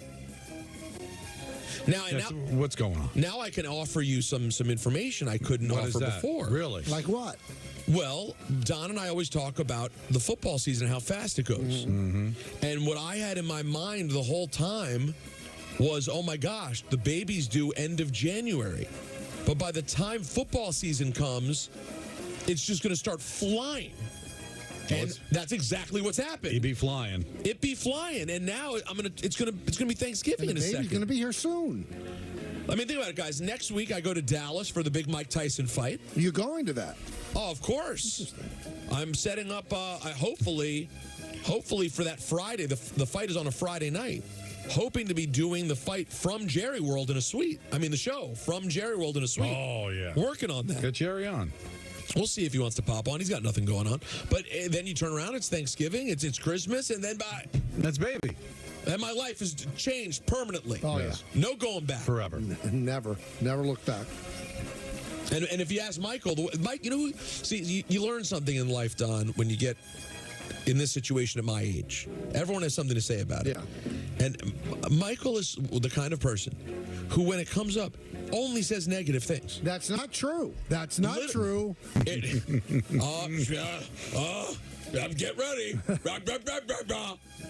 Now, what's going on? Now I can offer you some information I couldn't offer before. Really? Like what? Well, Don and I always talk about the football season and how fast it goes. Mm-hmm. And what I had in my mind the whole time was, oh my gosh, the baby's due end of January. But by the time football season comes, it's just going to start flying. And that's exactly what's happened. It be flying. It be flying. And now it's gonna be Thanksgiving in a second. Baby's going to be here soon. I mean, think about it, guys. Next week, I go to Dallas for the big Mike Tyson fight. You're going to that? Oh, of course. I'm setting up, hopefully for that Friday. The fight is on a Friday night. Hoping to be doing the fight from Jerry World in a suite. I mean, the show from Jerry World in a suite. Oh, yeah. Working on that. Get Jerry on. We'll see if he wants to pop on. He's got nothing going on. But then you turn around, it's Thanksgiving, it's Christmas, and then bye. That's baby. And my life has changed permanently. Oh, yeah. No going back. Forever. Never look back. And if you ask Michael, Mike, you learn something in life, Don, when you get in this situation at my age. Everyone has something to say about it. Yeah. And Michael is the kind of person who, when it comes up, only says negative things. That's not true. That's not true. Get ready.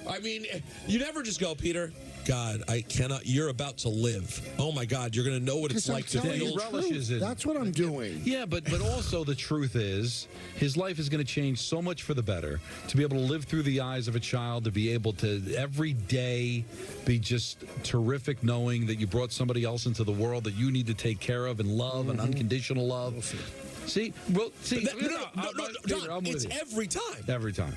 I mean, you never just go, Peter, God, I cannot. You're about to live. Oh, my God, you're going to know what it's like to feel. That's what I'm doing. Yeah, but also the truth is his life is going to change so much for the better. To be able to live through the eyes of a child, to be able to every day be just terrific knowing that you brought somebody else into the world that you need to take care of and love and unconditional love. See? Well, see. Don, it's every time. Every time.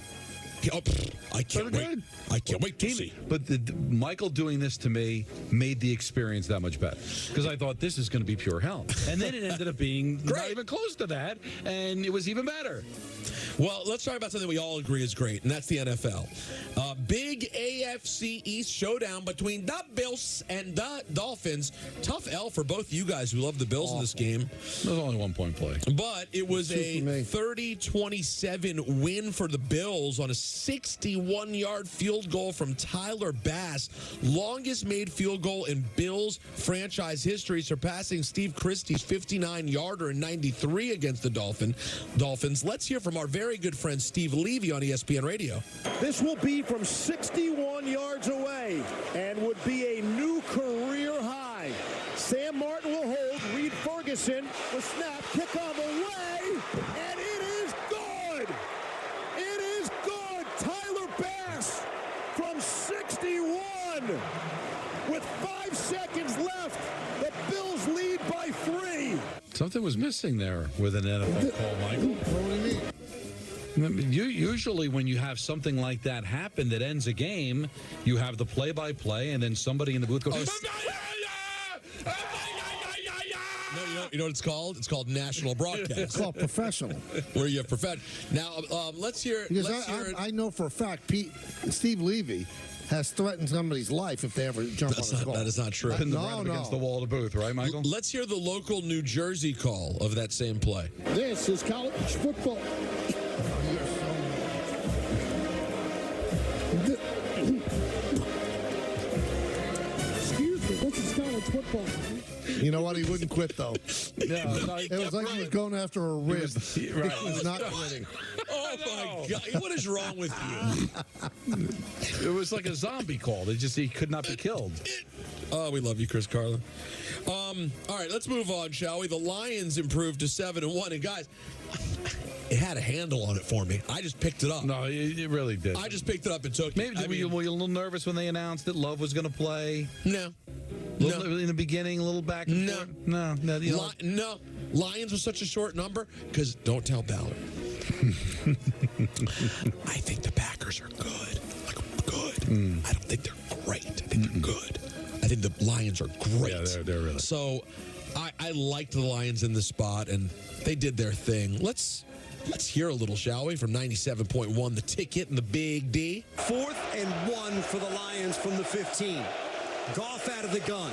I can't wait. I can't wait to see. But Michael doing this to me made the experience that much better. Because I thought this is going to be pure hell. And then it ended up being not even close to that. And it was even better. Well, let's talk about something we all agree is great, and that's the NFL. Big AFC East showdown between the Bills and the Dolphins. Tough L for both you guys who love the Bills in this game. It was only 1 point play. But it was a 30-27 win for the Bills on a 61-yard field goal from Tyler Bass. Longest made field goal in Bills franchise history, surpassing Steve Christie's 59-yarder in 93 against the Dolphins. Let's hear from our very good friend Steve Levy on ESPN Radio. This will be from 61 yards away and would be a new career high. Sam Martin will hold. Reed Ferguson will snap. Kick on the way. was missing there with an NFL call, Michael. What do you mean? Usually when you have something like that happen that ends a game, you have the play-by-play, and then somebody in the booth goes, You know what it's called? It's called national broadcast. It's called professional. Where you have professional. Now, let's hear. Because I I know for a fact Steve Levy has threatened somebody's life if they ever jump on his call. That is not true. Pin the ref against the wall of the booth, right, Michael? Let's hear the local New Jersey call of that same play. This is college football. Excuse me, this is college football. You know what? He wouldn't quit, though. No, it was like he was going after a rib. He was not quitting. Oh, my God. What is wrong with you? It was like a zombie call. He could not be killed. Oh, we love you, Chris Carlin. All right, let's move on, shall we? The Lions improved to 7-1. And, guys, it had a handle on it for me. I just picked it up. No, it really did. I just picked it up and took it. Maybe were you a little nervous when they announced that Love was going to play? No. In the begining, a little back and forth? No. No. Lions was such a short number because don't tell Ballard. I think the Packers are good. Good. I don't think they're great. I think they're good. I think the Lions are great. Yeah, they're really. So I liked the Lions in this spot, and they did their thing. Let's hear a little, shall we, from 97.1, The Ticket and the Big D. 4th and 1 for the Lions from the 15. Goff out of the gun.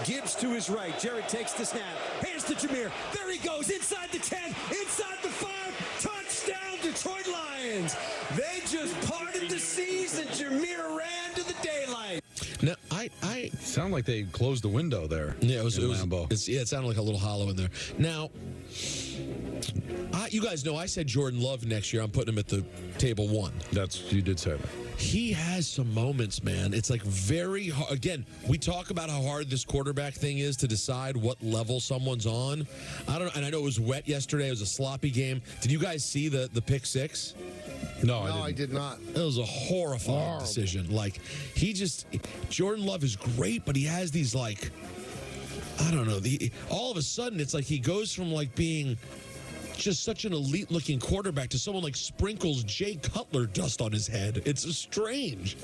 Gibbs to his right. Jarrett takes the snap. Hands to Jameer. There he goes. Inside the 10. Inside the 5. Touchdown, Detroit Lions. They just parted the seas and Jameer ran to the daylight. Now, I sound like they closed the window there. Yeah, it was Lambeau. It sounded like a little hollow in there. Now, you guys know I said Jordan Love next year. I'm putting him at the table 1. You did say that. He has some moments, man. It's like very hard. Again, we talk about how hard this quarterback thing is to decide what level someone's on. I don't know, and I know it was wet yesterday. It was a sloppy game. Did you guys see the pick six? No, I did not. It was a horrifying decision. Like, Jordan Love is great, but he has these, like, I don't know. All of a sudden, it's like he goes from, like, being just such an elite-looking quarterback to someone like sprinkles Jay Cutler dust on his head. It's strange,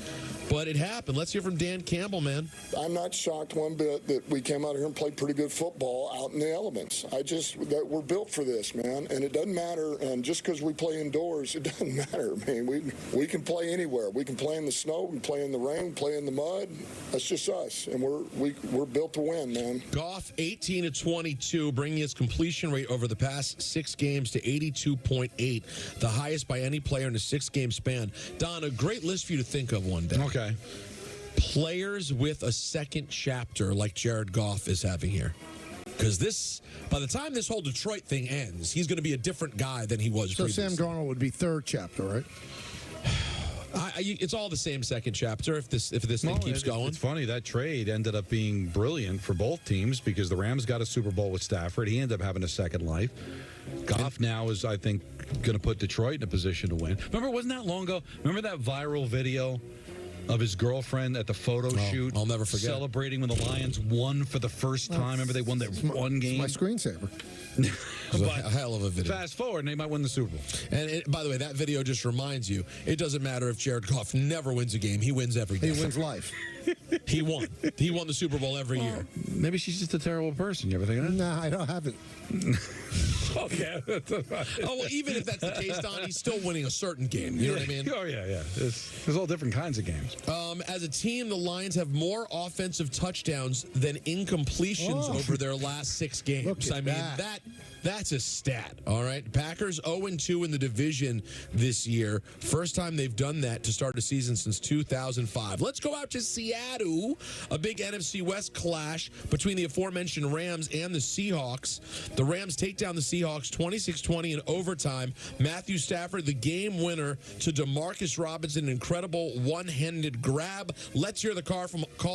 but it happened. Let's hear from Dan Campbell, man. I'm not shocked one bit that we came out here and played pretty good football out in the elements. That we're built for this, man, and it doesn't matter. And just because we play indoors, it doesn't matter. I mean, we can play anywhere. We can play in the snow, we can play in the rain, play in the mud. That's just us, and we're built to win, man. Goff, 18 of 22, bringing his completion rate over the past 6 games to 82.8, the highest by any player in a 6-game span. Don, a great list for you to think of one day. Okay. Players with a second chapter like Jared Goff is having here. Because by the time this whole Detroit thing ends, he's going to be a different guy than he was previously. So Sam Darnold would be 3rd chapter, right? It's all the same second chapter if this thing keeps going. It's funny, that trade ended up being brilliant for both teams because the Rams got a Super Bowl with Stafford. He ended up having a second life. Goff now is, I think, going to put Detroit in a position to win. Remember, wasn't that long ago? Remember that viral video of his girlfriend at the photo shoot? I'll never forget. Celebrating when the Lions won for the first time. Remember, they won that one game? It's my screensaver. A hell of a video. Fast forward, and they might win the Super Bowl. And by the way, that video just reminds you, it doesn't matter if Jared Goff never wins a game. He wins every game. He wins life. He won. He won the Super Bowl every year. Maybe she's just a terrible person. You ever think of that? No, I haven't. Okay. Oh, well, even if that's the case, Don, he's still winning a certain game. You know what I mean? Oh, yeah. There's all different kinds of games. As a team, the Lions have more offensive touchdowns than incompletions over their last 6 games. I mean, that's a stat, all right? Packers 0-2 in the division this year. First time they've done that to start a season since 2005. Let's go out to Seattle. A big NFC West clash between the aforementioned Rams and the Seahawks. The Rams take down the Seahawks 26-20 in overtime. Matthew Stafford, the game winner to DeMarcus Robinson, an incredible one-handed grab. Let's hear the call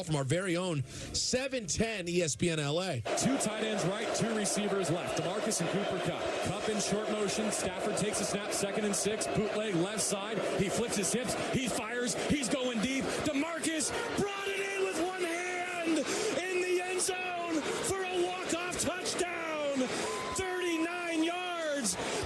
from our very own 710 ESPN LA. 2 tight ends right, 2 receivers left. DeMarcus and Cooper Kupp. Kupp in short motion. Stafford takes a snap, 2nd and 6. Bootleg left side. He flips his hips. He fires. He's going deep. DeMarcus brought it in with one hand in the end zone for a walk-off touchdown. 30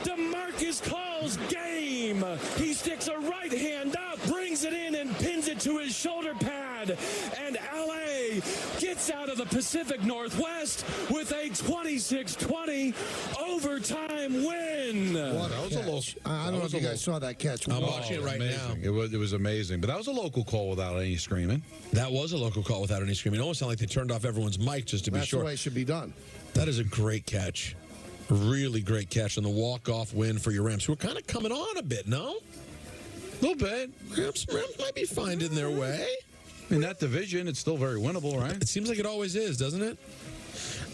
DeMarcus calls game. He sticks a right hand up, brings it in, and pins it to his shoulder pad. And LA gets out of the Pacific Northwest with a 26-20 overtime win. What that was a local. I don't know if you guys saw that catch. I'm watching it right now. It was amazing. But that was a local call without any screaming. That was a local call without any screaming. It almost sounded like they turned off everyone's mic just to be sure. That's the way it should be done. That is a great catch. Really great catch on the walk-off win for your Rams, who are kind of coming on a bit, no? A little bit. Rams might be finding their way. In that division, it's still very winnable, right? It seems like it always is, doesn't it?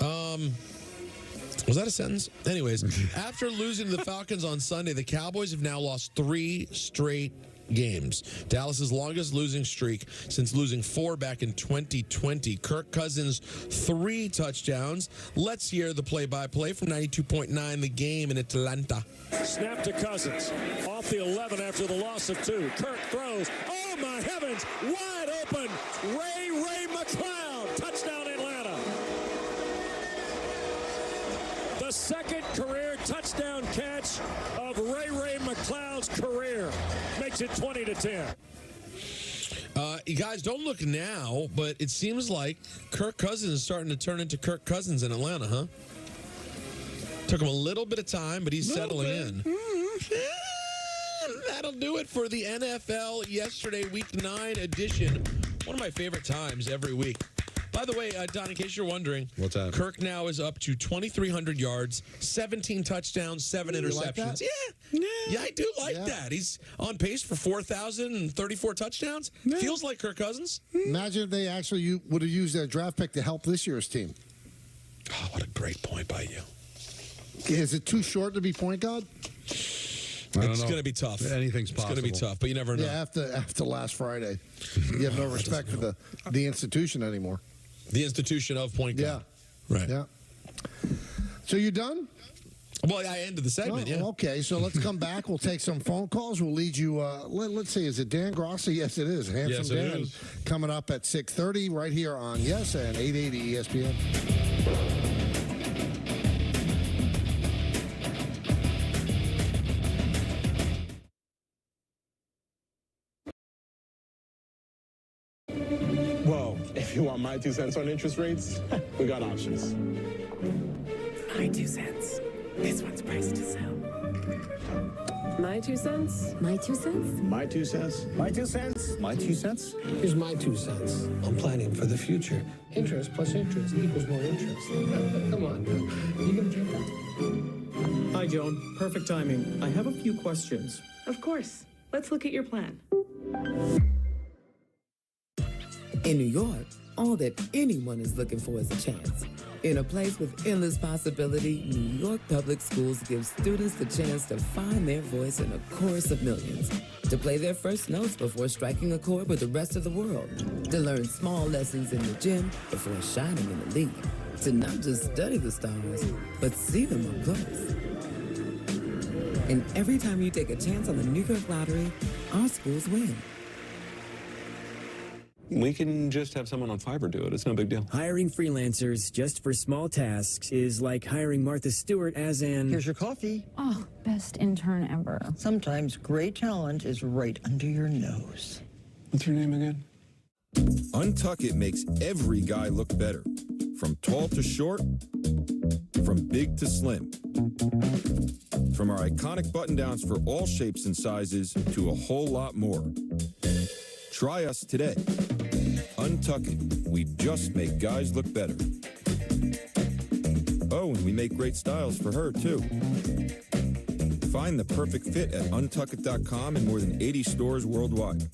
Was that a sentence? Anyways, after losing to the Falcons on Sunday, the Cowboys have now lost 3 straight games. Dallas's longest losing streak since losing 4 back in 2020. Kirk Cousins, 3 touchdowns. Let's hear the play-by-play from 92.9 The Game in Atlanta. Snap to Cousins. Off the 11 after the loss of 2. Kirk throws. Oh, my heavens. Wide open. Ray McCloud. Touchdown, Atlanta. The second career touchdown catch of Ray McCloud's career. Makes it 20-10. You guys, don't look now, but it seems like Kirk Cousins is starting to turn into Kirk Cousins in Atlanta, huh? Took him a little bit of time, but he's settling in. That'll do it for the NFL Yesterday Week 9 edition. One of my favorite times every week. By the way, Don, in case you're wondering, what's that? Kirk now is up to 2,300 yards, 17 touchdowns, 7 interceptions. Like yeah, I do like that. He's on pace for 4,034 touchdowns. Yeah. Feels like Kirk Cousins. Imagine if they actually would have used their draft pick to help this year's team. Oh, what a great point by you. Is it too short to be point guard? It's going to be tough. Anything's possible. It's going to be tough, but you never know. Yeah, after last Friday. You have no respect for the institution anymore. The institution of point guard. Yeah. Right. Yeah. So you done? Well, I ended the segment, yeah. Okay, so let's come back. We'll take some phone calls. We'll lead you, let's see, is it Dan Grossi? Yes, it is. Handsome yes, it Dan is. Coming up at 6:30 right here on Yes and 880 ESPN. Well, if you want my 2 cents on interest rates, we got options. My 2 cents. This one's priced to sell. My 2 cents? My 2 cents? My 2 cents? My 2 cents? My 2 cents? Here's my 2 cents. I'm planning for the future. Interest plus interest equals more interest. Come on, you gonna take that? Hi, Joan. Perfect timing. I have a few questions. Of course. Let's look at your plan. In New York, all that anyone is looking for is a chance. In a place with endless possibility, New York Public Schools gives students the chance to find their voice in a chorus of millions, to play their first notes before striking a chord with the rest of the world, to learn small lessons in the gym before shining in the league, to not just study the stars, but see them up close. And every time you take a chance on the New York Lottery, our schools win. We can just have someone on Fiverr do it. It's no big deal. Hiring freelancers just for small tasks is like hiring Martha Stewart as an... Here's your coffee. Oh, best intern ever. Sometimes great talent is right under your nose. What's your name again? Untuck It makes every guy look better. From tall to short, from big to slim. From our iconic button-downs for all shapes and sizes to a whole lot more. Try us today. Untuck It. We just make guys look better. Oh, and we make great styles for her, too. Find the perfect fit at untuckit.com and more than 80 stores worldwide.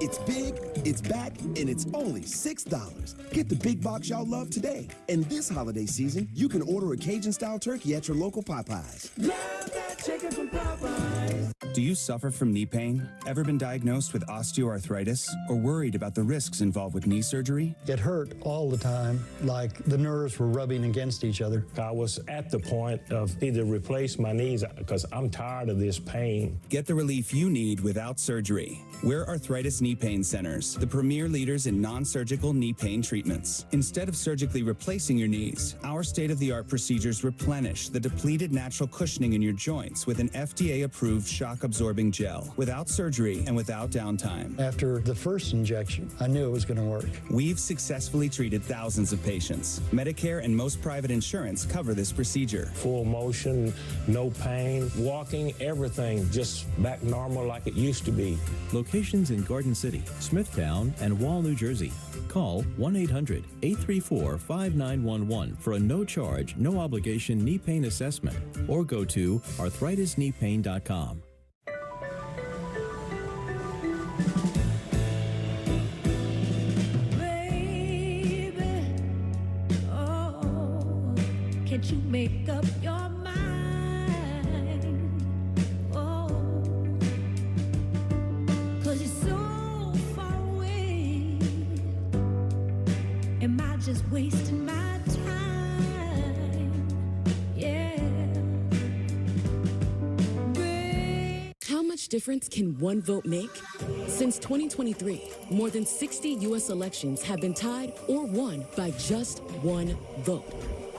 It's big, it's back, and it's only $6. Get the big box y'all love today. And this holiday season, you can order a Cajun-style turkey at your local Popeyes. Love that chicken from Popeyes. Do you suffer from knee pain? Ever been diagnosed with osteoarthritis? Or worried about the risks involved with knee surgery? It hurt all the time, like the nerves were rubbing against each other. I was at the point of either replace my knees because I'm tired of this pain. Get the relief you need without surgery. Wear arthritis knee Knee Pain Centers, the premier leaders in non-surgical knee pain treatments. Instead of surgically replacing your knees, our state-of-the-art procedures replenish the depleted natural cushioning in your joints with an FDA-approved shock-absorbing gel, without surgery and without downtime. After the first injection, I knew it was going to work. We've successfully treated thousands of patients. Medicare and most private insurance cover this procedure. Full motion, no pain, walking, everything just back normal like it used to be. Locations in Garden City, Smithtown, and Wall, New Jersey. Call 1-800-834-5911 for a no-charge, no-obligation knee pain assessment, or go to arthritis-kneepain.com. Can't you make up your mind? Oh, 'cause you're so far away. Am I just wasting my time? Yeah. How much difference can one vote make? Since 2023, more than 60 U.S. elections have been tied or won by just one vote.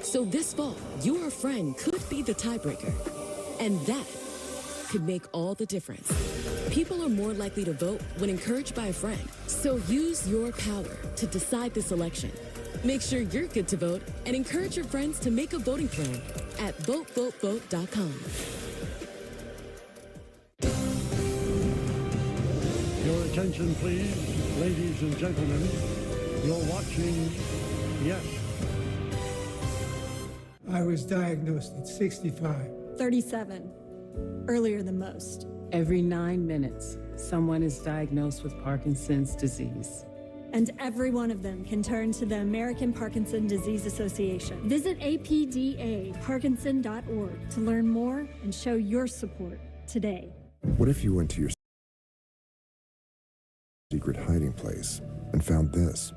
So this fall, your friend could be the tiebreaker. And that could make all the difference. People are more likely to vote when encouraged by a friend. So use your power to decide this election. Make sure you're good to vote and encourage your friends to make a voting plan at votevotevote.com. Your attention, please, ladies and gentlemen. You're watching Yes. I was diagnosed at 65. 37. Earlier than most. Every 9 minutes, someone is diagnosed with Parkinson's disease. And every one of them can turn to the American Parkinson Disease Association. Visit apdaparkinson.org to learn more and show your support today. What if you went to your secret hiding place and found this?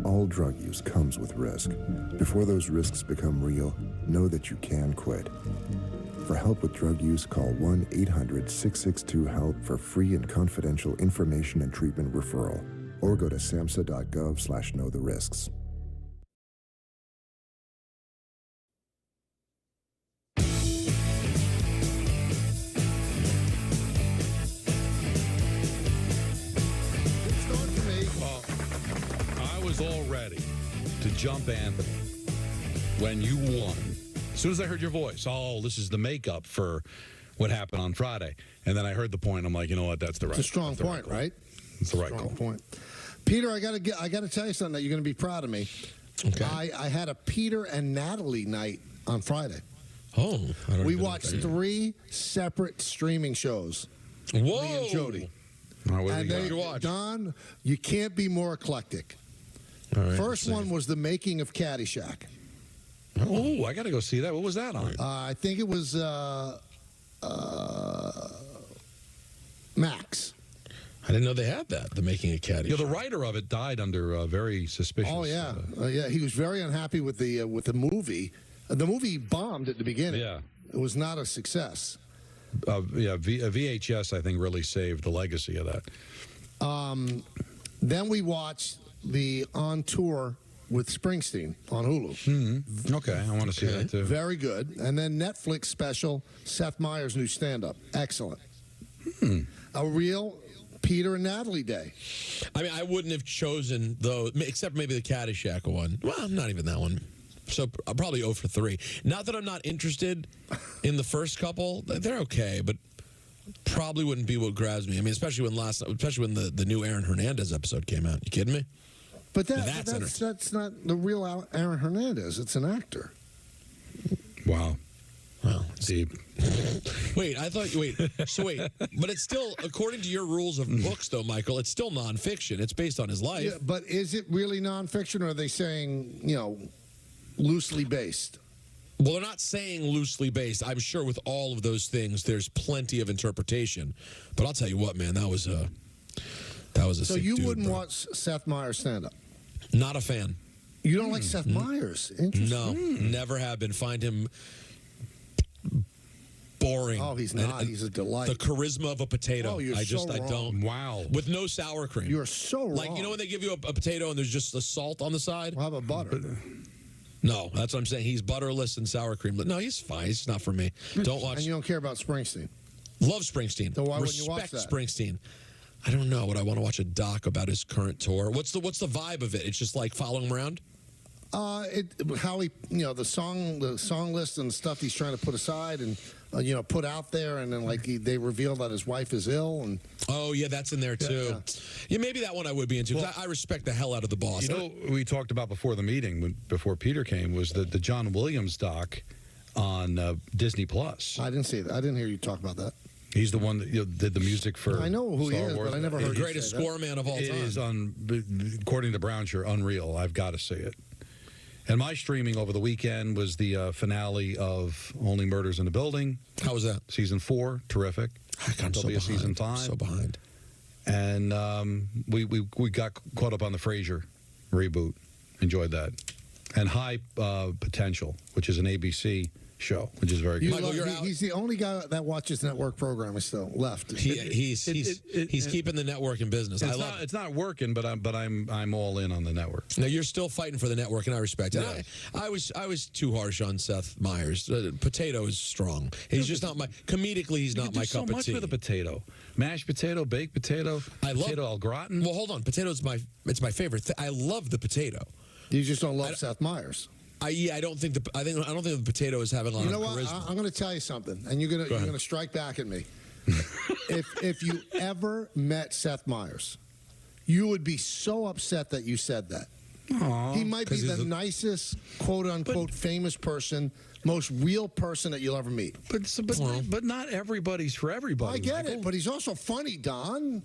All drug use comes with risk. Before those risks become real, know that you can quit. For help with drug use, call 1-800-662-HELP for free and confidential information and treatment referral, or go to samhsa.gov/know-the-risks. All ready to jump Anthony when you won. As soon as I heard your voice, oh, this is the makeup for what happened on Friday. And then I heard the point. I'm like, you know what? That's the right. It's a strong point, right? It's the right strong point. Peter, I got to tell you something that you're going to be proud of me. Okay. I had a Peter and Natalie night on Friday. Oh, we watched 3 separate streaming shows. Whoa, me and Jody. And they, Don, you can't be more eclectic. Right, first one was the making of Caddyshack. Oh, I got to go see that. What was that on? I think it was Max. I didn't know they had that, the making of Caddyshack. Yeah, the writer of it died under very suspicious. Oh, yeah. Yeah, he was very unhappy with the movie. The movie bombed at the beginning. Yeah. It was not a success. VHS, I think, really saved the legacy of that. Then we watched the On Tour with Springsteen on Hulu. Mm-hmm. Okay, I want to see that too. Very good. And then Netflix special, Seth Meyers' new stand-up. Excellent. A real Peter and Natalie day. I mean, I wouldn't have chosen, though, except maybe the Caddyshack one. Well, not even that one. So I'm probably 0 for 3. Not that I'm not interested in the first couple. They're okay, but probably wouldn't be what grabs me. I mean, especially when the new Aaron Hernandez episode came out. You kidding me? But that's not the real Aaron Hernandez. It's an actor. Wow. Well, deep. Wait, but it's still, according to your rules of books, though, Michael, it's still nonfiction. It's based on his life. Yeah, but is it really nonfiction, or are they saying, loosely based? Well, they're not saying loosely based. I'm sure with all of those things, there's plenty of interpretation. But I'll tell you what, man, that was a So sick you dude, wouldn't bro. watch Seth Meyers stand-up? Not a fan. You don't like Seth Meyers? Interesting. No, never have been. Find him boring. Oh, he's not. He's a delight. The charisma of a potato. Oh, you're I wrong. don't. Wow. With no sour cream. You're so wrong. Like, you know when they give you a potato and there's just the salt on the side? Well, how about butter? No, that's what I'm saying. He's butterless and sour cream. No, he's fine. He's not for me. Don't watch. And you don't care about Springsteen? Love Springsteen. So why wouldn't you watch Respect that? Springsteen. I don't know. Would I want to watch a doc about his current tour? What's the vibe of it? It's just like following him around? How he, the song list and stuff he's trying to put aside and put out there, and then they reveal that his wife is ill, and oh yeah, that's in there too. Yeah, maybe that one I would be into. 'Cause I respect the hell out of the boss. You know, we talked about before the meeting, before Peter came, was the John Williams doc on Disney Plus. I didn't see that. I didn't hear you talk about that. He's the one that did the music for. I know who Star he is, Wars. but I never heard the greatest score man of all time. It is according to Brownshire, unreal. I've got to see it. And my streaming over the weekend was the finale of Only Murders in the Building. How was that? Season 4, terrific. I'm so behind. Season 5. So behind. And we got caught up on the Frasier reboot. Enjoyed that. And High Potential, which is an ABC show, which is very good. Michael, you're out. He's the only guy that watches network programming still left. He's keeping the network in business. It's not working, but I'm all in on the network. No, you're still fighting for the network, and I respect it. Yeah. I was too harsh on Seth Meyers. Potato is strong. He's just not my comedically. He's not my cup of tea. So much with a potato, mashed potato, baked potato. I love potato au gratin. Well, hold on. Potato's my favorite. I love the potato. You just don't love Seth Meyers. I don't think the potato is having a lot of charisma. You know what? I'm going to tell you something, and you're going to strike back at me. if you ever met Seth Meyers, you would be so upset that you said that. Aww, he might be the nicest, quote unquote, famous person, most real person that you'll ever meet. But not everybody's for everybody. I get it, but he's also funny, Don.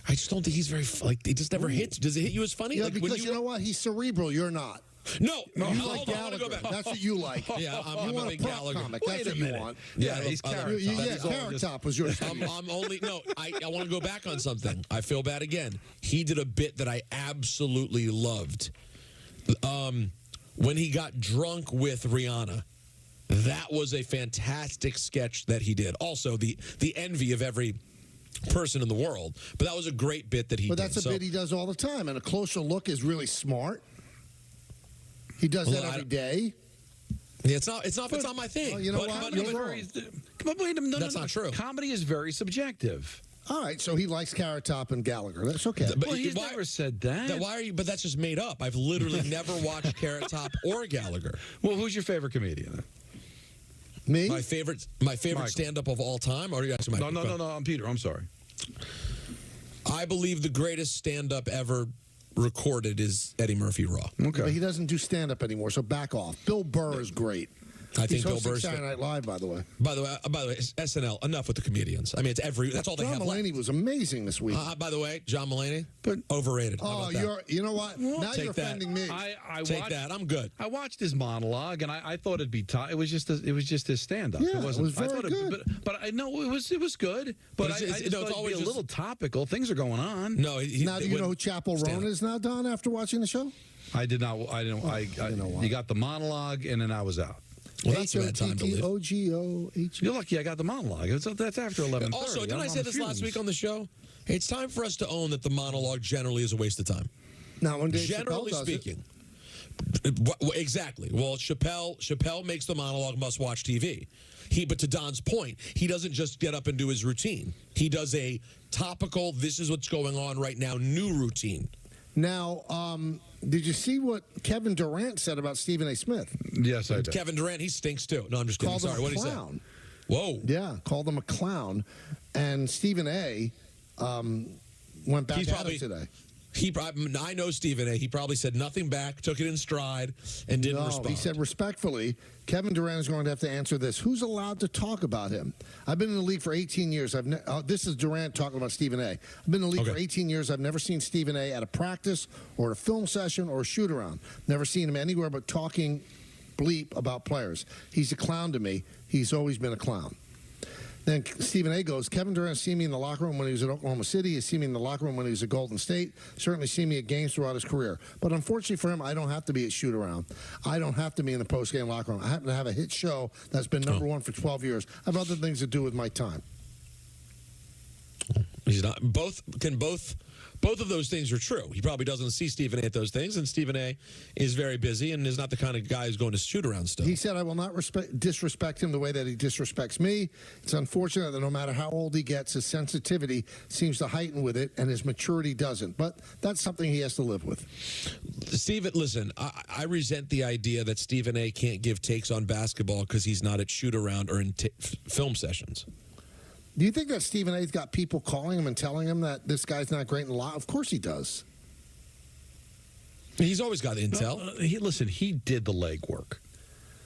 I just don't think he's very he just never hits. Does it hit you as funny? Yeah, because you know what? He's cerebral. You're not. No, you hold like on, Gallagher. That's what you like. Yeah, I'm you a want big a prop Gallagher. comic. Wait That's what a you minute. want. Yeah, he's Carrot Top. Yeah, Carrot Top was yours. I'm only I want to go back on something. I feel bad again. He did a bit that I absolutely loved. When he got drunk with Rihanna. That was a fantastic sketch that he did. Also, the envy of every person in the world. But that was a great bit that he did. But that's a bit he does all the time. And a closer look is really smart. He does that every day. Yeah, it's not my thing. Well, you know what? But wait a minute. That's not true. Comedy is very subjective. All right, so he likes Carrot Top and Gallagher. That's okay. But he's never said that. Why are you? But that's just made up. I've literally never watched Carrot Top or Gallagher. Well, who's your favorite comedian? Me? My favorite stand-up of all time? Or are you asking Michael? No. I'm Peter. I'm sorry. I believe the greatest stand-up ever recorded is Eddie Murphy Raw. Okay. But he doesn't do stand-up anymore, so back off. Bill Burr is great. I think Bill hosting Burr's Saturday Night Live, by the way. By the way, SNL. Enough with the comedians. I mean, that's all they have. John Mulaney was amazing this week. By the way, John Mulaney, but overrated. Oh, you know what? Now you're offending me. Take that. I'm good. I watched his monologue, and I thought it'd be. It was just his stand-up. Yeah, it was very good. But I know it was good. But I just thought it'd be a little topical. Things are going on. No. Now, do you know who Chappell Roan is now, Don? After watching the show, I did not. I didn't. You got the monologue, and then I was out. Well, that's a bad time to leave. H-O-G-O-H. You're lucky I got the monologue. That's after 11:30. Also, didn't I say this last week on the show? It's time for us to own that the monologue generally is a waste of time. Now, when Dave generally Chappelle does speaking. Exactly. Well, Chappelle makes the monologue must-watch TV. But to Don's point, he doesn't just get up and do his routine. He does a topical, this is what's going on right now, new routine. Now, did you see what Kevin Durant said about Stephen A. Smith? Yes, I did. Kevin Durant, he stinks too. No, I'm just kidding. Called Sorry, what him a did he clown. say? Whoa. Yeah, called him a clown. And Stephen A. Went back at him today. I know Stephen A. He probably said nothing back, took it in stride, and didn't respond. He said respectfully, Kevin Durant is going to have to answer this. Who's allowed to talk about him? I've been in the league for 18 years. This is Durant talking about Stephen A. I've been in the league for 18 years. I've never seen Stephen A. at a practice or a film session or a shoot-around. Never seen him anywhere but talking bleep about players. He's a clown to me. He's always been a clown. Then Stephen A. goes, Kevin Durant has seen me in the locker room when he was at Oklahoma City. He's seen me in the locker room when he was at Golden State. Certainly seen me at games throughout his career. But unfortunately for him, I don't have to be at shoot-around. I don't have to be in the post-game locker room. I happen to have a hit show that's been number one for 12 years. I have other things to do with my time. He's not both of those things are true. He probably doesn't see Stephen A. at those things, and Stephen A. is very busy and is not the kind of guy who's going to shoot around stuff. He said, I will not disrespect him the way that he disrespects me. It's unfortunate that no matter how old he gets, his sensitivity seems to heighten with it, and his maturity doesn't. But that's something he has to live with. Stephen, listen, I resent the idea that Stephen A. can't give takes on basketball because he's not at shoot-around or in film sessions. Do you think that Stephen A.'s got people calling him and telling him that this guy's not great in the lot? Of course he does. He's always got intel. Listen, he did the legwork.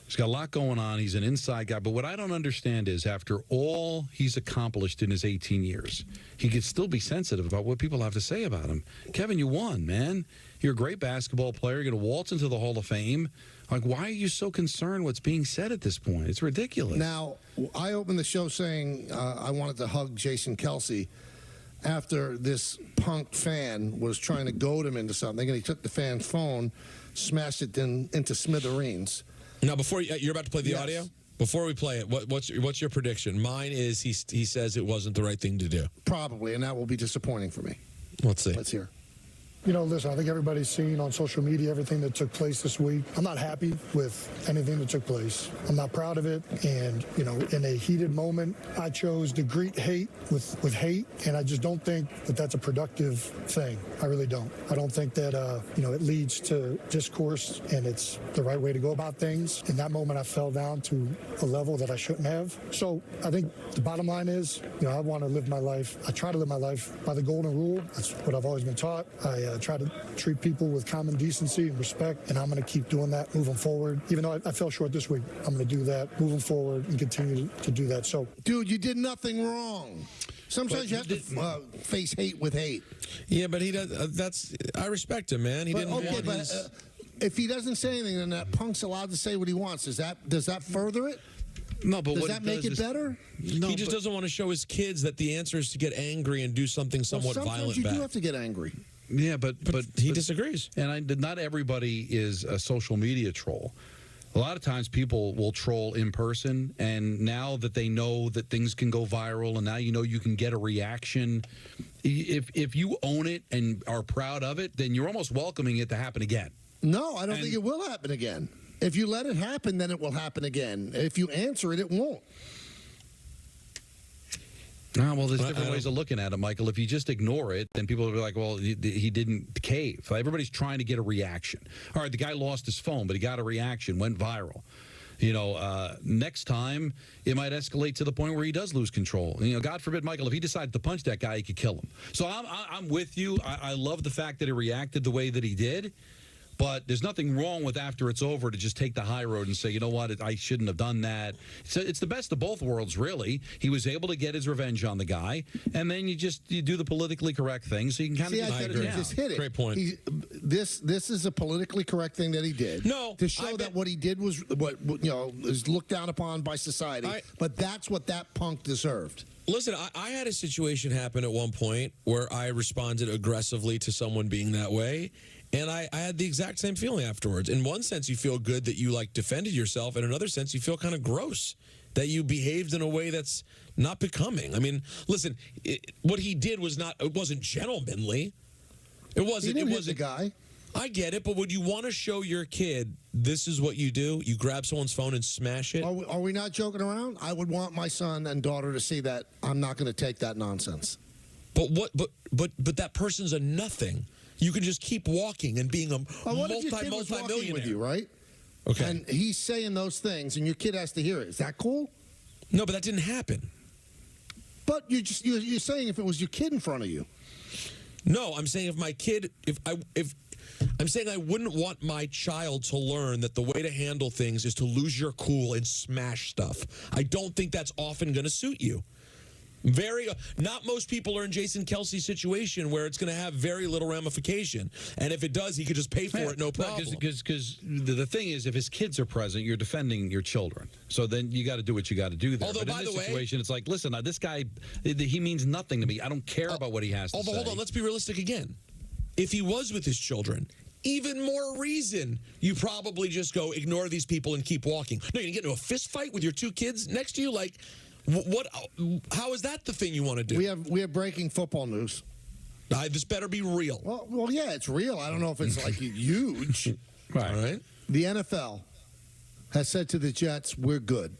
He's got a lot going on. He's an inside guy. But what I don't understand is after all he's accomplished in his 18 years, he could still be sensitive about what people have to say about him. Kevin, you won, man. You're a great basketball player. You're going to waltz into the Hall of Fame. Like, why are you so concerned what's being said at this point? It's ridiculous. Now, I opened the show saying I wanted to hug Jason Kelsey after this punk fan was trying to goad him into something, and he took the fan's phone, smashed it into smithereens. Now, before you're about to play the audio? Before we play it, what's your prediction? Mine is he says it wasn't the right thing to do. Probably, and that will be disappointing for me. Let's see. Let's hear. You know, listen, I think everybody's seen on social media everything that took place this week. I'm not happy with anything that took place. I'm not proud of it. And, you know, in a heated moment, I chose to greet hate with hate. And I just don't think that that's a productive thing. I really don't. I don't think that, you know, it leads to discourse and it's the right way to go about things. In that moment, I fell down to a level that I shouldn't have. So I think the bottom line is, you know, I want to live my life. I try to live my life by the golden rule. That's what I've always been taught. I try to treat people with common decency and respect, and I'm going to keep doing that moving forward. Even though I fell short this week, I'm going to do that moving forward and continue to do that. So, dude, you did nothing wrong. Sometimes you have to face hate with hate. Yeah, but he does. I respect him, man. He didn't. Okay, but if he doesn't say anything, then that punk's allowed to say what he wants. Does that further it? No, but does that make it better? No, he just doesn't want to show his kids that the answer is to get angry and do something somewhat violent. Sometimes you do have to get angry. Yeah, but he disagrees. And not everybody is a social media troll. A lot of times people will troll in person, and now that they know that things can go viral, and now you know you can get a reaction, if you own it and are proud of it, then you're almost welcoming it to happen again. No, I don't think it will happen again. If you let it happen, then it will happen again. If you answer it, it won't. No, well, there's different ways of looking at it, Michael. If you just ignore it, then people will be like, well, he didn't cave. Everybody's trying to get a reaction. All right, the guy lost his phone, but he got a reaction, went viral. You know, next time, it might escalate to the point where he does lose control. You know, God forbid, Michael, if he decided to punch that guy, he could kill him. So I'm with you. I love the fact that he reacted the way that he did. But there's nothing wrong with after it's over to just take the high road and say, you know what, I shouldn't have done that. It's the best of both worlds, really. He was able to get his revenge on the guy, and then you do the politically correct thing, so you can kind of just hit it. Great point. This is a politically correct thing that he did. No, to show that what he did was what is looked down upon by society. But that's what that punk deserved. Listen, I had a situation happen at one point where I responded aggressively to someone being that way. And I had the exact same feeling afterwards. In one sense, you feel good that you defended yourself. In another sense, you feel kind of gross that you behaved in a way that's not becoming. I mean, listen, what he did wasn't gentlemanly. It wasn't. He didn't hit the guy. I get it, but would you want to show your kid this is what you do? You grab someone's phone and smash it? Are we not joking around? I would want my son and daughter to see that I'm not going to take that nonsense. But that person's a nothing. You can just keep walking and being a multi-millionaire with you, right? Okay. And he's saying those things, and your kid has to hear it. Is that cool? No, but that didn't happen. But you're saying if it was your kid in front of you. No, I'm saying I'm saying I wouldn't want my child to learn that the way to handle things is to lose your cool and smash stuff. I don't think that's often going to suit you. Not most people are in Jason Kelsey's situation where it's going to have very little ramification. And if it does, he could just pay for it, no problem. Because the thing is, if his kids are present, you're defending your children. So then you got to do what you got to do there. Although, but in this situation, it's like, listen, this guy, he means nothing to me. I don't care about what he has to say. Hold on, let's be realistic again. If he was with his children, even more reason you probably just go ignore these people and keep walking. No, you're going to get into a fist fight with your two kids next to you? Like, what? How is that the thing you want to do? We have breaking football news. This better be real. Well, yeah, it's real. I don't know if it's like huge. Right. All right. The NFL has said to the Jets, we're good.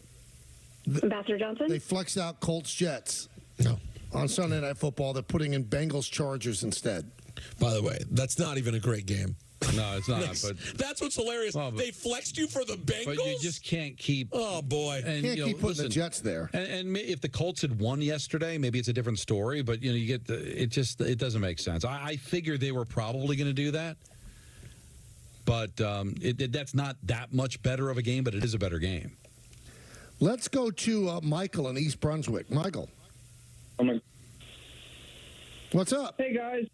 Ambassador Johnson? They flexed out Colts Jets. No. On Sunday Night Football, they're putting in Bengals Chargers instead. By the way, that's not even a great game. No, it's not. That's what's hilarious. They flexed you for the Bengals? But you just can't keep... Oh, boy. And, can't keep putting the Jets there. And if the Colts had won yesterday, maybe it's a different story. But, you get it doesn't make sense. I figured they were probably going to do that. But that's not that much better of a game, but it is a better game. Let's go to Michael in East Brunswick. Michael. What's up? Hey, guys.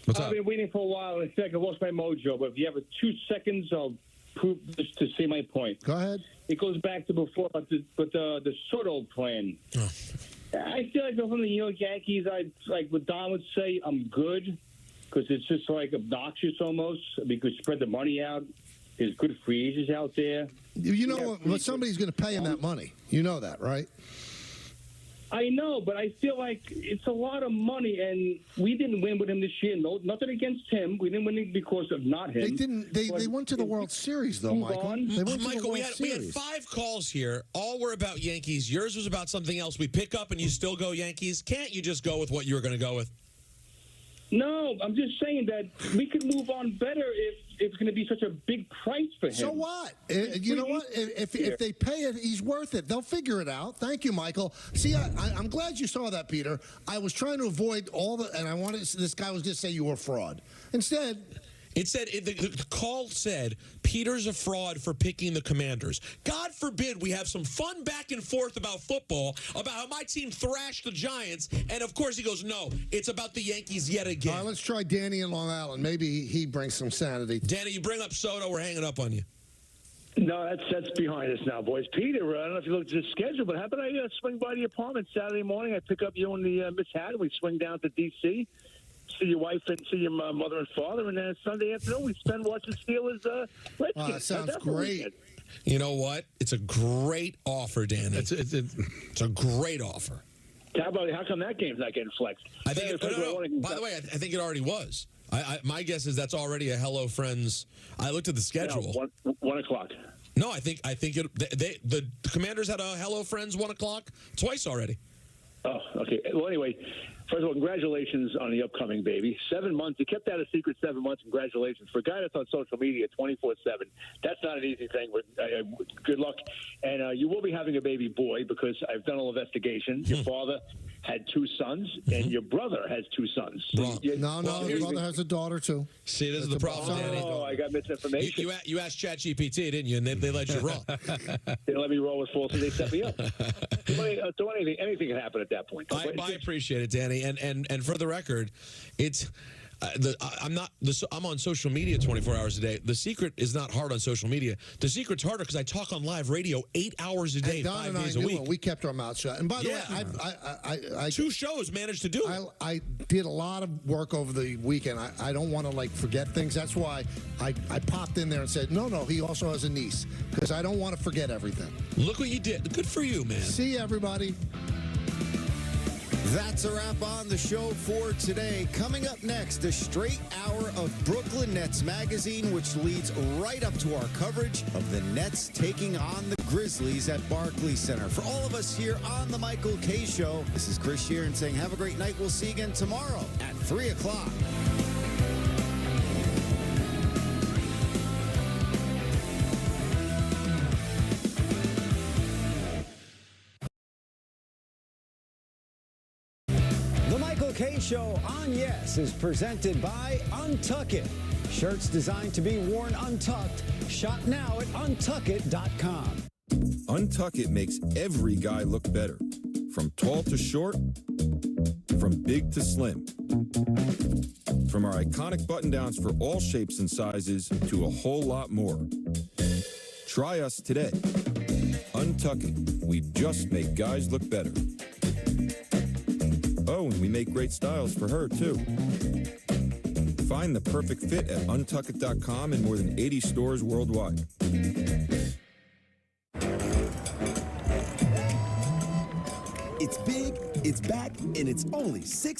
I've been waiting for a while. I feel like I lost my mojo, but if you have 2 seconds, I'll prove this to see my point. Go ahead. It goes back to before, but the Soto plan. Oh. I feel like if I'm from the New York Yankees, like what Don would say, I'm good, because it's just like obnoxious almost. Because spread the money out. There's good free agents out there. You know what? Somebody's going to pay him that money. You know that, right? I know, but I feel like it's a lot of money, and we didn't win with him this year. No, nothing against him. We didn't win because of not him. They didn't. They went to the World Series, though, Michael. They went to the World Series. We had 5 calls here. All were about Yankees. Yours was about something else. We pick up, and you still go Yankees. Can't you just go with what you were going to go with? No, I'm just saying that we could move on better if it's going to be such a big price for him. So what? You know what? If they pay it, he's worth it. They'll figure it out. Thank you, Michael. See, I'm glad you saw that, Peter. I was trying to avoid all the, and I wanted this guy was going to say you were a fraud. Instead, it said the call said Peter's a fraud for picking the Commanders. God forbid we have some fun back and forth about football, about how my team thrashed the Giants, and of course he goes, no, it's about the Yankees yet again. All right, let's try Danny in Long Island. Maybe he brings some sanity. Danny, you bring up Soto, we're hanging up on you. No, that's behind us now, boys. Peter, I don't know if you looked at the schedule, but how about I swing by the apartment Saturday morning? I pick up you and the Miss Hatter. We swing down to D.C., see your wife and see your mother and father, and then Sunday afternoon we spend watching Steelers Redskins. Oh, that sounds great. You know what? It's a great offer, Dan. It's a great offer. How come that game's not getting flexed? I think. By the way, I think it already was. My guess is that's already a Hello Friends. I looked at the schedule. No, 1 o'clock. No, I think the Commanders had a Hello Friends 1 o'clock twice already. Oh, okay. Well, anyway, first of all, congratulations on the upcoming baby. 7 months. You kept that a secret 7 months. Congratulations. For a guy that's on social media 24/7, that's not an easy thing. Good luck. And you will be having a baby boy because I've done a little investigation. Your father had 2 sons, and your brother has 2 sons. So his brother has a daughter, too. See, this is the problem, Danny. Oh, I got misinformation. You asked ChatGPT, didn't you? And they let you roll. They let me roll with false, and they set me up. So anything can happen at that point. I appreciate it, Danny. And for the record, it's I'm on social media 24 hours a day. The secret is not hard on social media. The secret's harder because I talk on live radio 8 hours a day, 5 days a week. We kept our mouths shut. And by the way, I 2 shows managed to do it. I did a lot of work over the weekend. I don't want to forget things. That's why I popped in there and said, no, he also has a niece because I don't want to forget everything. Look what you did. Good for you, man. See you, everybody. That's a wrap on the show for today. Coming up next, a straight hour of Brooklyn Nets magazine, which leads right up to our coverage of the Nets taking on the Grizzlies at Barclays Center. For all of us here on the Michael Kay Show, this is Chris Sheeran saying have a great night. We'll see you again tomorrow at 3 o'clock. K Show on Yes is presented by Untuck It. Shirts designed to be worn untucked. Shop now at untuckit.com. Untuck It makes every guy look better. From tall to short, from big to slim. From our iconic button-downs for all shapes and sizes to a whole lot more. Try us today. Untuck It. We just make guys look better. Oh, and we make great styles for her, too. Find the perfect fit at untuckit.com in more than 80 stores worldwide. It's big, it's back, and it's only $6.